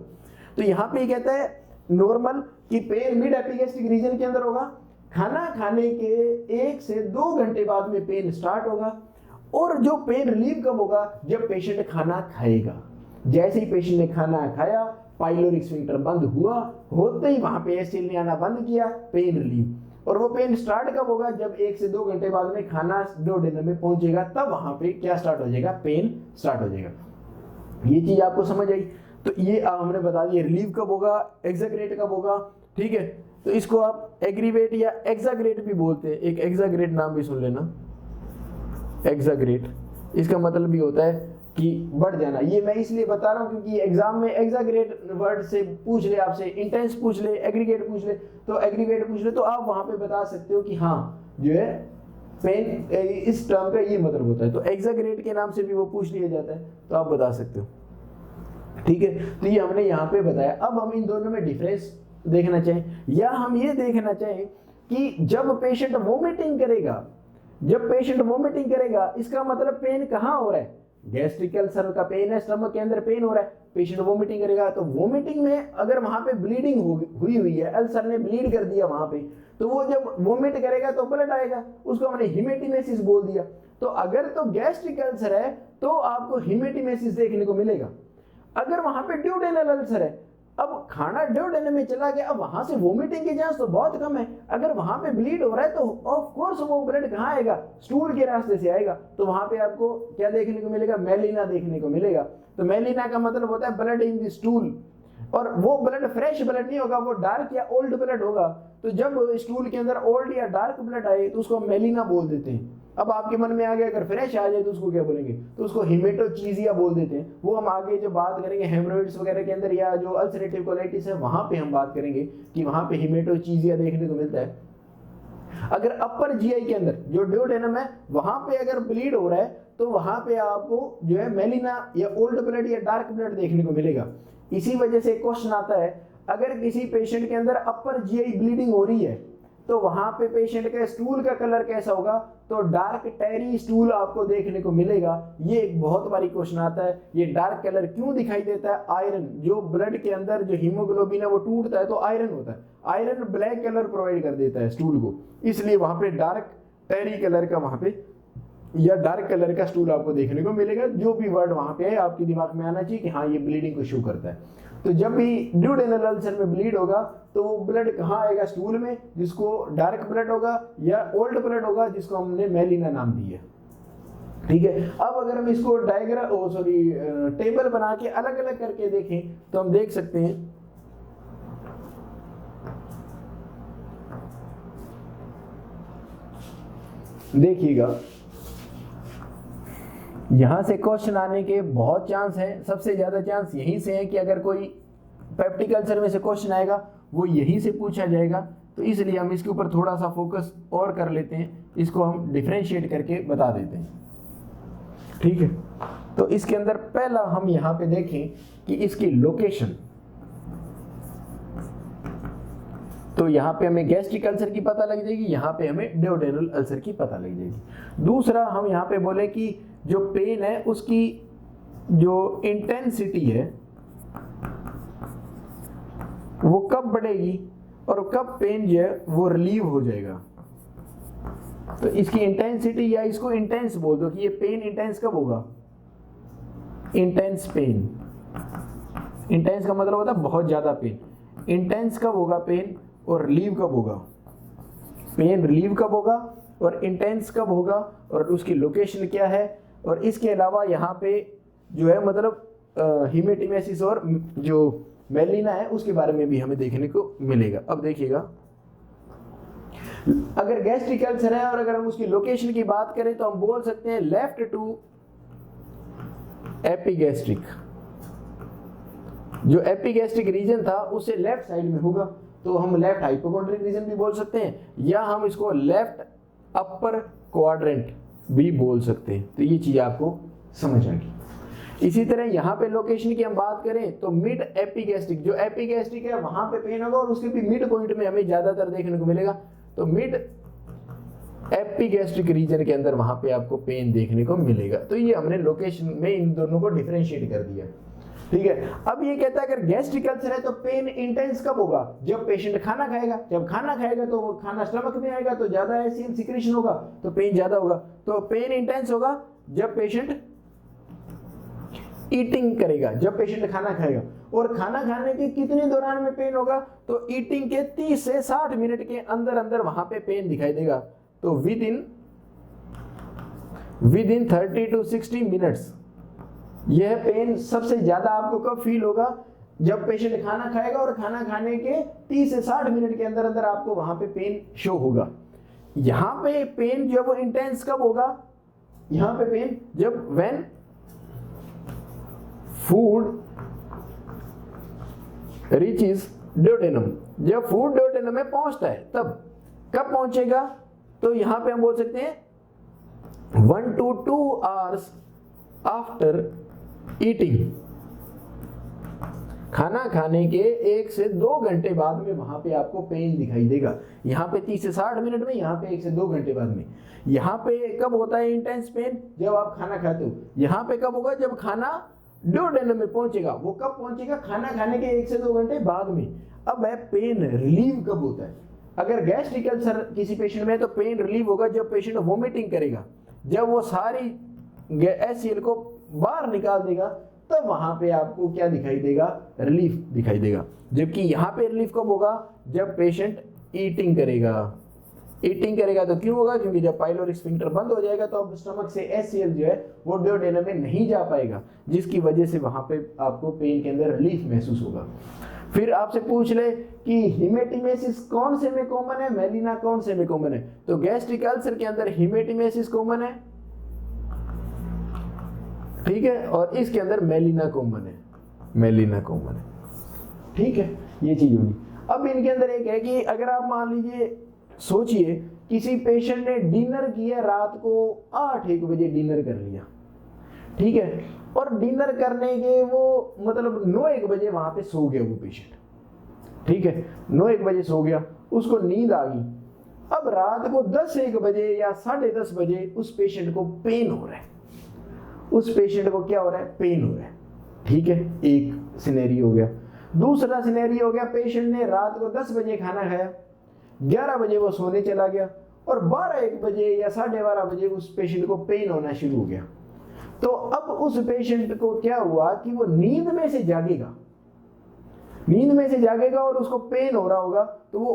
तो यहाँ पे कहता है नॉर्मल कि पेन मिड एपिगैस्ट्रिक रीजन के अंदर होगा, खाना खाने के 1 से 2 घंटे बाद में पेन स्टार्ट होगा, और जो पेन रिलीव कब होगा, जब पेशेंट खाना खाएगा। जैसे ही पेशेंट ने खाना खाया पाइलोरिक स्फिंक्टर बंद हुआ, होते ही वहां पे एसिड ने आना बंद किया, पेन रिलीव। और वो पेन स्टार्ट कब होगा? जब 1 से 2 घंटे बाद में खाना डुओडेनम में पहुंचेगा, तब वहां पे क्या स्टार्ट हो जाएगा? पेन स्टार्ट हो जाएगा। ये चीज आपको समझ आई? तो ये हमने बता दिया रिलीव कब होगा, एक्साग्रेट कब होगा, ठीक है। तो इसको आप एग्रीवेट या एक्साग्रेट भी बोलते हैं, एक एक्साग्रेट नाम भी सुन लेना, एक्साग्रेट। इसका मतलब भी होता है कि बढ़ जाना। ये मैं इसलिए बता रहा हूँ क्योंकि एग्जाम में एक्साग्रेट वर्ड से पूछ ले आपसे, इंटेंस पूछ ले, एग्रीगेट पूछ ले, तो एग्रीगेट पूछ ले तो आप वहां पे बता सकते हो कि हाँ जो है पेन इस टर्म का ये मतलब होता है। तो एक्साग्रेट के नाम से भी वो पूछ लिया जाता है, तो आप बता सकते हो, ठीक है। तो ये हमने यहाँ पे बताया। अब हम इन दोनों में डिफरेंस देखना चाहें, या हम ये देखना चाहें कि जब पेशेंट वोमिटिंग करेगा, जब पेशेंट वोमिटिंग करेगा, इसका मतलब पेन कहाँ हो रहा है? गैस्ट्रिक अल्सर का पेन है, स्टमक के अंदर पेन हो रहा है, पेशेंट वोमिटिंग करेगा। तो वोमिटिंग में अगर वहां पे ब्लीडिंग हुई है, अल्सर ने ब्लीड कर दिया वहां पे, तो वो जब वोमिट करेगा तो ब्लड आएगा, उसको हमने हिमेटिमेसिस बोल दिया। तो अगर तो गैस्ट्रिक अल्सर है तो आपको हिमेटिमेसिस देखने को मिलेगा। अगर वहां पे ड्यूडेनल अल्सर है, अब खाना ड्यूडेनम में चला गया, अब वहां से वोमिटिंग की चांस तो बहुत कम है। अगर वहां पे ब्लीड हो रहा है तो ऑफ कोर्स वो ब्लड कहाँ आएगा? स्टूल के रास्ते से आएगा। तो वहां पे आपको क्या देखने को मिलेगा? मेलिना देखने को मिलेगा। तो मेलिना का मतलब होता है ब्लड इन द स्टूल, और वो ब्लड फ्रेश ब्लड नहीं होगा, वो डार्क या ओल्ड ब्लड होगा। तो जब स्टूल के अंदर ओल्ड या डार्क ब्लड आए तो उसको मेलिना बोल देते हैं। अब आपके मन में आ गया अगर फ्रेश आ जाए तो उसको क्या बोलेंगे? तो उसको हिमेटोचीजिया बोल देते हैं। वो हम आगे जो बात करेंगे हेमरोइड्स वगैरह के अंदर, या जो अल्सरेटिव कोलाइटिस है वहां पे हम बात करेंगे कि वहां पे हिमेटोचीजिया देखने को मिलता है। अगर अपर जीआई के अंदर जो ड्यूडेनम है वहां पे अगर ब्लीड हो रहा है तो वहां पे आपको जो है मेलिना या ओल्ड ब्लड या डार्क ब्लड देखने को मिलेगा। इसी वजह से क्वेश्चन आता है, अगर किसी पेशेंट के अंदर अपर जीआई ब्लीडिंग हो रही है तो वहां पे पेशेंट का स्टूल का कलर कैसा होगा? तो डार्क टेरी स्टूल आपको देखने को मिलेगा। ये एक बहुत बारी क्वेश्चन आता है। ये डार्क कलर क्यों दिखाई देता है? आयरन, जो ब्लड के अंदर जो हीमोग्लोबिन है वो टूटता है तो आयरन होता है, आयरन ब्लैक कलर प्रोवाइड कर देता है स्टूल को, इसलिए वहां पे डार्क टेरी कलर का वहां पे या डार्क कलर का स्टूल आपको देखने को मिलेगा। जो भी वर्ड वहां पे है आपके दिमाग में आना चाहिए कि हाँ ये ब्लीडिंग को शो करता है। तो जब भी ड्यूडेनल अल्सर में ब्लीड होगा तो वो ब्लड कहाँ आएगा? स्टूल में, जिसको डार्क ब्लड होगा या ओल्ड ब्लड होगा, जिसको हमने मेलिना नाम दिया, ठीक है। अब अगर हम इसको टेबल बना के अलग अलग करके देखें तो हम देख सकते हैं, देखिएगा यहां से क्वेश्चन आने के बहुत चांस हैं। सबसे ज्यादा चांस यहीं से है कि अगर कोई पेप्टिक अल्सर में से क्वेश्चन आएगा वो यहीं से पूछा जाएगा। तो इसलिए हम इसके ऊपर थोड़ा सा फोकस और कर लेते हैं, इसको हम डिफरेंशिएट करके बता देते हैं, ठीक है। तो इसके अंदर पहला हम यहाँ पे देखें कि इसकी लोकेशन, तो यहाँ पे हमें गैस्ट्रिक अल्सर की पता लग जाएगी, यहाँ पे हमें ड्यूडेनल अल्सर की पता लग जाएगी। दूसरा हम यहाँ पे बोले कि जो पेन है उसकी जो इंटेंसिटी है वो कब बढ़ेगी और कब पेन जो है वो रिलीव हो जाएगा। तो इसकी इंटेंसिटी, या इसको इंटेंस बोल दो कि ये पेन इंटेंस कब होगा? इंटेंस पेन, इंटेंस का मतलब होता है बहुत ज्यादा पेन। इंटेंस कब होगा पेन और रिलीव कब होगा? पेन रिलीव कब होगा और इंटेंस कब होगा, और उसकी लोकेशन क्या है। और इसके अलावा यहाँ पे जो है मतलब हिमेटिमेसिस और जो मेलिना है उसके बारे में भी हमें देखने को मिलेगा। अब देखिएगा, अगर गैस्ट्रिक अल्सर है और अगर हम उसकी लोकेशन की बात करें तो हम बोल सकते हैं लेफ्ट टू एपिगैस्ट्रिक। जो एपिगैस्ट्रिक रीजन था उससे लेफ्ट साइड में होगा, तो हम लेफ्ट हाइपोकॉन्ड्रिक रीजन भी बोल सकते हैं, या हम इसको लेफ्ट अपर क्वाड्रेंट भी बोल सकते हैं। तो ये चीज आपको समझ आ गई। इसी तरह यहाँ पे लोकेशन की हम बात करें तो मिड एपिगैस्ट्रिक, जो एपिगैस्ट्रिक है वहां पे पेन होगा और उसके भी मिड पॉइंट में हमें ज्यादातर देखने को मिलेगा। तो मिड एपिगैस्ट्रिक रीजन के अंदर वहां पे आपको पेन देखने को मिलेगा। तो ये हमने लोकेशन में इन दोनों को डिफरेंशिएट कर दिया, ठीक है। अब ये कहता है अगर गैस्ट्रिक अल्सर है तो पेन इंटेंस कब होगा? जब पेशेंट खाना खाएगा। जब खाना खाएगा तो वो खाना स्टमक में आएगा तो ज्यादा एसिड सिक्रेशन होगा तो पेन ज्यादा होगा। तो पेन इंटेंस होगा जब पेशेंट ईटिंग करेगा, जब पेशेंट खाना खाएगा। और खाना खाने के कितने दौरान में पेन होगा, तो ईटिंग के 30 से 60 मिनट के अंदर अंदर वहां पे पेन दिखाई देगा। तो विद इन 30 to 60 मिनट्स यह पेन सबसे ज्यादा आपको कब फील होगा, जब पेशेंट खाना खाएगा और खाना खाने के 30 से 60 मिनट के अंदर अंदर आपको वहां पे पेन शो होगा। यहां पे पेन जो वो इंटेंस कब होगा, यहां पे पेन जब व्हेन फूड रीचेस ड्यूटेनम, जब फूड ड्यूटेनम में पहुंचता है तब। कब पहुंचेगा, तो यहां पे हम बोल सकते हैं 1 to 2 hours आफ्टर ईटिंग, खाना खाने के 1 से 2 घंटे बाद में वहां पे आपको पेन दिखाई देगा। यहाँ पे 30 से 60 मिनट में, यहाँ पे 1 से 2 घंटे बाद में। यहाँ पे कब होता है इंटेंस पेन, जब आप खाना खाते हो। यहाँ पे कब होगा, जब खाना ड्यूडेनम में पहुंचेगा। वो कब पहुंचेगा, खाना खाने के 1 से 2 घंटे बाद में। अब है पेन रिलीव कब होता है, अगर गैस्ट्रिक अल्सर किसी पेशेंट में है तो पेन रिलीव होगा जब पेशेंट वोमिटिंग करेगा, जब वो सारी HCl को बाहर निकाल देगा, तब वहां पे आपको क्या दिखाई देगा, रिलीफ दिखाई देगा। जबकि यहाँ पे रिलीफ कब होगा, जब पेशेंट ईटिंग करेगा। ईटिंग करेगा तो क्यों होगा, क्योंकि जब पाइलोरिक स्फिंक्टर बंद हो जाएगा तो अब स्टमक से HCl जो है वो ड्यूडेनम में नहीं जा पाएगा, जिसकी वजह से वहां पे आपको पेन के अंदर रिलीफ महसूस होगा। फिर आपसे पूछ ले कि हिमेटिमेसिस कौन से में कॉमन है, मेलिना कौन से में कॉमन है, तो गैस्ट्रिक अल्सर के अंदर हिमेटिमेसिस कॉमन है, ठीक है, और इसके अंदर मेलिना कॉमन है, मेलिना कॉमन है, ठीक है, ये चीज होगी। अब इनके अंदर एक है कि अगर आप मान लीजिए, सोचिए किसी पेशेंट ने डिनर किया रात को 8-1 बजे डिनर कर लिया, ठीक है, और डिनर करने के वो मतलब 9-1 बजे वहां पे सो गया वो पेशेंट, ठीक है, 9-1 बजे सो गया, उसको नींद आ गई। अब रात को 10-1 बजे या 10:30 बजे उस पेशेंट को पेन हो रहा है, उस पेशेंट को क्या हो रहा है, पेन हो रहा है, ठीक है, एक सिनेरियो हो गया। दूसरा सिनेरियो हो गया, पेशेंट ने रात को 10 बजे खाना खाया, 11 बजे वो सोने चला गया और 12-1 बजे या 12:30 बजे उस पेशेंट को पेन होना शुरू हो गया। तो अब उस पेशेंट को क्या हुआ कि वो नींद में से जागेगा, नींद में से जागेगा और उसको पेन हो रहा होगा, तो वो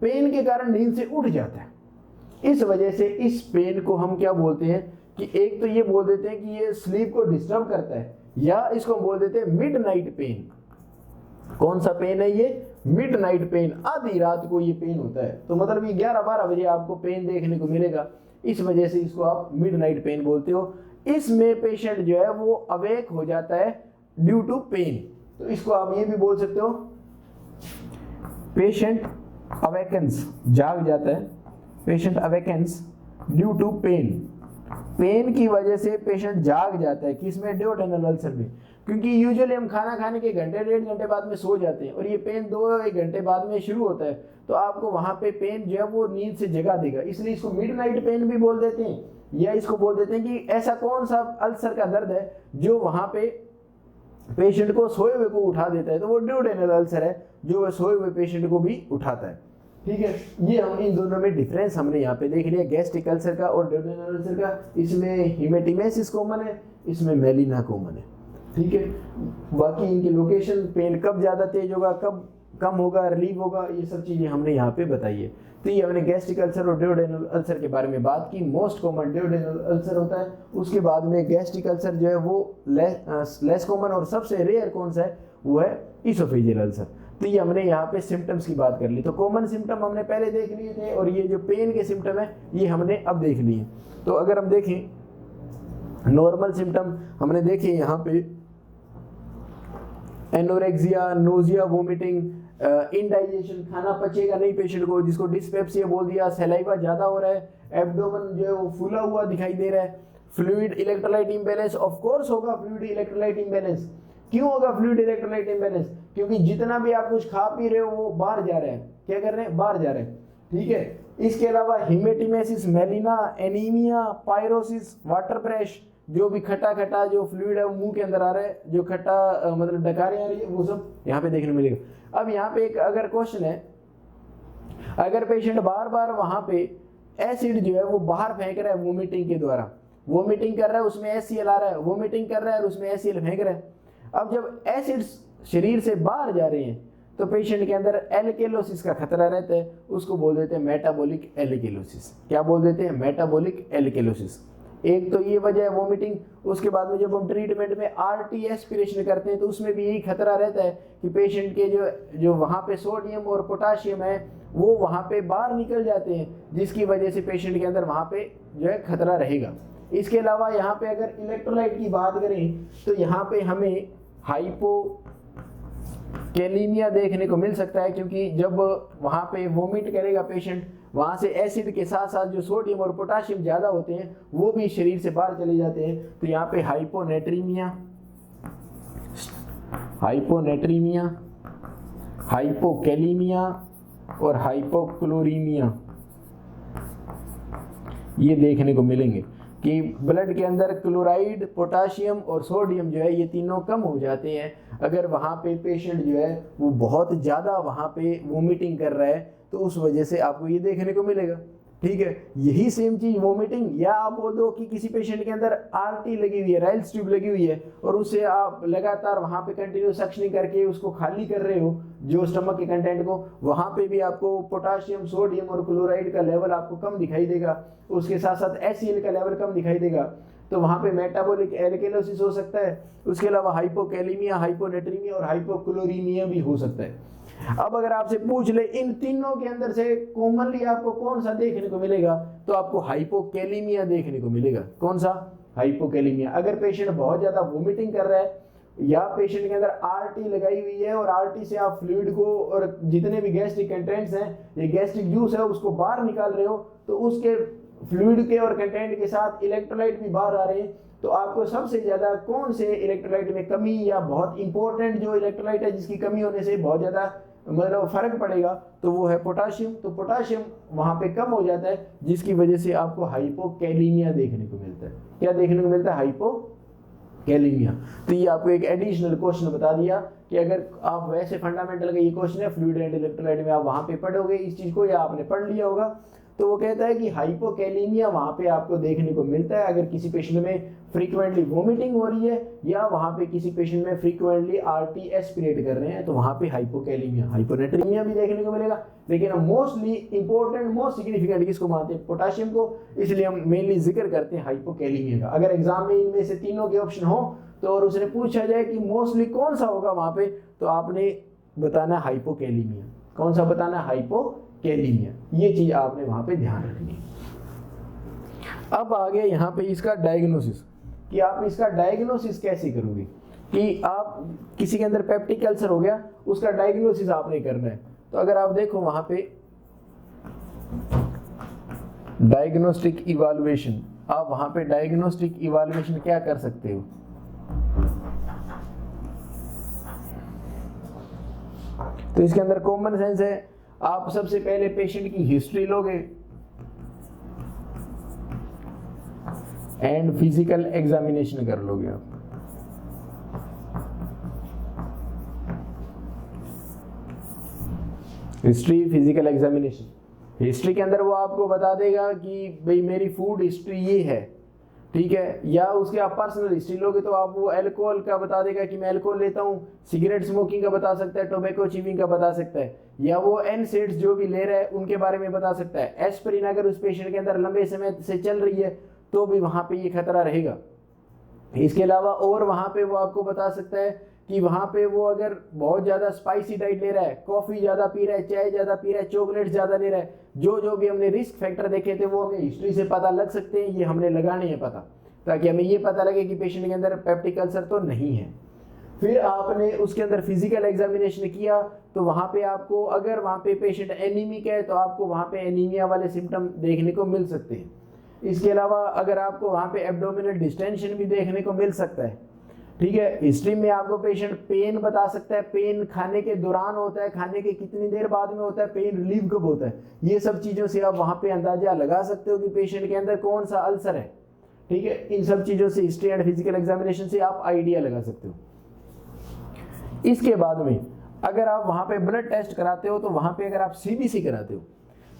पेन के कारण नींद से उठ जाता है। इस वजह से इस पेन को हम क्या बोलते हैं कि एक तो ये बोल देते हैं कि ये स्लीप को डिस्टर्ब करता है, या इसको बोल देते हैं मिडनाइट पेन। कौन सा पेन है ये, मिडनाइट पेन, आधी रात को ये पेन होता है। तो मतलब ये 11-12 बजे आपको पेन देखने को मिलेगा, इस वजह से इसको आप मिडनाइट पेन बोलते हो। इसमें पेशेंट जो है वो अवेक हो जाता है ड्यू टू पेन, तो इसको आप ये भी बोल सकते हो पेशेंट अवेकन्स, जाग जाता है, patient awakens due to pain. Pain की वजह से पेशेंट जाग जाता है, किसमें, ड्यूडेनल अल्सर में, क्योंकि यूजुअली हम खाना खाने के घंटे 1.5 घंटे बाद में सो जाते हैं और ये पेन 2-1 घंटे बाद में शुरू होता है, तो आपको वहां पे पेन जो है वो नींद से जगा देगा, इसलिए इसको मिडनाइट पेन भी बोल देते हैं, या इसको बोल देते हैं कि ऐसा कौन सा अल्सर का दर्द है जो वहां पे पेशेंट को सोए हुए को उठा देता है, तो वो ड्यूडेनल अल्सर है जो सोए हुए पेशेंट को भी उठाता है, ठीक है। ये हम इन दोनों में डिफरेंस हमने यहाँ पे देख लिया, गैस्ट्रिक अल्सर का और ड्यूडेनल अल्सर का। इसमें हिमेटिमेसिस कॉमन है, इसमें मेलिना कॉमन है, ठीक है। बाकी इनकी लोकेशन, पेन कब ज्यादा तेज होगा, कब कम होगा, रिलीव होगा, ये सब चीजें हमने यहाँ पे बताई है। तो ये हमने गैस्ट्रिक अल्सर और ड्यूडेनल अल्सर के बारे में बात की। मोस्ट कॉमन ड्यूडेनल अल्सर होता है, उसके बाद में गैस्ट्रिक अल्सर जो है वो लेस कॉमन, और सबसे रेयर कौन सा है, वो है इसोफेजियल अल्सर। तो ये हमने यहाँ पे सिम्टम्स की बात कर ली। तो कॉमन सिम्टम हमने पहले देख लिए थे, और ये जो पेन के सिम्टम है ये हमने अब देख लिए। तो अगर हम देखें नॉर्मल सिम्टम हमने देखे यहाँ पे, एनोरेक्सिया, नोजिया, वोमिटिंग, इनडाइजेशन, खाना पचेगा नहीं पेशेंट को, जिसको डिस्पेप्सिया बोल दिया, सलाइवा ज्यादा हो रहा है, एब्डोमेन जो है वो फूला हुआ दिखाई दे रहा है, fluid electrolyte imbalance, of course होगा फ्लूइड इलेक्ट्रोलाइट इम्बैलेंस। क्यों होगा फ्लूइड इलेक्ट्रोलाइट इम्बैलेंस, क्योंकि जितना भी आप कुछ खा पी रहे हो वो बाहर जा रहा है, क्या कर रहे हैं, बाहर जा रहे हैं, ठीक है। इसके अलावा हिमेटिमेसिस, मेलिना, एनीमिया, पायरोसिस, वाटर ब्रेश, जो भी खट्टा खट्टा जो फ्लूइड है वो मुंह के अंदर आ रहा है, जो खट्टा मतलब डकारें आ रही है, वो सब यहाँ पे देखने मिलेगा। अब यहाँ पे एक अगर क्वेश्चन है, अगर पेशेंट बार बार वहां पे एसिड जो है वो बाहर फेंक रहा है वोमिटिंग के द्वारा, वोमिटिंग कर रहा है उसमें HCl आ रहा है, वोमिटिंग कर रहा है और उसमें HCl फेंक रहा है। अब जब एसिड्स शरीर से बाहर जा रहे हैं तो पेशेंट के अंदर एल्केलोसिस का खतरा रहता है, उसको बोल देते हैं मेटाबॉलिक एल्केलोसिस। क्या बोल देते हैं? Metabolic alkalosis. एक तो ये वजह है वोमिटिंग। उसके बाद में जब हम ट्रीटमेंट में आरटी एस्पिरेशन करते हैं तो उसमें भी यही खतरा रहता है कि पेशेंट के जो वहाँ पे सोडियम और पोटाशियम है वो वहाँ पे बाहर निकल जाते हैं, जिसकी वजह से पेशेंट के अंदर वहाँ पे जो है खतरा रहेगा। इसके अलावा यहाँ पे अगर इलेक्ट्रोलाइट की बात करें तो यहाँ पे हमें हाइपोकैलीमिया देखने को मिल सकता है, क्योंकि जब वहाँ पे वोमिट करेगा पेशेंट, वहाँ से एसिड के साथ साथ जो सोडियम और पोटाशियम ज़्यादा होते हैं वो भी शरीर से बाहर चले जाते हैं। तो यहाँ पे हाइपोनेट्रीमिया, हाइपोकैलीमिया और हाइपोक्लोरीमिया ये देखने को मिलेंगे कि ब्लड के अंदर क्लोराइड, पोटाशियम और सोडियम जो है ये तीनों कम हो जाते हैं अगर वहाँ पे पेशेंट जो है वो बहुत ज़्यादा वहाँ पे वोमिटिंग कर रहा है, तो उस वजह से आपको ये देखने को मिलेगा। ठीक है, यही सेम चीज वोमिटिंग, या आप बोल दो कि किसी पेशेंट के अंदर आरटी लगी हुई है, राइल्स ट्यूब लगी हुई है और उससे आप लगातार वहाँ पे कंटिन्यू सक्शनिंग करके उसको खाली कर रहे हो जो स्टमक के कंटेंट को, वहाँ पे भी आपको पोटाशियम, सोडियम और क्लोराइड का लेवल आपको कम दिखाई देगा, उसके साथ साथ HCl का लेवल कम दिखाई देगा, तो वहाँ पे मेटाबॉलिक एल्केलोसिस हो सकता है। उसके अलावा हाइपोकैलीमिया, हाइपोनेट्रीमिया और हाइपोक्लोरीमिया भी हो सकता है। अब अगर आपसे पूछ ले इन तीनों के अंदर से कॉमनली आपको कौन सा देखने को मिलेगा, तो आपको हाइपोकैलीमिया देखने को मिलेगा। कौन सा? हाइपोकैलीमिया। अगर पेशेंट बहुत ज्यादा वोमिटिंग कर रहा है या पेशेंट के अंदर आरटी लगाई हुई है और आरटी से आप फ्लूइड को और जितने भी गैस्ट्रिक कंटेंट्स हैं, ये गैस्ट्रिक जूस है, उसको बाहर निकाल रहे हो, तो उसके फ्लूइड के और कंटेंट के साथ इलेक्ट्रोलाइट भी बाहर आ रहे हैं, तो आपको सबसे ज्यादा कौन से इलेक्ट्रोलाइट में कमी या बहुत इंपॉर्टेंट जो इलेक्ट्रोलाइट है जिसकी कमी होने से बहुत ज्यादा मतलब फर्क पड़ेगा, तो वो है पोटाशियम। तो पोटाशियम वहां पे कम हो जाता है, जिसकी वजह से आपको हाइपोकैलीमिया देखने को मिलता है। क्या देखने को मिलता है? हाइपोकैलीमिया। तो ये आपको एक एडिशनल क्वेश्चन बता दिया कि अगर आप वैसे फंडामेंटल का ये क्वेश्चन है फ्लूइड एंड इलेक्ट्रोलाइट में आप वहां पे पढ़ोगे इस चीज को या आपने पढ़ लिया होगा, तो वो कहता है कि हाइपोकैलीमिया वहां पे आपको देखने को मिलता है अगर किसी पेशेंट में फ्रीक्वेंटली वोमिटिंग हो रही है या वहां पे किसी पेशेंट में फ्रीक्वेंटली आरटी एस्पिरेट कर रहे हैं, तो वहां पे हाइपोकैलीमिया, हाइपोनेट्रीमिया भी देखने को मिलेगा। लेकिन हम मोस्टली इंपॉर्टेंट, मोस्ट सिग्निफिकेंट किसको मानते हैं? पोटाशियम को, इसलिए हम मेनली जिक्र करते हैं हाइपोकैलीमिया का। अगर एग्जाम में इनमें से तीनों के ऑप्शन हो तो और उसने पूछा जाए कि मोस्टली कौन सा होगा वहां पे, तो आपने बताना हाइपोकैलीमिया। कौन सा बताना? हाइपोकैलीमिया। ये चीज आपने वहां पे ध्यान रखनी है। अब आ गया यहाँ पे इसका डायग्नोसिस, कि आप इसका डायग्नोसिस कैसे करोगे, कि आप किसी के अंदर पेप्टिक अल्सर हो गया, उसका डायग्नोसिस आपने करना है। तो अगर आप देखो वहां पे डायग्नोस्टिक इवैल्यूएशन, आप वहां पे डायग्नोस्टिक इवैल्यूएशन क्या कर सकते हो? तो इसके अंदर कॉमन सेंस है, आप सबसे पहले पेशेंट की हिस्ट्री लोगे एंड फिजिकल एग्जामिनेशन कर लोगे आप। History, physical examination. हिस्ट्री के अंदर वो आपको बता देगा कि भाई मेरी फूड हिस्ट्री ये है, ठीक है, या उसके आप पर्सनल हिस्ट्री लोगे तो आप वो अल्कोहल का बता देगा कि मैं अल्कोहल लेता हूँ, सिगरेट स्मोकिंग का बता सकता है, टोबैको च्यूइंग का बता सकता है, या वो NSAIDs जो भी ले रहा है उनके बारे में बता सकता है। एस्पिरिन अगर उस पेशेंट के अंदर लंबे समय से चल रही है तो भी वहां पे ये खतरा रहेगा। इसके अलावा और वहां पे वो आपको बता सकता है कि वहां पे वो अगर बहुत ज्यादा स्पाइसी डाइट ले रहा है, कॉफी ज्यादा पी रहा है, चाय ज्यादा पी रहा है, चॉकलेट ज्यादा ले रहा है, जो भी हमने रिस्क फैक्टर देखे थे वो हमें हिस्ट्री से पता लग सकते हैं, ये हमने लगाने हैं पता, ताकि हमें ये पता लगे कि पेशेंट के अंदर पेप्टिक अल्सर तो नहीं है। फिर आपने उसके अंदर फिजिकल एग्जामिनेशन किया तो वहां पे आपको, अगर वहां पे पेशेंट एनीमिक है तो आपको वहां पे एनीमिया वाले सिम्टम देखने को मिल सकते हैं। इसके अलावा अगर आपको वहां पे एब्डोमिनल डिस्टेंशन भी देखने को मिल सकता है, ठीक है। हिस्ट्री में आपको पेशेंट पेन बता सकता है, पेन खाने के दौरान होता है, खाने के कितनी देर बाद में होता है, पेन रिलीव कब होता है, ये सब चीजों से आप वहां पे अंदाजा लगा सकते हो कि पेशेंट के अंदर कौन सा अल्सर है, ठीक है। इन सब चीजों से, हिस्ट्री एंड फिजिकल एग्जामिनेशन से आप आइडिया लगा सकते हो। इसके बाद में अगर आप वहां पे ब्लड टेस्ट कराते हो तो वहां पे अगर आप CBC कराते हो,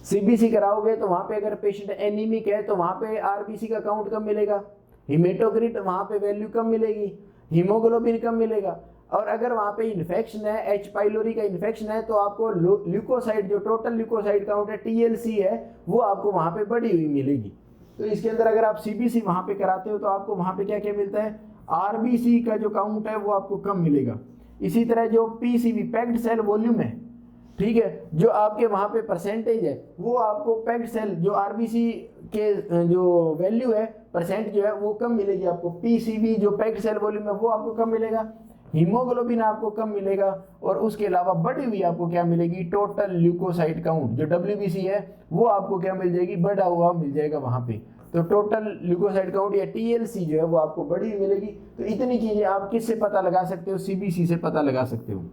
CBC कराओगे तो वहां पे अगर पेशेंट एनीमिक है तो वहां पे RBC का काउंट कम मिलेगा, हिमेटोक्रिट वहां पे वैल्यू कम मिलेगी, हीमोग्लोबिन कम मिलेगा। और अगर वहाँ पे इन्फेक्शन है, H पाइलोरी का इन्फेक्शन है, तो आपको ल्यूकोसाइट जो टोटल ल्यूकोसाइट काउंट है TLC है वो आपको वहाँ पे बढ़ी हुई मिलेगी। तो इसके अंदर अगर आप CBC वहाँ पे कराते हो तो आपको वहाँ पे क्या क्या मिलता है, RBC का जो काउंट है वो आपको कम मिलेगा। इसी तरह जो PCV पैक्ड सेल वॉल्यूम है, ठीक है, जो आपके वहाँ पे परसेंटेज है वो आपको पैक्ड सेल जो RBC के जो वैल्यू है परसेंट जो है वो कम मिलेगी आपको। PCV जो पैक्ड सेल वॉल्यूम है वो आपको कम मिलेगा, हीमोग्लोबिन आपको कम मिलेगा, और उसके अलावा बढ़ी हुई आपको क्या मिलेगी, टोटल ल्यूकोसाइट काउंट जो WBC है वो आपको क्या मिल जाएगी, बढ़ा हुआ मिल जाएगा वहाँ पे। तो टोटल ल्यूकोसाइट काउंट या TLC जो है वो आपको बढ़ी हुई मिलेगी। तो इतनी चीजें आप किससे पता लगा सकते हो, CBC से पता लगा सकते हो,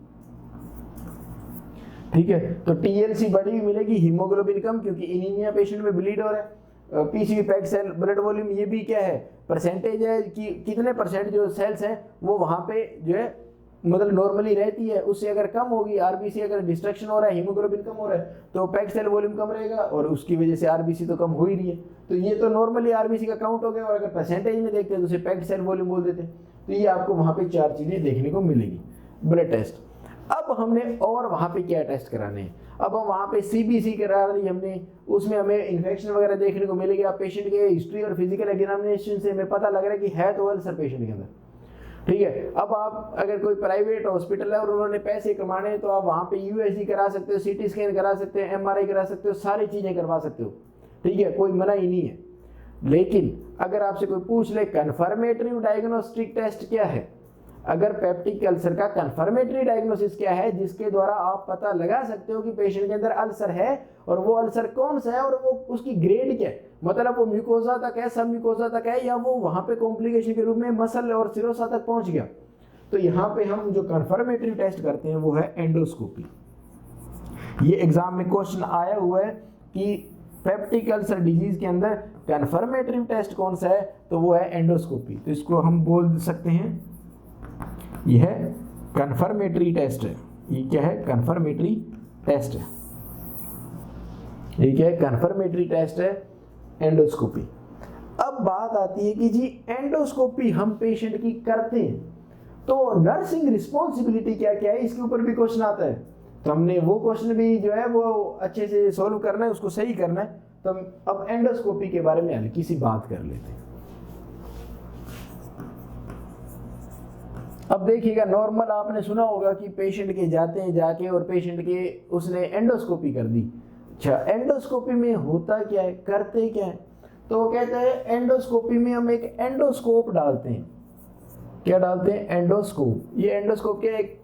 ठीक है। तो TLC बढ़ी हुई मिलेगी, हीमोग्लोबिन कम क्योंकि एनीमिया पेशेंट में ब्लीड हो रहा है। PCV packed cell blood volume ये भी क्या है, परसेंटेज है कि कितने परसेंट जो सेल्स हैं वो वहाँ पे जो है मतलब नॉर्मली रहती है, उससे अगर कम होगी RBC, अगर डिस्ट्रक्शन हो रहा है, हीमोग्लोबिन कम हो रहा है तो पैक्ड सेल वॉल्यूम कम रहेगा और उसकी वजह से RBC तो कम हो ही रही है। तो ये तो नॉर्मली RBC का काउंट हो गया, और अगर परसेंटेज में देखते हैं तो उसे पैक्ड सेल वॉल्यूम बोल देते हैं। तो ये आपको वहाँ पे 4 चीजें देखने को मिलेगी। ब्लड टेस्ट, अब हमने और वहाँ पे क्या टेस्ट कराने हैं, अब हम वहाँ पे CBC करा ली हमने, उसमें हमें इन्फेक्शन वगैरह देखने को मिलेगी। आप पेशेंट के हिस्ट्री और फिजिकल एग्जामिनेशन से हमें पता लग रहा है कि है तो अल्सर पेशेंट के अंदर, ठीक है। अब आप अगर कोई प्राइवेट हॉस्पिटल है और उन्होंने पैसे कमाने हैं तो आप वहाँ पे USG करा सकते हो, CT स्कैन करा सकते हो, MRI करा सकते हो, सारी चीज़ें करवा सकते हो, ठीक है, कोई मना ही नहीं है। लेकिन अगर आपसे कोई पूछ ले कन्फर्मेटरी डायग्नोस्टिक टेस्ट क्या है, अगर पेप्टिक अल्सर का कन्फर्मेटरी डायग्नोसिस क्या है जिसके द्वारा आप पता लगा सकते हो कि पेशेंट के अंदर अल्सर है और वो अल्सर कौन सा है और वो उसकी ग्रेड क्या है, मतलब वो म्यूकोसा तक है, सब म्यूकोसा तक है, या वो वहां पे कॉम्प्लिकेशन के रूप में मसल और सिरोसा तक पहुंच गया। तो यहाँ पे हम जो कन्फर्मेटरी टेस्ट करते हैं वो है एंडोस्कोपी। ये एग्जाम में क्वेश्चन आया हुआ है कि पेप्टिक अल्सर डिजीज के अंदर कन्फर्मेटरी टेस्ट कौन सा है, तो वो है एंडोस्कोपी। तो इसको हम बोल सकते हैं यह कन्फर्मेटरी टेस्ट है। ये क्या है, कन्फर्मेटरी टेस्ट है। ये क्या है, कन्फर्मेटरी टेस्ट है, एंडोस्कोपी। अब बात आती है कि जी एंडोस्कोपी हम पेशेंट की करते हैं तो नर्सिंग रिस्पॉन्सिबिलिटी क्या क्या है, इसके ऊपर भी क्वेश्चन आता है। तो हमने वो क्वेश्चन भी जो है वो अच्छे से सोल्व करना है, उसको सही करना है। तो हम अब एंडोस्कोपी के बारे में हल्की सी बात कर लेते हैं। अब देखिएगा, नॉर्मल आपने सुना होगा कि पेशेंट के जाते हैं जाके और पेशेंट के उसने एंडोस्कोपी कर दी। अच्छा, एंडोस्कोपी में होता क्या है, करते क्या है, तो वो कहते हैं एंडोस्कोपी में हम एक एंडोस्कोप डालते हैं। क्या डालते हैं, एंडोस्कोप। ये एंडोस्कोप क्या, एक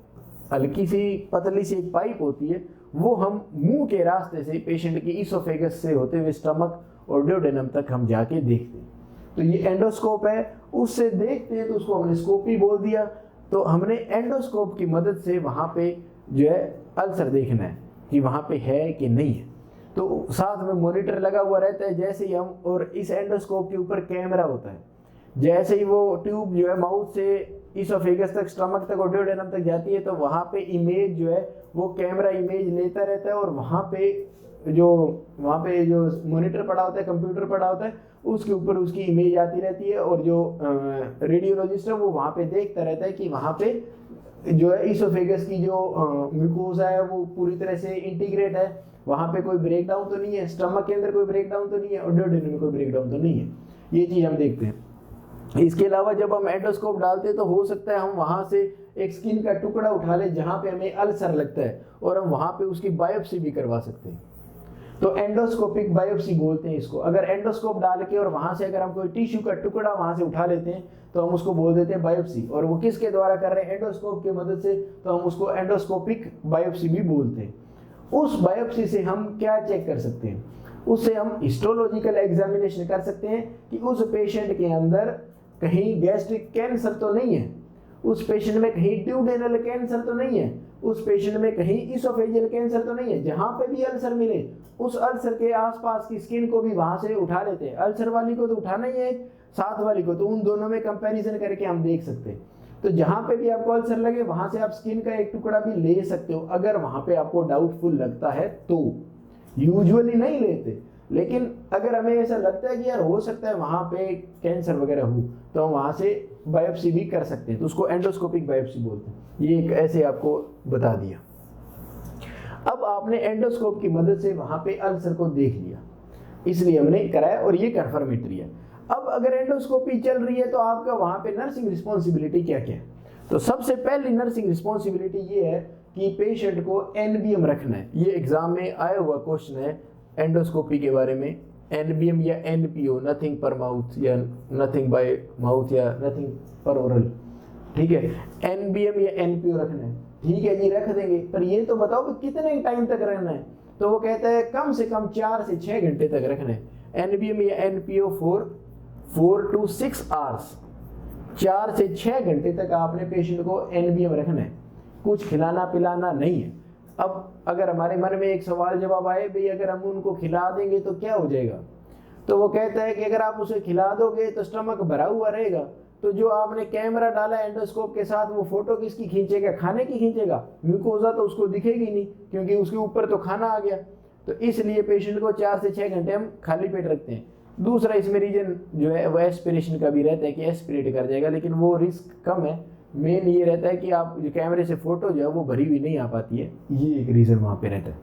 हल्की सी पतली सी एक पाइप होती है, वो हम मुंह के रास्ते से पेशेंट की ईसोफेगस से होते हुए स्टमक और ड्यूडेनम तक हम जाके देखते हैं। तो ये एंडोस्कोप है, उससे देखते हैं तो उसको हमने स्कोपी बोल दिया। तो हमने एंडोस्कोप की मदद से वहाँ पे जो है अल्सर देखना है कि वहाँ पे है कि नहीं है। तो साथ में मॉनिटर लगा हुआ रहता है, जैसे ही हम, और इस एंडोस्कोप के ऊपर कैमरा होता है, जैसे ही वो ट्यूब जो है माउथ से ईसोफेगस तक, स्टमक तक और ड्यूडेनम तक जाती है तो वहाँ पे इमेज जो है वो कैमरा इमेज लेता रहता है, और वहाँ पे जो मॉनिटर पड़ा होता है, कंप्यूटर पड़ा होता है, उसके ऊपर उसकी इमेज आती रहती है, और जो रेडियोलॉजिस्ट है वो वहाँ पे देखता रहता है कि वहाँ पे जो है ईसोफेगस की जो म्यूकोसा है वो पूरी तरह से इंटीग्रेट है, वहाँ पे कोई ब्रेक डाउन तो नहीं है, स्टमक के अंदर कोई ब्रेक डाउन तो नहीं है, और ड्यूडेनम में कोई ब्रेक डाउन तो नहीं है। ये चीज़ हम देखते हैं। इसके अलावा जब हम एंडोस्कोप डालते हैं तो हो सकता है हम वहाँ से एक स्किन का टुकड़ा उठा लें जहाँ पे हमें अल्सर लगता है, और हम वहाँ पे उसकी बायोप्सी भी करवा सकते हैं। तो एंडोस्कोपिक बायोप्सी बोलते हैं इसको। अगर एंडोस्कोप डाल के और वहाँ से अगर हम कोई टिश्यू का टुकड़ा वहाँ से उठा लेते हैं तो हम उसको बोल देते हैं बायोप्सी। और वो किसके द्वारा कर रहे हैं, एंडोस्कोप की मदद से, तो हम उसको एंडोस्कोपिक बायोप्सी भी बोलते हैं। उस बायोप्सी से हम क्या चेक कर सकते हैं, उससे हम हिस्टोलॉजिकल एग्जामिनेशन कर सकते हैं कि उस पेशेंट के अंदर कहीं गैस्ट्रिक कैंसर तो नहीं है, उस पेशेंट में कहीं ड्यूडेनल कैंसर तो नहीं है, उस पेशेंट में कहीं इसोफेजियल कैंसर तो नहीं है। जहाँ पे भी अल्सर मिले उस अल्सर के आसपास की स्किन को भी वहाँ से उठा लेते हैं। अल्सर वाली को तो उठाना ही है, साथ वाली को, तो उन दोनों में कंपैरिजन करके हम देख सकते हैं। तो जहाँ पे भी आपको अल्सर लगे वहाँ से आप स्किन का एक टुकड़ा भी ले सकते हो, अगर वहाँ पे आपको डाउटफुल लगता है तो। यूजुअली नहीं लेते, लेकिन अगर हमें ऐसा लगता है कि यार हो सकता है वहाँ पे कैंसर वगैरह हो, तो हम वहाँ से बायोप्सी भी कर सकते हैं, तो उसको एंडोस्कोपिक बायोप्सी बोलते हैं। ये एक ऐसे आपको बता दिया। अब आपने एंडोस्कोप की मदद से वहां पे अल्सर को देख लिया, इसलिए हमने कराया और ये कन्फर्मेटरी है। अब अगर एंडोस्कोपी चल रही है तो आपका वहां पे नर्सिंग रिस्पॉन्सिबिलिटी क्या क्या है? तो सबसे पहली नर्सिंग रिस्पॉन्सिबिलिटी ये है कि पेशेंट को एनबीएम रखना है। ये एग्जाम में आया हुआ क्वेश्चन है एंडोस्कोपी के बारे में, एनबीएम या एनपीओ, नथिंग पर माउथ या नथिंग बाय माउथ या नथिंग पर ओरल, ठीक है। एनबीएम या एनपीओ रखना है, ठीक है जी, रख देंगे, पर ये तो बताओ कि कितने टाइम तक रहना है? तो वो कहता है कम से कम 4 से 6 घंटे तक रखना है। एनबीएम या एनपीओ 4 to 6 आवर्स, 4 से 6 घंटे तक आपने पेशेंट को एनबीएम रखना है, कुछ खिलाना पिलाना नहीं है। अब अगर हमारे मन में एक सवाल जवाब आए, भाई अगर हम उनको खिला देंगे तो क्या हो जाएगा? तो वो कहता है कि अगर आप उसे खिला दोगे तो स्टमक भरा हुआ रहेगा, तो जो आपने कैमरा डाला एंडोस्कोप के साथ वो फोटो किसकी खींचेगा? खाने की खींचेगा। म्यूकोजा तो उसको दिखेगी नहीं क्योंकि उसके ऊपर तो खाना आ गया। तो इसलिए पेशेंट को 4 से 6 घंटे हम खाली पेट रखते हैं। दूसरा इसमें रीजन जो है वो एस्पिरेशन का भी रहता है कि एस्पिरेट कर जाएगा, लेकिन वो रिस्क कम है। मेन ये रहता है कि आप जो कैमरे से फोटो जो है वो भरी हुई नहीं आ पाती है, ये एक रीजन वहाँ पे रहता है।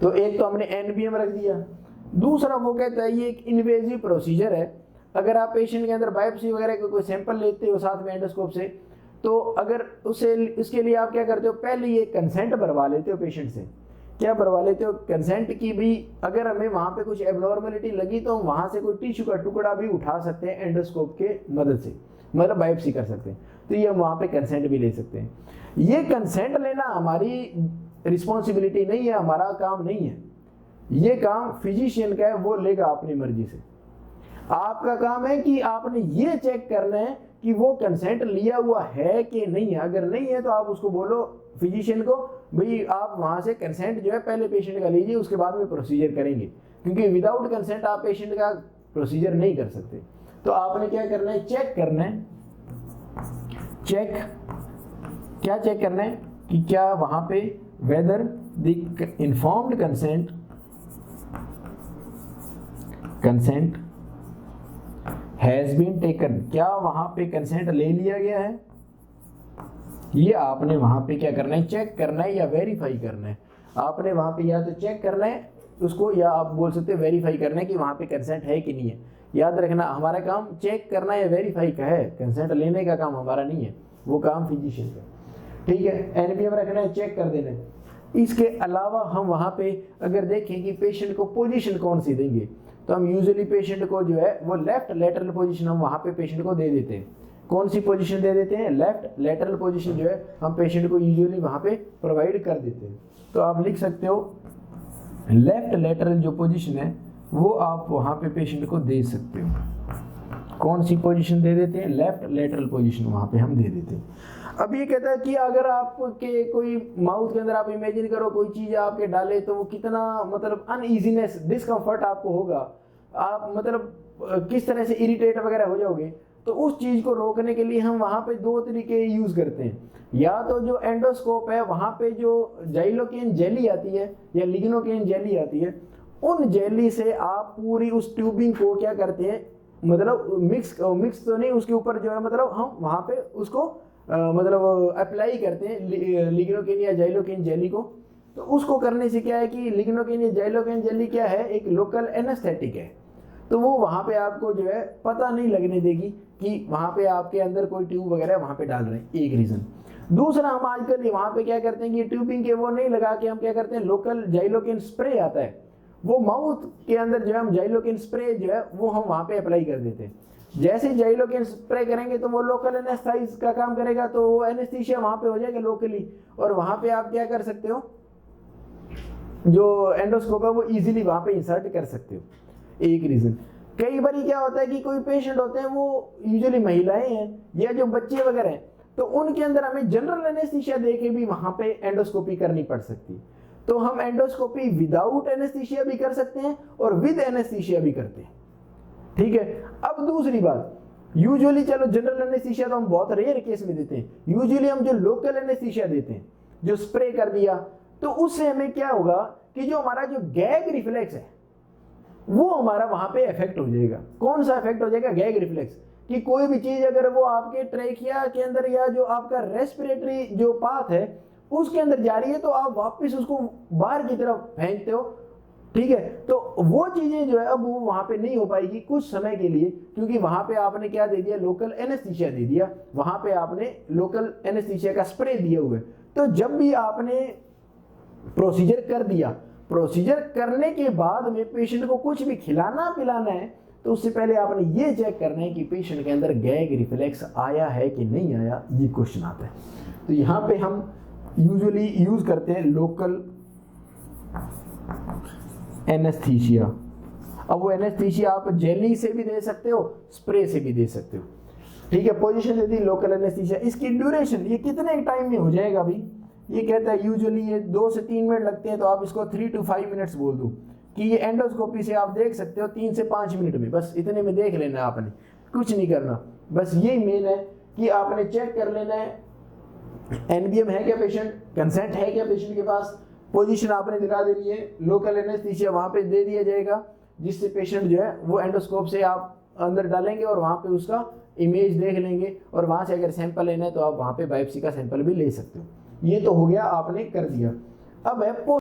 तो एक तो हमने एनबीएम रख दिया। दूसरा वो कहता है ये एक इन्वेजिव प्रोसीजर है। अगर आप पेशेंट के अंदर बायोप्सी वगैरह का कोई सैंपल लेते हो साथ में एंडोस्कोप से, तो अगर उसे इसके लिए आप क्या करते हो, पहले ये कंसेंट भरवा लेते हो पेशेंट से। क्या भरवा लेते हो? कंसेंट की भी अगर हमें वहाँ पे कुछ एबनॉर्मलिटी लगी तो हम वहाँ से कोई टिश्यू का टुकड़ा भी उठा सकते हैं एंडोस्कोप के मदद से, मतलब बायोप्सी कर सकते हैं। तो ये हम वहाँ पे कंसेंट भी ले सकते हैं। ये कंसेंट लेना हमारी रिस्पॉन्सिबिलिटी नहीं है, हमारा काम नहीं है, ये काम फिजिशियन का है, वो लेगा अपनी मर्जी से। आपका काम है कि आपने ये चेक करना है कि वो कंसेंट लिया हुआ है कि नहीं है। अगर नहीं है तो आप उसको बोलो फिजिशियन को, भाई आप वहाँ से कंसेंट जो है पहले पेशेंट का लीजिए, उसके बाद में प्रोसीजर करेंगे, क्योंकि विदाउट कंसेंट आप पेशेंट का प्रोसीजर नहीं कर सकते। तो आपने क्या करना है? चेक करना है। चेक क्या चेक करना है कि क्या वहाँ पे whether the informed consent has been taken, क्या वहां पे कंसेंट ले लिया गया है? ये आपने वहां पे क्या करना है? चेक करना है या वेरीफाई करना है। आपने वहां पे या तो चेक करना है उसको, या आप बोल सकते हो वेरीफाई करना है कि वहां पे कंसेंट है कि नहीं है। याद रखना हमारा काम चेक करना या वेरीफाई का है, कंसेंट लेने का काम हमारा नहीं है, वो काम फिजिशियन का, ठीक है। एनबीएम रखना है, चेक कर देना है। इसके अलावा हम वहां पे अगर देखें कि पेशेंट को पोजीशन कौन सी देंगे, तो हम यूजुअली पेशेंट को जो है वो लेफ्ट लेटरल पोजीशन हम वहाँ पे पेशेंट को दे देते हैं। कौन सी पोजीशन दे देते हैं? लेफ्ट लेटरल पोजीशन जो है हम पेशेंट को यूजुअली वहाँ पे प्रोवाइड कर देते हैं। तो आप लिख सकते हो लेफ्ट लेटरल जो पोजीशन है वो आप वहाँ पे पेशेंट को दे सकते हो। कौन सी पोजीशन दे देते हैं? लेफ्ट लेटरल पोजीशन वहाँ पे हम दे देते हैं। अब ये कहता है कि अगर आपके कोई माउथ के अंदर आप इमेजिन करो कोई चीज़ आपके डाले, तो वो कितना मतलब अनईजीनेस, डिस्कम्फर्ट आपको होगा, आप मतलब किस तरह से इरिटेट वगैरह हो जाओगे। तो उस चीज़ को रोकने के लिए हम वहाँ पे 2 तरीके यूज़ करते हैं। या तो जो एंडोस्कोप है वहाँ पे जो जाइलोकेन जेली आती है या लिग्नोकेन जेली आती है, उन जेली से आप पूरी उस ट्यूबिंग को क्या करते हैं, मतलब मिक्स तो नहीं, उसके ऊपर जो है मतलब हम वहाँ पे उसको मतलब अप्लाई करते हैं लिग्नोकेन या जाइलोकेन जेली को। तो उसको करने से क्या है कि लिग्नोकेन या जाइलोकेन जेली क्या है, एक लोकल एनेस्थेटिक है, तो वो वहाँ पे आपको जो है पता नहीं लगने देगी कि वहाँ पे आपके अंदर कोई ट्यूब वगैरह वहाँ पे डाल रहे हैं, एक रीज़न। दूसरा, हम आजकल वहाँ पे क्या करते हैं कि ट्यूबिंग के वो नहीं लगा के हम क्या करते हैं, लोकल जाइलोकेन स्प्रे आता है, वो माउथ के अंदर जो है हम जाइलोकेन स्प्रे जो है वो हम वहाँ पे अप्लाई कर देते हैं। जैसे जाइलोकेन स्प्रे करेंगे तो वो लोकल एनेस्थेटाइज का काम करेगा, तो वो एनेस्थीसिया वहाँ पे हो जाएगा लोकली, और वहाँ पे आप क्या कर सकते हो, जो एंडोस्कोप है वो इजीली वहाँ पे इंसर्ट कर सकते हो, एक रीज़न। कई बार क्या होता है कि कोई पेशेंट होते हैं वो यूजुअली महिलाएं हैं या जो बच्चे वगैरह हैं, तो उनके अंदर हमें जनरल एनेस्थीसिया दे के भी वहाँ पे एंडोस्कोपी करनी पड़ सकती है। तो हम एंडोस्कोपी विदाउट एनेस्थीसिया भी कर सकते हैं और विद एनेस्थीसिया भी करते हैं, ठीक है। अब दूसरी बात, यूजुअली चलो जनरल एनेस्थीसिया तो हम बहुत रेयर केस में देते हैं, यूजुअली हम जो लोकल एनेस्थीसिया देते हैं, जो स्प्रे कर दिया, तो उससे हमें क्या होगा कि जो हमारा जो गैग रिफ्लेक्स है वो हमारा वहां पे इफेक्ट हो जाएगा। कौन सा इफेक्ट हो जाएगा? Gag reflex. कि कोई भी चीज अगर वो आपके ट्रेकिया के अंदर या जो आपका रेस्पिरेटरी जो पाथ है उसके अंदर जा रही है तो आप वापस उसको बाहर की तरफ फेंकते हो, ठीक है। तो वो चीजें जो है अब वो वहां पे नहीं हो पाएगी कुछ समय के लिए, क्योंकि वहां पे आपने क्या दे दिया, लोकल एनेस्थीसिया दे दिया, वहां पे आपने लोकल एनेस्थीसिया का स्प्रे दिए हुए। तो जब भी आपने प्रोसीजर कर दिया, प्रोसीजर करने के बाद में पेशेंट को कुछ भी खिलाना पिलाना है तो उससे पहले आपने ये चेक करना है कि पेशेंट के अंदर गैग रिफ्लेक्स आया है कि नहीं आया, ये क्वेश्चन आता है। तो यहाँ पे हम यूजुअली यूज करते हैं लोकल एनेस्थीसिया। अब वो एनेस्थीसिया आप जेली से भी दे सकते हो, स्प्रे से भी दे सकते हो, ठीक है। पोजीशन दे दी लोकल एनेस्थीसिया। इसकी ड्यूरेशन ये कितने टाइम में हो जाएगा भाई, ये कहता है यूजुअली ये 2 से 3 मिनट लगते हैं, तो आप इसको 3 to 5 मिनट्स बोल दो कि ये एंडोस्कोपी से आप देख सकते हो 3 से 5 मिनट में, बस इतने में देख लेना है आपने, कुछ नहीं करना। बस यही मेन है कि आपने चेक कर लेना है एनबीएम है क्या पेशेंट, कंसेंट है क्या पेशेंट के पास, पोजीशन आपने दिला देनी है, लोकल एनेस्थीसिया वहां पे दे दिया जाएगा जिससे पेशेंट जो है वो एंडोस्कोप से आप अंदर डालेंगे और वहां पे उसका इमेज देख लेंगे, और वहां से अगर सैंपल लेना है तो आप वहां पे बायोप्सी का सैंपल भी ले सकते हो। ये तो हो गया, आपने कर दिया। अब है